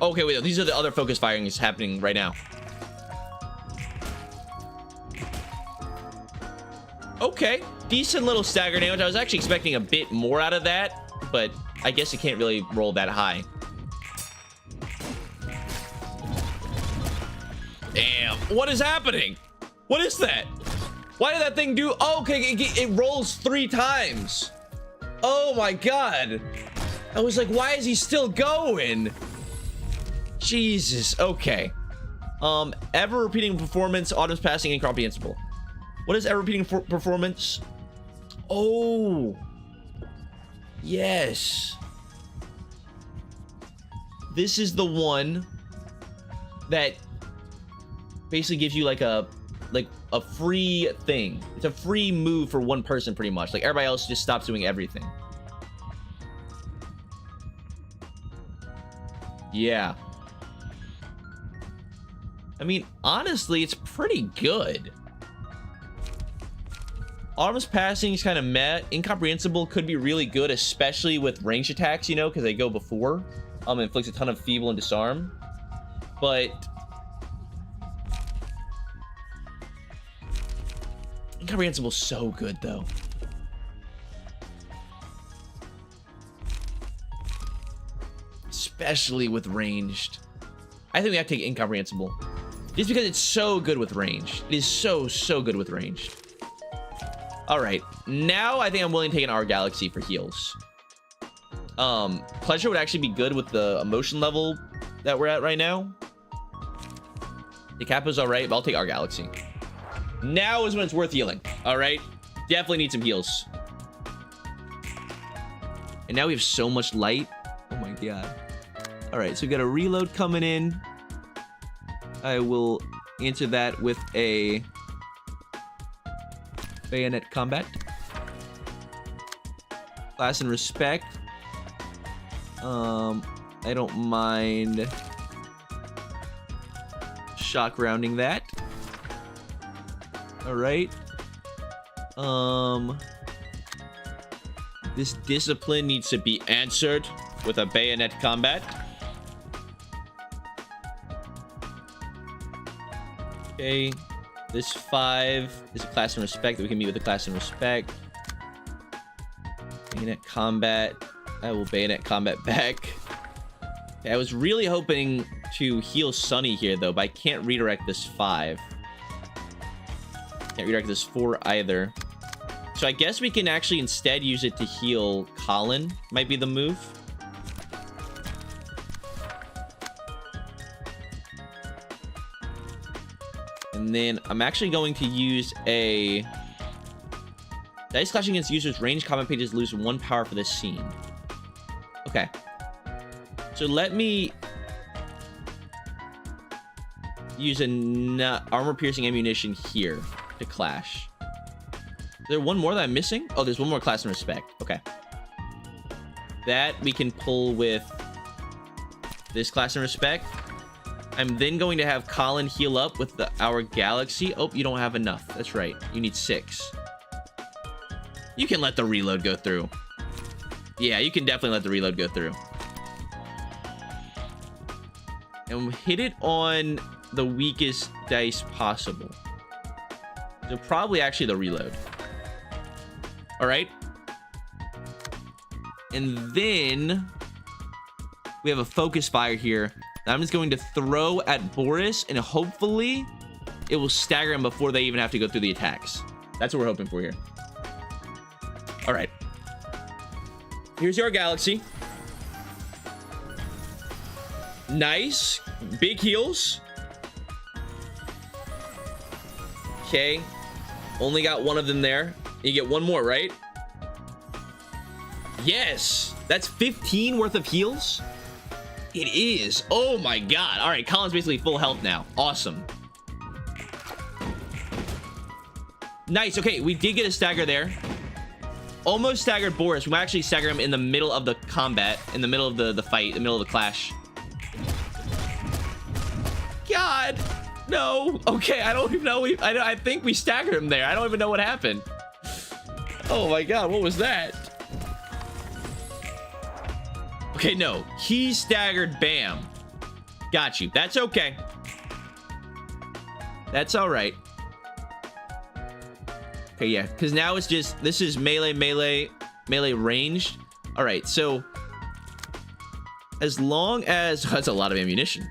Speaker 1: Okay, wait, these are the other focus firings happening right now. Okay, decent little stagger damage. I was actually expecting a bit more out of that, but I guess it can't really roll that high. Damn, what is happening? What is that? Why did that thing do? Oh, okay, it rolls 3 times. Oh my god. I was like, why is he still going? Jesus, okay. Ever repeating performance, autumn's passing, incomprehensible. What is ever repeating performance? Oh. Yes. This is the one that basically gives you like a free thing. It's a free move for one person pretty much. Like everybody else just stops doing everything. Yeah. I mean, honestly, it's pretty good. Autumn's passing is kind of meh. Incomprehensible could be really good, especially with range attacks, you know, because they go before. Inflicts a ton of feeble and disarm. But Incomprehensible's so good, though. Especially with ranged. I think we have to take Incomprehensible. Just because it's so good with ranged. It is so good with ranged. Alright, now I think I'm willing to take an Our Galaxy for heals. Pleasure would actually be good with the emotion level that we're at right now. The Kappa's alright, but I'll take Our Galaxy. Now is when it's worth healing. Alright, definitely need some heals. And now we have so much light. Oh my god. Alright, so we got a reload coming in. I will answer that with a bayonet combat. Class and respect. I don't mind shock rounding that. All right. This discipline needs to be answered with a bayonet combat. Okay. This 5 is a class and respect that we can meet with a class and respect. Bayonet combat. I will bayonet combat back. Okay, I was really hoping to heal Sunny here though, but I can't redirect this 5. Can't redirect this 4 either. So I guess we can actually instead use it to heal Colin. Might be the move. And then I'm actually going to use a dice clashing against users. Range combat pages lose 1 power for this scene. Okay. So let me use an armor piercing ammunition here to clash. Is there one more that I'm missing? Oh, there's one more class and respect. Okay. That we can pull with this class and respect. I'm then going to have Colin heal up with the Our Galaxy. Oh, you don't have enough. That's right. You need 6. You can let the reload go through. Yeah, you can definitely let the reload go through. And hit it on the weakest dice possible. So probably actually the reload. All right. And then we have a focus fire here. I'm just going to throw at Boris, and hopefully it will stagger him before they even have to go through the attacks. That's what we're hoping for here. All right. Here's your galaxy. Nice. Big heals. Okay. Only got one of them there. You get one more, right? Yes. That's 15 worth of heals. It is. Oh my god. All right. Colin's basically full health now. Awesome. Nice. Okay. We did get a stagger there. Almost staggered Boris. We might actually stagger him in the middle of the combat, in the middle of the fight, the middle of the clash. God, no. Okay, I don't even know. I think we staggered him there. I don't even know what happened. Oh my god, what was that? Okay, no. He staggered Bam. Got you. That's okay. That's all right. Okay, yeah, because now it's just, this is melee ranged. All right, so as long as, that's a lot of ammunition.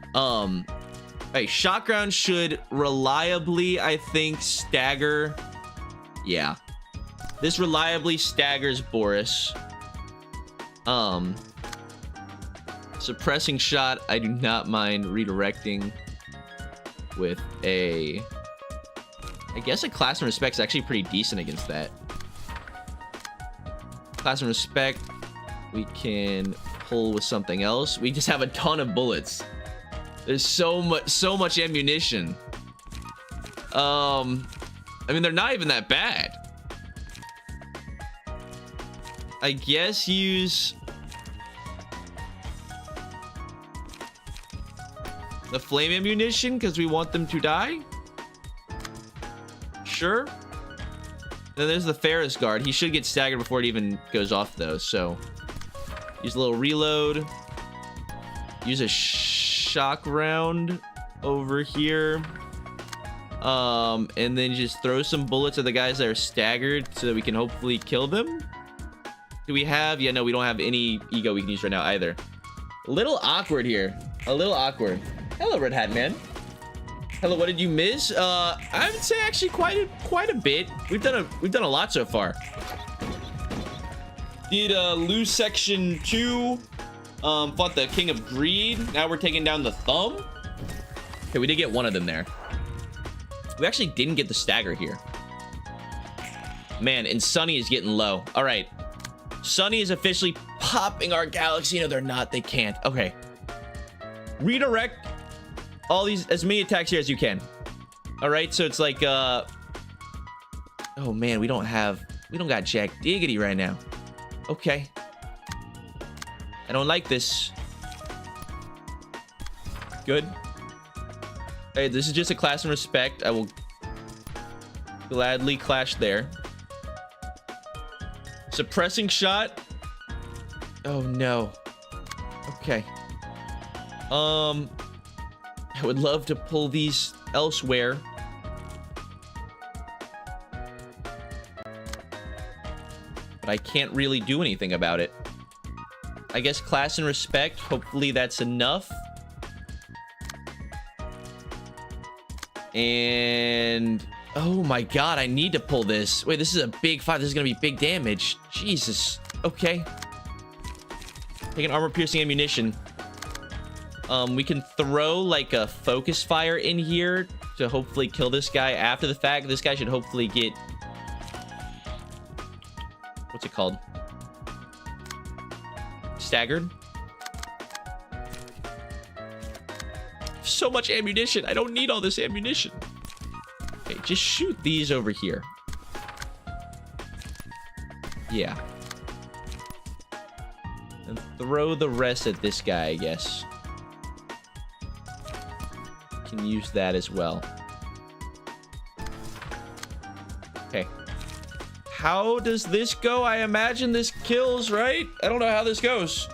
Speaker 1: Hey, shotgun should reliably, I think, stagger. Yeah, this reliably staggers Boris. Suppressing shot, I do not mind redirecting with a, I guess a class and respect is actually pretty decent against that. Class and respect, we can pull with something else. We just have a ton of bullets. There's so much ammunition. I mean, they're not even that bad. I guess use the flame ammunition because we want them to die. Sure. Then there's the Ferris guard. He should get staggered before it even goes off though. So use a little reload. Use a shock round over here. And then just throw some bullets at the guys that are staggered so that we can hopefully kill them. Do we have? Yeah, no, we don't have any ego we can use right now either. A little awkward here. A little awkward. Hello, Red Hat Man. Hello, what did you miss? I would say actually quite a bit. We've done a lot so far. Did lose section 2. Fought the King of Greed. Now we're taking down the Thumb. Okay, we did get one of them there. We actually didn't get the stagger here. Man, and Sunny is getting low. All right. Sunny is officially popping our galaxy. No, they're not. They can't. Okay. Redirect all these, as many attacks here as you can. All right, so it's like, oh man, we don't got Jack Diggity right now. Okay. I don't like this. Good. Hey, this is just a class and respect. I will gladly clash there. Suppressing shot. Oh no. Okay. I would love to pull these elsewhere. But I can't really do anything about it. I guess class and respect. Hopefully that's enough. And oh my god, I need to pull this. Wait, this is a big fight. This is gonna be big damage. Jesus. Okay. Taking armor piercing ammunition. We can throw like a focus fire in here to hopefully kill this guy after the fact. This guy should hopefully get, what's it called? Staggered. So much ammunition. I don't need all this ammunition. Okay, just shoot these over here. Yeah. And throw the rest at this guy, I guess. Can use that as well. Okay. How does this go? I imagine this kills, right? I don't know how this goes.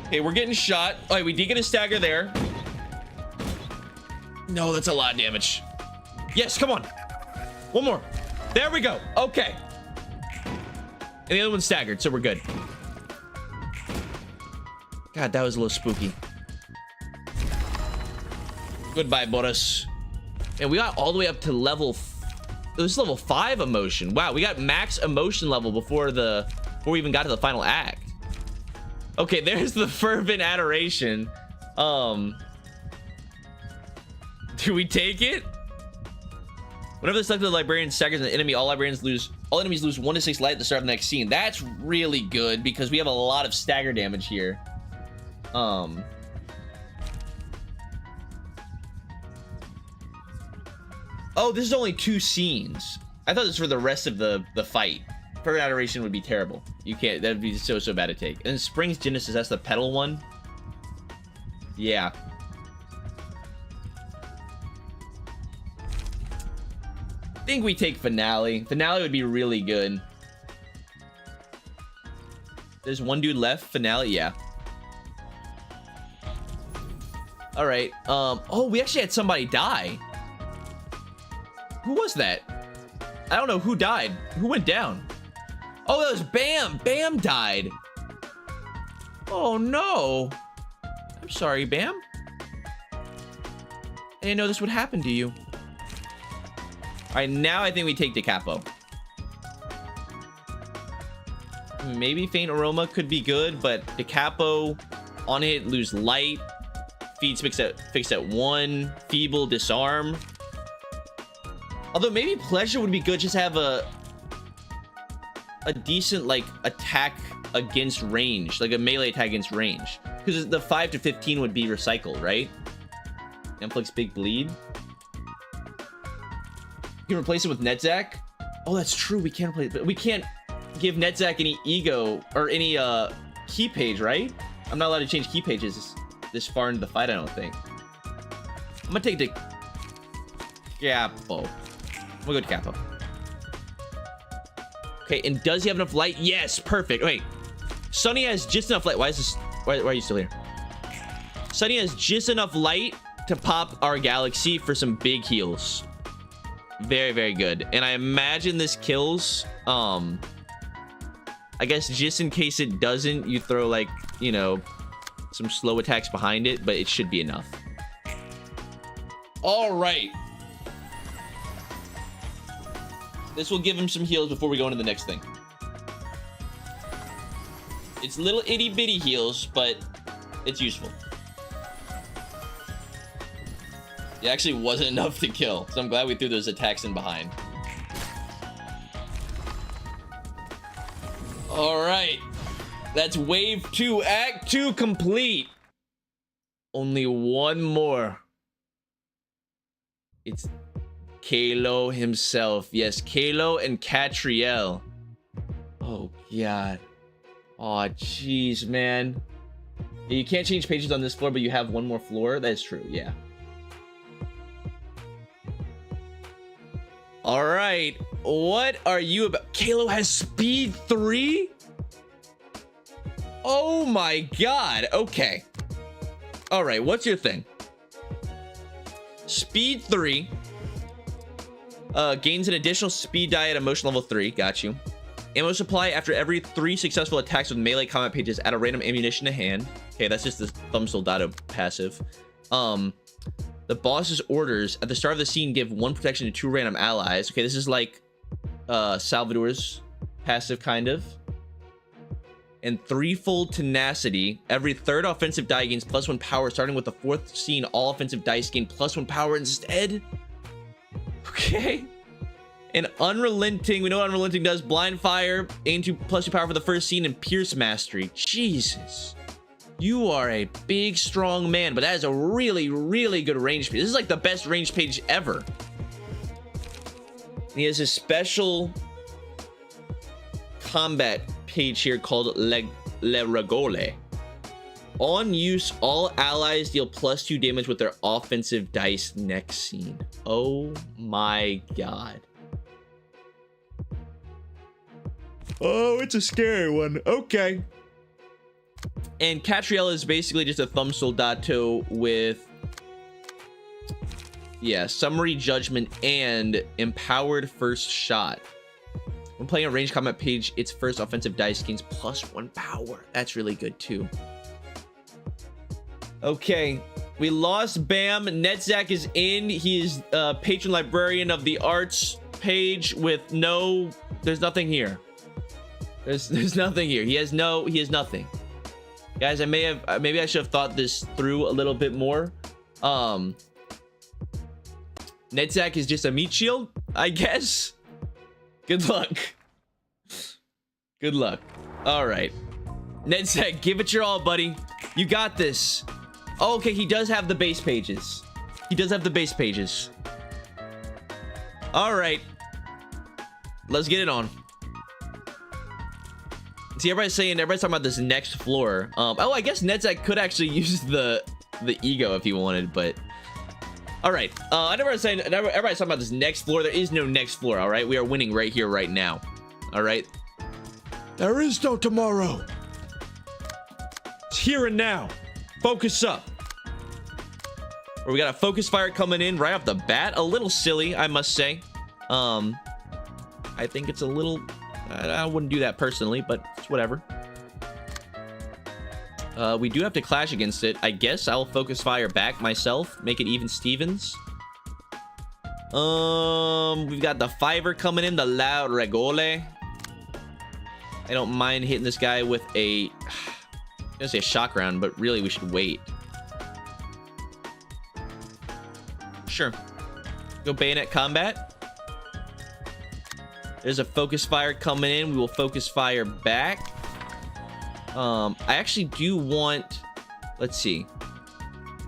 Speaker 1: Okay, we're getting shot. All right, we did get a stagger there. No, that's a lot of damage. Yes, come on. One more. There we go. Okay. And the other one's staggered, so we're good. God, that was a little spooky. Goodbye, Boris. And we got all the way up to level... This is level 5 emotion. Wow, we got max emotion level before we even got to the final act. Okay, there's the fervent adoration. Do we take it? Whenever the selected librarian staggers an enemy, all enemies lose 1 to 6 light at the start of the next scene. That's really good because we have a lot of stagger damage here. Oh, this is only 2 scenes. I thought this was for the rest of the fight. Fervent adoration would be terrible. You can't. That'd be so bad to take. And then Springs Genesis. That's the pedal one. Yeah. I think we take finale. Finale would be really good. There's one dude left. Finale, yeah. All right. Oh, we actually had somebody die. Who was that? I don't know who died. Who went down? Oh, that was Bam. Bam died. Oh no. I'm sorry, Bam. I didn't know this would happen to you. All right, now I think we take the capo. Maybe Faint Aroma could be good, but the capo on it, lose light, feeds fixed at 1, feeble, disarm. Although maybe Pleasure would be good, just have a decent like attack against range, like a melee attack against range. Because the 5 to 15 would be recycled, right? Inflicts Big Bleed. You can replace it with Netzak. Oh, that's true. We can't replace it. We can't give Netzak any ego or any key page, right? I'm not allowed to change key pages this far into the fight, I don't think. I'm gonna take the Capo. We'll go to Capo. Okay, and does he have enough light? Yes, perfect. Wait, Sunny has just enough light. Why is this? Why are you still here? Sunny has just enough light to pop our galaxy for some big heals. Very, very good. And I imagine this kills. I guess just in case it doesn't, you throw like, you know, some slow attacks behind it, but it should be enough. All right. This will give him some heals before we go into the next thing. It's little itty bitty heals, but it's useful. It actually wasn't enough to kill, so I'm glad we threw those attacks in behind. All right. That's wave 2, act 2 complete. Only one more. It's Kalo himself. Yes, Kalo and Catriel. Oh, God. Oh, jeez, man. You can't change pages on this floor, but you have one more floor. That is true, yeah. All right. What are you about? Kalo has speed 3? Oh, my God. Okay. All right, what's your thing? Speed 3. Gains an additional speed die at emotion level 3. Got you. Ammo supply after every 3 successful attacks with melee combat pages. Add a random ammunition to hand. Okay, that's just the Thumb Soldado passive. The boss's orders at the start of the scene give 1 protection to 2 random allies. Okay, this is like Salvador's passive, kind of. And 3-fold tenacity. Every 3rd offensive die gains +1 power. Starting with the 4th scene, all offensive dice gain +1 power instead. Okay. And Unrelenting, we know what Unrelenting does. Blind Fire, aim to +2 power for the first scene, and Pierce Mastery. Jesus. You are a big, strong man, but that is a really, really good range page. This is like the best range page ever. And he has a special combat page here called Le Regole. On use, all allies deal +2 damage with their offensive dice next scene. Oh my God. Oh, it's a scary one. Okay. And Catriel is basically just a Thumb Soldado with, yeah, Summary Judgment and Empowered First Shot. When playing a ranged combat page, its first offensive dice gains +1 power. That's really good too. Okay, we lost Bam. Netzak is in. He is patron librarian of the arts page with no. There's nothing here. There's nothing here. He has nothing. Guys, maybe I should have thought this through a little bit more. Netzak is just a meat shield, I guess. Good luck. Good luck. All right. Netzak, give it your all, buddy. You got this. Oh, okay, he does have the base pages. He does have the base pages. All right. Let's get it on. See, everybody's talking about this next floor. Oh, I guess Netzak could actually use the ego if he wanted, but all right. Everybody's talking about this next floor. There is no next floor. All right, we are winning right here, right now. All right. There is no tomorrow. It's here and now. Focus up. Or we got a focus fire coming in right off the bat. A little silly, I must say. I think it's a little. I wouldn't do that personally, but it's whatever. We do have to clash against it. I guess I'll focus fire back myself. Make it even Stevens. We've got the fiver coming in, the La Regole. I don't mind hitting this guy with a. I'm gonna say a shock round, but really we should wait. Sure. Go bayonet combat. There's a focus fire coming in. We will focus fire back. I actually do want. Let's see.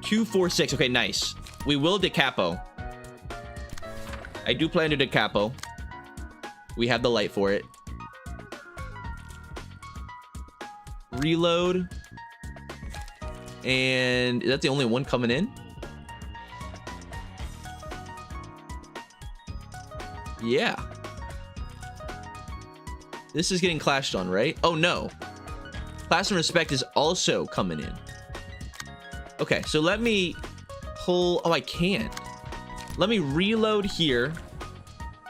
Speaker 1: 2, 4, 6. Okay, nice. We will decapo. I do plan to decapo. We have the light for it. Reload. And is that the only one coming in? Yeah. This is getting clashed on, right? Oh, no. Class and Respect is also coming in. Okay, so let me pull... Oh, I can't. Let me reload here.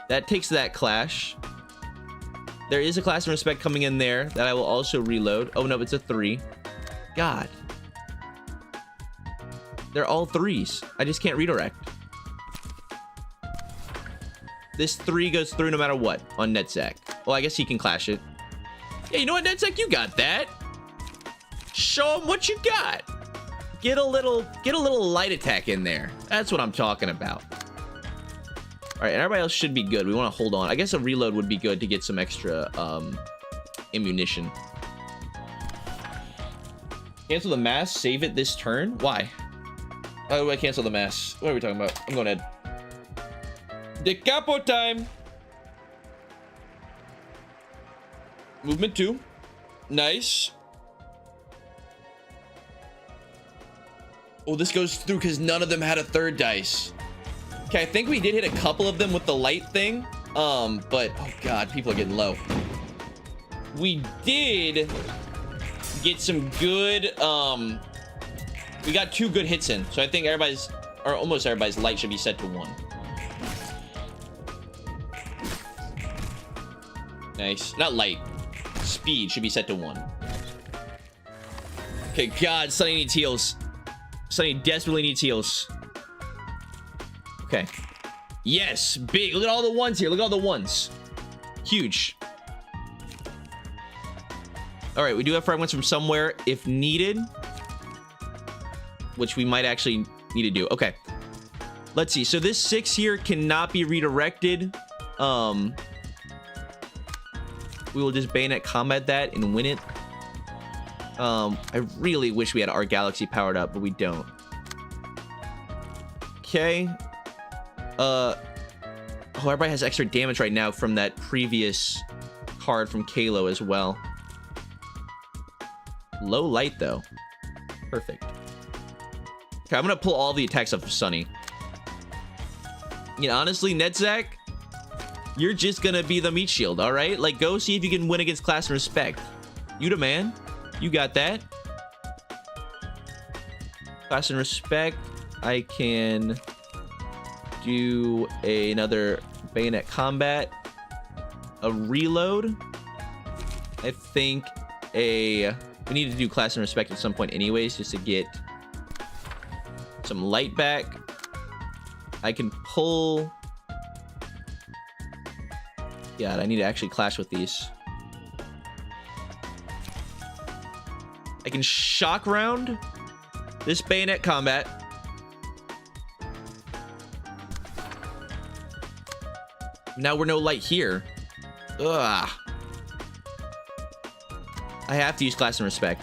Speaker 1: That takes that clash. There is a Class and Respect coming in there that I will also reload. Oh, no, it's a 3. God. They're all 3s. I just can't redirect. This 3 goes through no matter what on Netzak. Well, I guess he can clash it. Yeah, you know what, Netzak? You got that. Show him what you got. Get a little light attack in there. That's what I'm talking about. All right, and everybody else should be good. We want to hold on. I guess a reload would be good to get some extra ammunition. Cancel the mass. Save it this turn. Why? Why do I cancel the mass? What are we talking about? I'm going ahead. Decapo time. Movement 2. Nice. Oh, this goes through because none of them had a third dice. Okay, I think we did hit a couple of them with the light thing. But oh god, people are getting low. We did get some good we got 2 good hits in. So I think everybody's, or almost everybody's light should be set to 1. Nice. Not light. Speed should be set to 1. Okay, god, Sunny needs heals. Sunny desperately needs heals. Okay. Yes, big. Look at all the ones here. Look at all the ones. Huge. All right, we do have fragments from somewhere if needed, which we might actually need to do. Okay. Let's see. So this 6 here cannot be redirected. We will just bayonet combat that and win it. I really wish we had our galaxy powered up, but we don't. Okay. Oh, everybody has extra damage right now from that previous card from Kalo as well. Low light though. Perfect. Okay, I'm gonna pull all the attacks up for Sunny. You know, honestly, Netzak, you're just gonna be the meat shield, all right? Like, go see if you can win against Class and Respect. You the man. You got that. Class and Respect. I can do another bayonet combat. a reload. I think we need to do class and respect at some point anyways, just to get some light back. I can pull. Yeah, I need to actually clash with these. I can shock round this bayonet combat. Now we're no light here. Ugh. I have to use class and respect.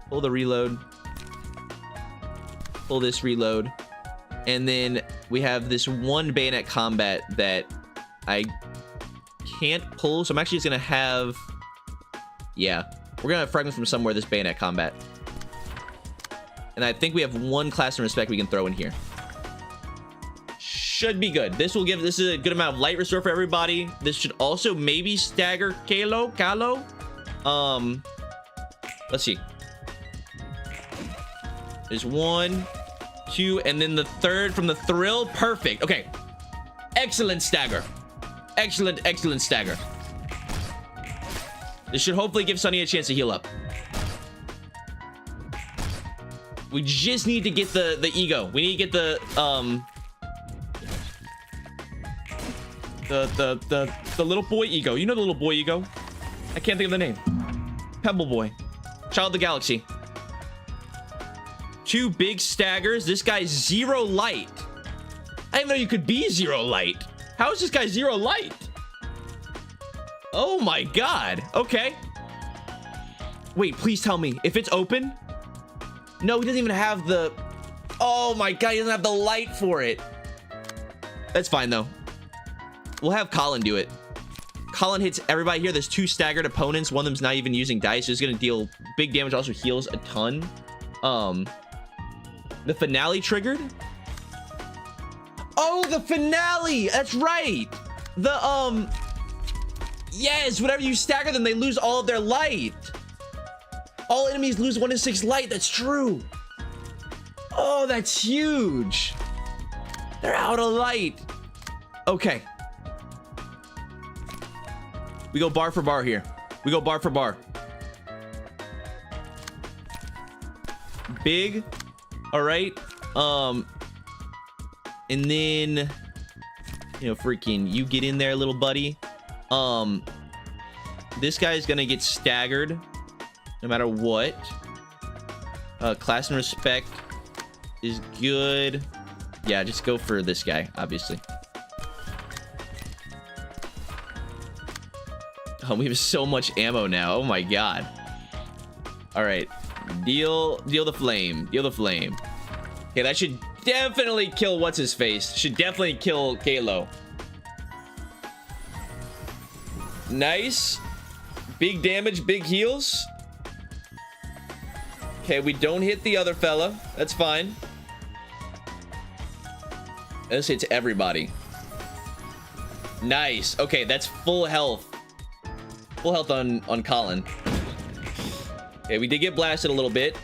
Speaker 1: Pull the reload. Pull this reload. And then we have this one bayonet combat that I can't pull. So I'm actually just going to have... Yeah. We're going to have fragments from somewhere, this bayonet combat. And I think we have one class and respect we can throw in here. Should be good. This is a good amount of light restore for everybody. This should also maybe stagger Kalo. Let's see. There's 1, 2, and then the third from the thrill. Perfect. Okay. Excellent stagger. Excellent stagger. This should hopefully give Sunny a chance to heal up. We just need to get the ego. We need to get the little boy ego. You know the little boy ego? I can't think of the name. Pebble Boy. Child of the Galaxy. 2 big staggers. This guy's 0 light. I didn't know you could be 0 light. How is this guy 0 light? Oh my god. Okay. Wait, please tell me. If it's open? No, he doesn't even have the... Oh my god, he doesn't have the light for it. That's fine though. We'll have Colin do it. Colin hits everybody here. There's 2 staggered opponents. One of them's not even using dice. So he's going to deal big damage. Also heals a ton. The finale triggered. Oh, the finale. That's right. The, yes, whenever you stagger them, they lose all of their light. All enemies lose 1 to 6 light. That's true. Oh, that's huge. They're out of light. Okay. We go bar for bar here. We go bar for bar. Big. All right. And then, you know, freaking, you get in there, little buddy. This guy's gonna get staggered no matter what. Class and respect is good. Yeah, just go for this guy, obviously. Oh, we have so much ammo now. Oh my god. All right. Deal the flame. Deal the flame. Okay, that should definitely kill what's his face. Should definitely kill Kalo. Nice. Big damage, big heals. Okay, we don't hit the other fella. That's fine. This hits everybody. Nice. Okay, that's full health. Full health on Colin. Okay, we did get blasted a little bit.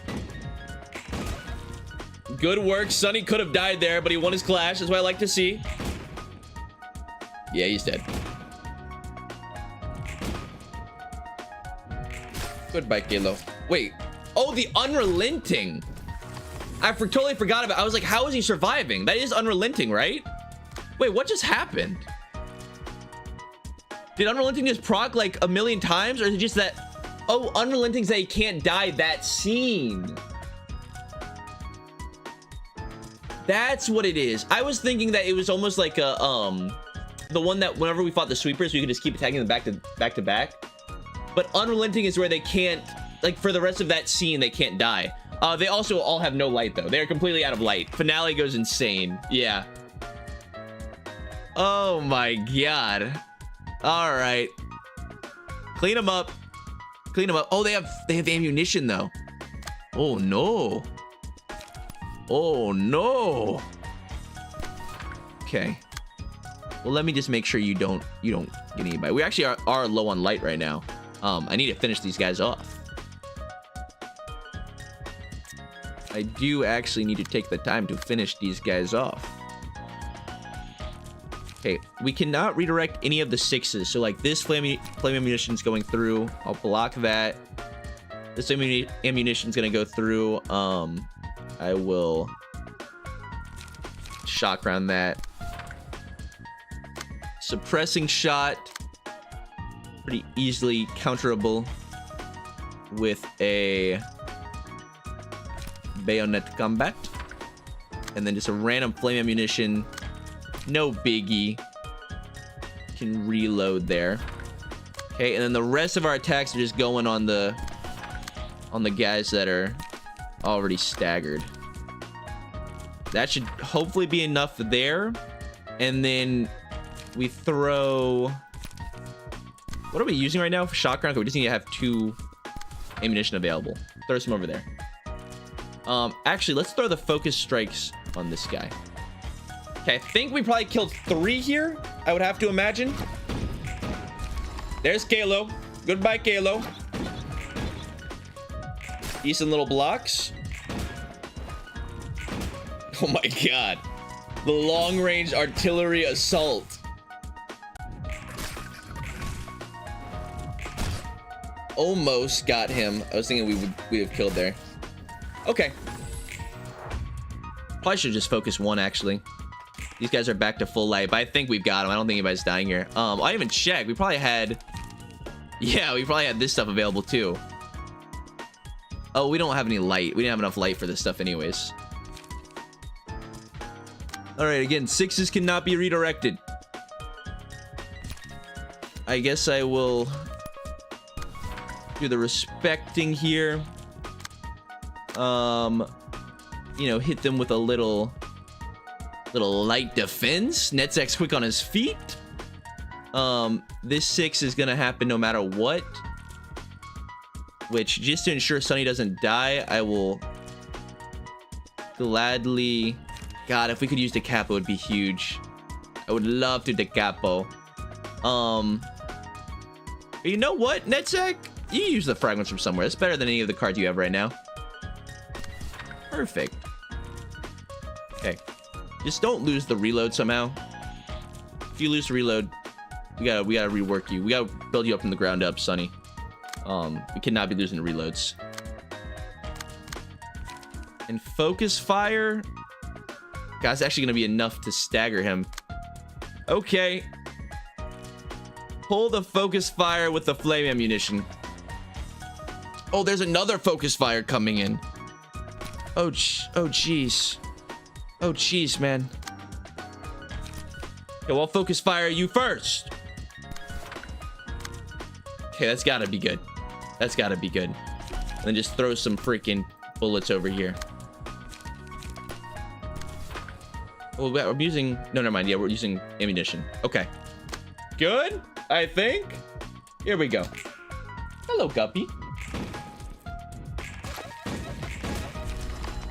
Speaker 1: Good work. Sunny could have died there, but he won his clash. That's what I like to see. Yeah, he's dead. Goodbye, Kalo. Wait. Oh, the unrelenting. I totally forgot about it. I was like, how is he surviving? That is unrelenting, right? Wait, what just happened? Did unrelenting just proc like a million times, or is it just that? Oh, unrelenting's that he can't die that scene. That's what it is. I was thinking that it was almost like a the one that whenever we fought the sweepers, we could just keep attacking them back to back. But unrelenting is where they can't, like, for the rest of that scene, they can't die. They also all have no light though. They're completely out of light. Finale goes insane. Yeah. Oh my god. All right. Clean them up. Clean them up. Oh, they have ammunition though. Oh no. Oh no. Okay. Well, let me just make sure you don't get anybody. We actually are low on light right now. I need to finish these guys off. I do actually need to take the time to finish these guys off. Okay, we cannot redirect any of the 6s. So like this flame ammunition's going through. I'll block that. This ammunition's gonna go through. I will shock round that. Suppressing shot. Pretty easily counterable with a bayonet combat. And then just a random flame ammunition. No biggie. Can reload there. Okay, and then the rest of our attacks are just going on the guys that are already staggered. That should hopefully be enough there. And then we throw... What are we using right now for shotgun? We just need to have 2 ammunition available. Throw some over there. Actually, let's throw the focus strikes on this guy. Okay, I think we probably killed 3 here. I would have to imagine. There's Kalo. Goodbye, Kalo. Decent little blocks. Oh my god. The long-range artillery assault. Almost got him. I was thinking we would have killed there. Okay. Probably should just focus 1 actually. These guys are back to full life, but I think we've got them. I don't think anybody's dying here. I didn't even check. We probably had... Yeah, we probably had this stuff available too. Oh, we don't have any light. We didn't have enough light for this stuff anyways. Alright, again, 6s cannot be redirected. I guess I will do the respecting here. You know, hit them with a little light defense. Netzek's quick on his feet. This 6 is gonna happen no matter what. Which, just to ensure Sunny doesn't die, I will gladly... God, if we could use the capo, it would be huge. I would love to the capo. You know what, Netzek? You use the fragments from somewhere. It's better than any of the cards you have right now. Perfect. Okay. Just don't lose the reload somehow. If you lose the reload, we gotta rework you. We gotta build you up from the ground up, Sonny. We cannot be losing the reloads. And focus fire. God, it's actually gonna be enough to stagger him. Okay. Pull the focus fire with the flame ammunition. Oh, there's another focus fire coming in. Oh, jeez. Oh, jeez, man. Okay, well, focus fire you first. Okay, that's gotta be good. That's gotta be good. And then just throw some freaking bullets over here. Oh, we're using... No, never mind. Yeah, we're using ammunition. Okay. Good, I think. Here we go. Hello, Guppy.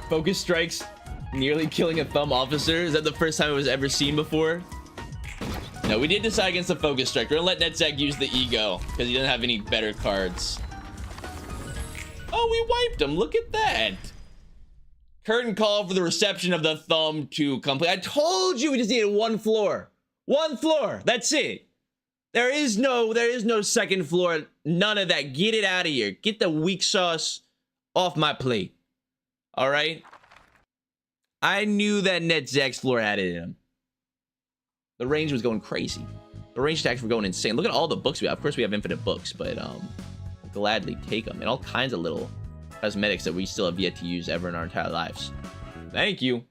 Speaker 1: Focus strikes nearly killing a thumb officer. Is that the first time it was ever seen before? No, we did decide against the focus strike. We're gonna let Netzek use the ego because he doesn't have any better cards. Oh, we wiped him. Look at that. Curtain call for the reception of the thumb to complete. I told you we just needed 1 floor. 1 floor. That's it. There is no second floor. None of that. Get it out of here. Get the weak sauce off my plate. All right. I knew that Netzek's floor had it in him. The range was going crazy. The range attacks were going insane. Look at all the books we have. Of course, we have infinite books, but I'll gladly take them. And all kinds of little cosmetics that we still have yet to use ever in our entire lives. Thank you.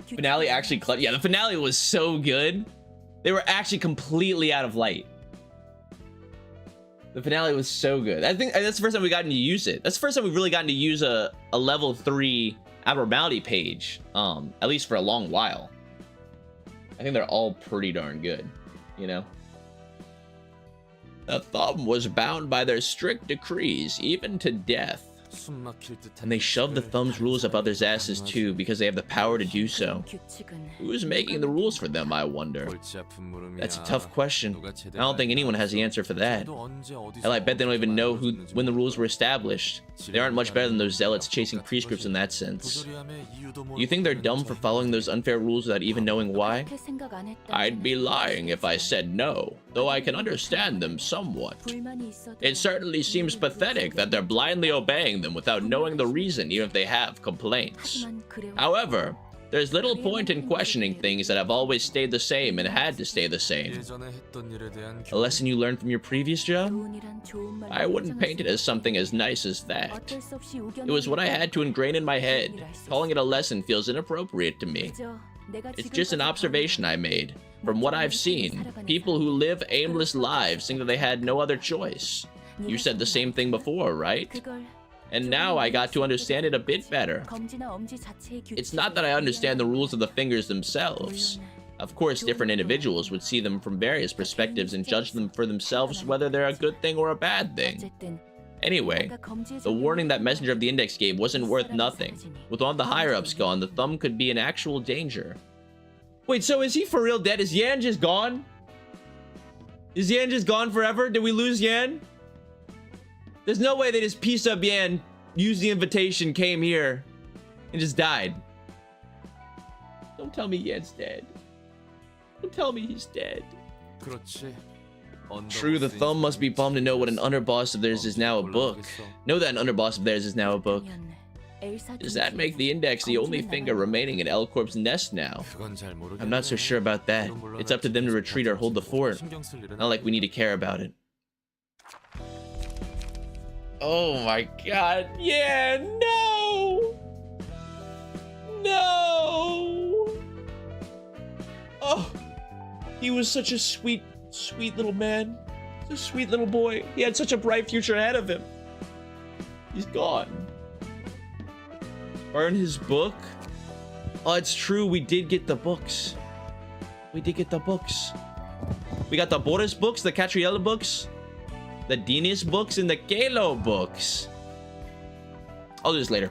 Speaker 1: Finale actually clutched. Yeah, the finale was so good. They were actually completely out of light. The finale was so good. I think that's the first time we gotten to use it. That's the first time we've really gotten to use a level 3 abnormality page, at least for a long while. I think they're all pretty darn good, you know? The thumb was bound by their strict decrees, even to death. And they shove the thumb's rules up others' asses too, because they have the power to do so. Who's making the rules for them, I wonder? That's a tough question. I don't think anyone has the answer for that. Hell, I bet they don't even know when the rules were established. They aren't much better than those zealots chasing prescripts in that sense. You think they're dumb for following those unfair rules without even knowing why? I'd be lying if I said no, though I can understand them somewhat. It certainly seems pathetic that they're blindly obeying them without knowing the reason, even if they have complaints. However, there's little point in questioning things that have always stayed the same and had to stay the same. A lesson you learned from your previous job? I wouldn't paint it as something as nice as that. It was what I had to ingrain in my head. Calling it a lesson feels inappropriate to me. It's just an observation I made. From what I've seen, people who live aimless lives think that they had no other choice. You said the same thing before, right? And now I got to understand it a bit better. It's not that I understand the rules of the fingers themselves. Of course, different individuals would see them from various perspectives and judge them for themselves whether they're a good thing or a bad thing. Anyway, the warning that Messenger of the Index gave wasn't worth nothing. With all the higher-ups gone, the thumb could be in actual danger. Wait, so is he for real dead? Is Yan just gone? Is Yan just gone forever? Did we lose Yan? There's no way they just pieced up Yan, used the invitation, came here, and just died. Don't tell me Yan's dead. Don't tell me he's dead. True, the thumb must be bummed to know what an underboss of theirs is now a book. Know that an underboss of theirs is now a book. Does that make the Index the only finger remaining in L Corp's nest now? I'm not so sure about that. It's up to them to retreat or hold the fort. Not like we need to care about it. Oh my god. Yeah, no! No! Oh, he was such a sweet little man. A sweet little boy. He had such a bright future ahead of him. He's gone. Burn his book? Oh, it's true. We did get the books. We did get the books. We got the Boris books, the Catriella books, the Dinis books, and the Kalo books. I'll do this later.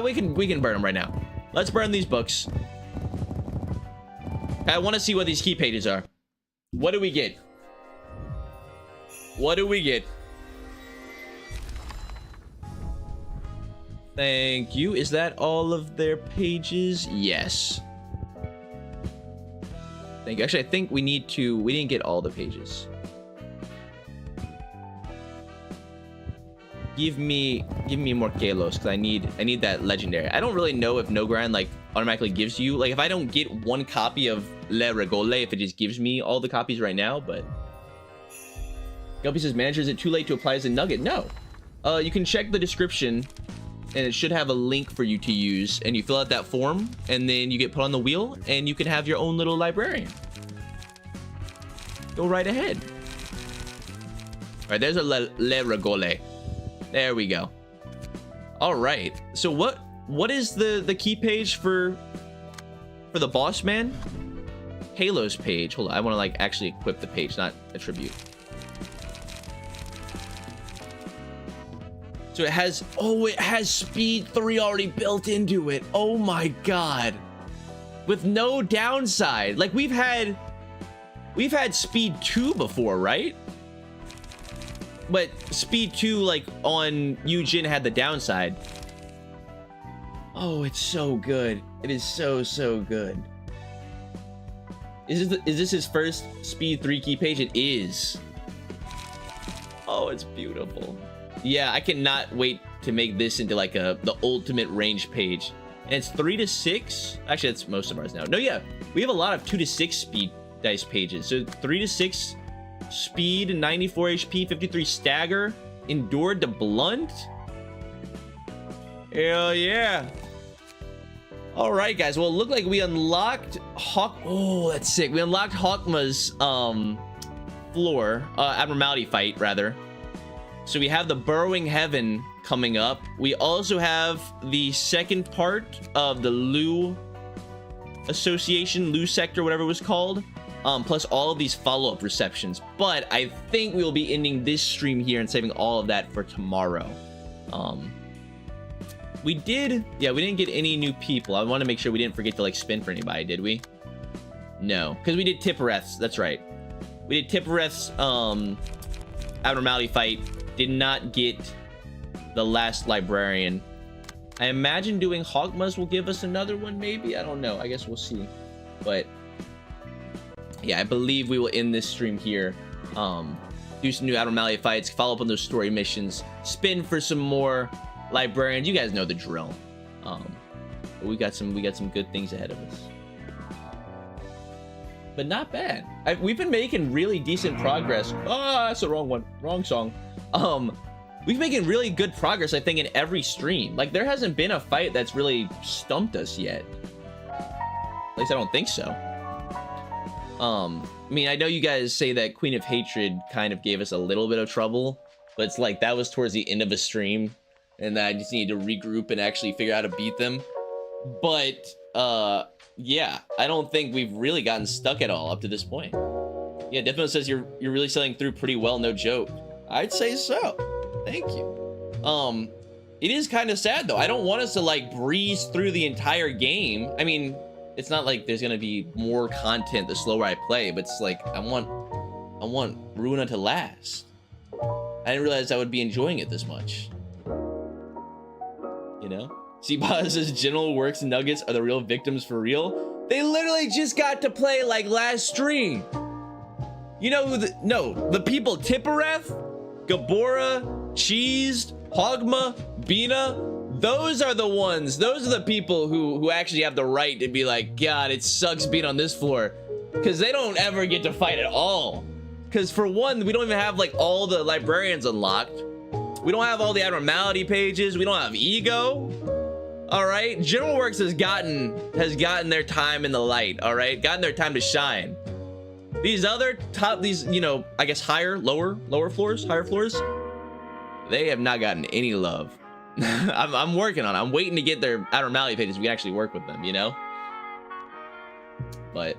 Speaker 1: We can burn them right now. Let's burn these books. I want to see what these key pages are. What do we get? What do we get? Thank you. Is that all of their pages? Yes. Thank you. Actually, I think we didn't get all the pages. Give me more Kalos, because I need that legendary. I don't really know if No Grind like automatically gives you, like, if I don't get one copy of Le Regole, if it just gives me all the copies right now. But Guppy says, manager, is it too late to apply as a nugget? No. You can check the description and it should have a link for you to use, and you fill out that form and then you get put on the wheel and you can have your own little librarian. Go right ahead. All right, there's a Le Regole. There we go. All right. So what is the key page for the boss man? Halo's page. Hold on. I want to like actually equip the page, not attribute. So it has, oh, it has speed 3 already built into it. Oh my god. With no downside. Like we've had speed 2 before, right? But speed 2 like on Yujin had the downside. Oh, it's so good. It is so good. Is this his first speed 3 key page? It is. Oh, it's beautiful. Yeah, I cannot wait to make this into like the ultimate range page. And it's 3 to 6. Actually, that's most of ours now. No, yeah, we have a lot of 2 to 6 speed dice pages. So 3 to 6 speed, 94 HP, 53 stagger, endured to blunt. Hell yeah. All right, guys. Well, it looked like we unlocked Hawk. Oh, that's sick. We unlocked Hawkma's abnormality fight rather. So we have the Burrowing Heaven coming up. We also have the second part of the Lu Association, Lu Sector, whatever it was called. Plus all of these follow-up receptions. But I think we will be ending this stream here and saving all of that for tomorrow. We did, yeah, we didn't get any new people. I want to make sure we didn't forget to like spin for anybody, did we? No, because we did Tippereth's, that's right. We did Tippereth's abnormality fight. Did not get the last librarian. I imagine doing Hogmas will give us another one, maybe? I don't know, I guess we'll see. But yeah, I believe we will end this stream here. Do some new abnormality fights, follow up on those story missions, spin for some more librarians. You guys know the drill. But we got some good things ahead of us. But not bad. We've been making really decent progress. Oh, that's the wrong one. Wrong song. We've been making really good progress, I think, in every stream. Like, there hasn't been a fight that's really stumped us yet. At least I don't think so. I mean, I know you guys say that Queen of Hatred kind of gave us a little bit of trouble, but it's like that was towards the end of a stream, and that I just need to regroup and actually figure out how to beat them. But, yeah, I don't think we've really gotten stuck at all up to this point. Yeah, Deathnote says you're really selling through pretty well, no joke. I'd say so. Thank you. It is kind of sad though. I don't want us to like breeze through the entire game. I mean, it's not like there's gonna be more content the slower I play, but it's like I want Ruina to last. I didn't realize I would be enjoying it this much. You know? Seabaugh says General Works and Nuggets are the real victims for real. They literally just got to play like last stream. You know who the people Tippereth, Gabora, Cheesed, Hogma, Bina, those are the ones, those are the people who actually have the right to be like, God, it sucks being on this floor. Because they don't ever get to fight at all. Because for one, we don't even have like all the librarians unlocked. We don't have all the abnormality pages. We don't have ego. All right, General Works has gotten their time in the light. All right, gotten their time to shine. These other you know, I guess lower floors, higher floors, they have not gotten any love. I'm working on it. I'm waiting to get their abnormality pages. We can actually work with them, you know? But,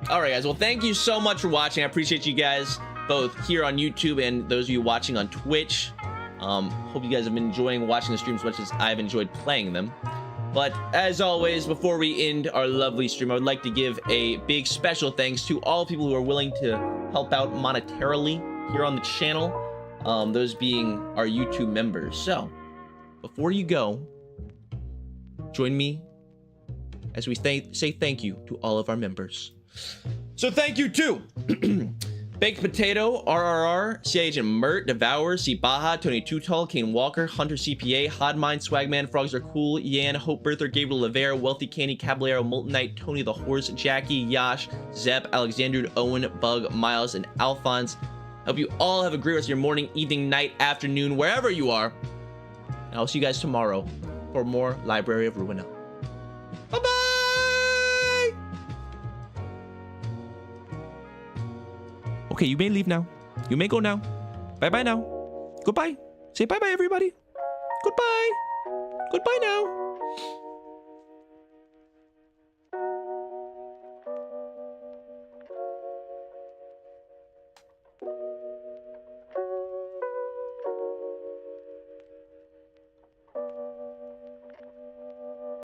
Speaker 1: all right, guys. Well, thank you so much for watching. I appreciate you guys both here on YouTube and those of you watching on Twitch. Hope you guys have been enjoying watching the stream as much as I've enjoyed playing them. But as always, before we end our lovely stream, I would like to give a big special thanks to all people who are willing to help out monetarily here on the channel, those being our YouTube members. So, before you go, join me as we say thank you to all of our members. So thank you to Baked Potato, RRR, C Agent Mert, Devour, C Baja, Tony Tutal, Kane Walker, Hunter CPA, Hodmine, Swagman, Frogs Are Cool, Yan, Hope Birther, Gabriel Lavera, Wealthy Candy, Caballero, Molten Knight, Tony the Horse, Jackie, Yash, Zep, Alexander, Owen, Bug, Miles, and Alphonse. I hope you all have a great rest of your morning, evening, night, afternoon, wherever you are. And I'll see you guys tomorrow for more Library of Ruina. Bye-bye! Okay, you may leave now. You may go now. Bye-bye now. Goodbye. Say bye-bye, everybody. Goodbye. Goodbye now.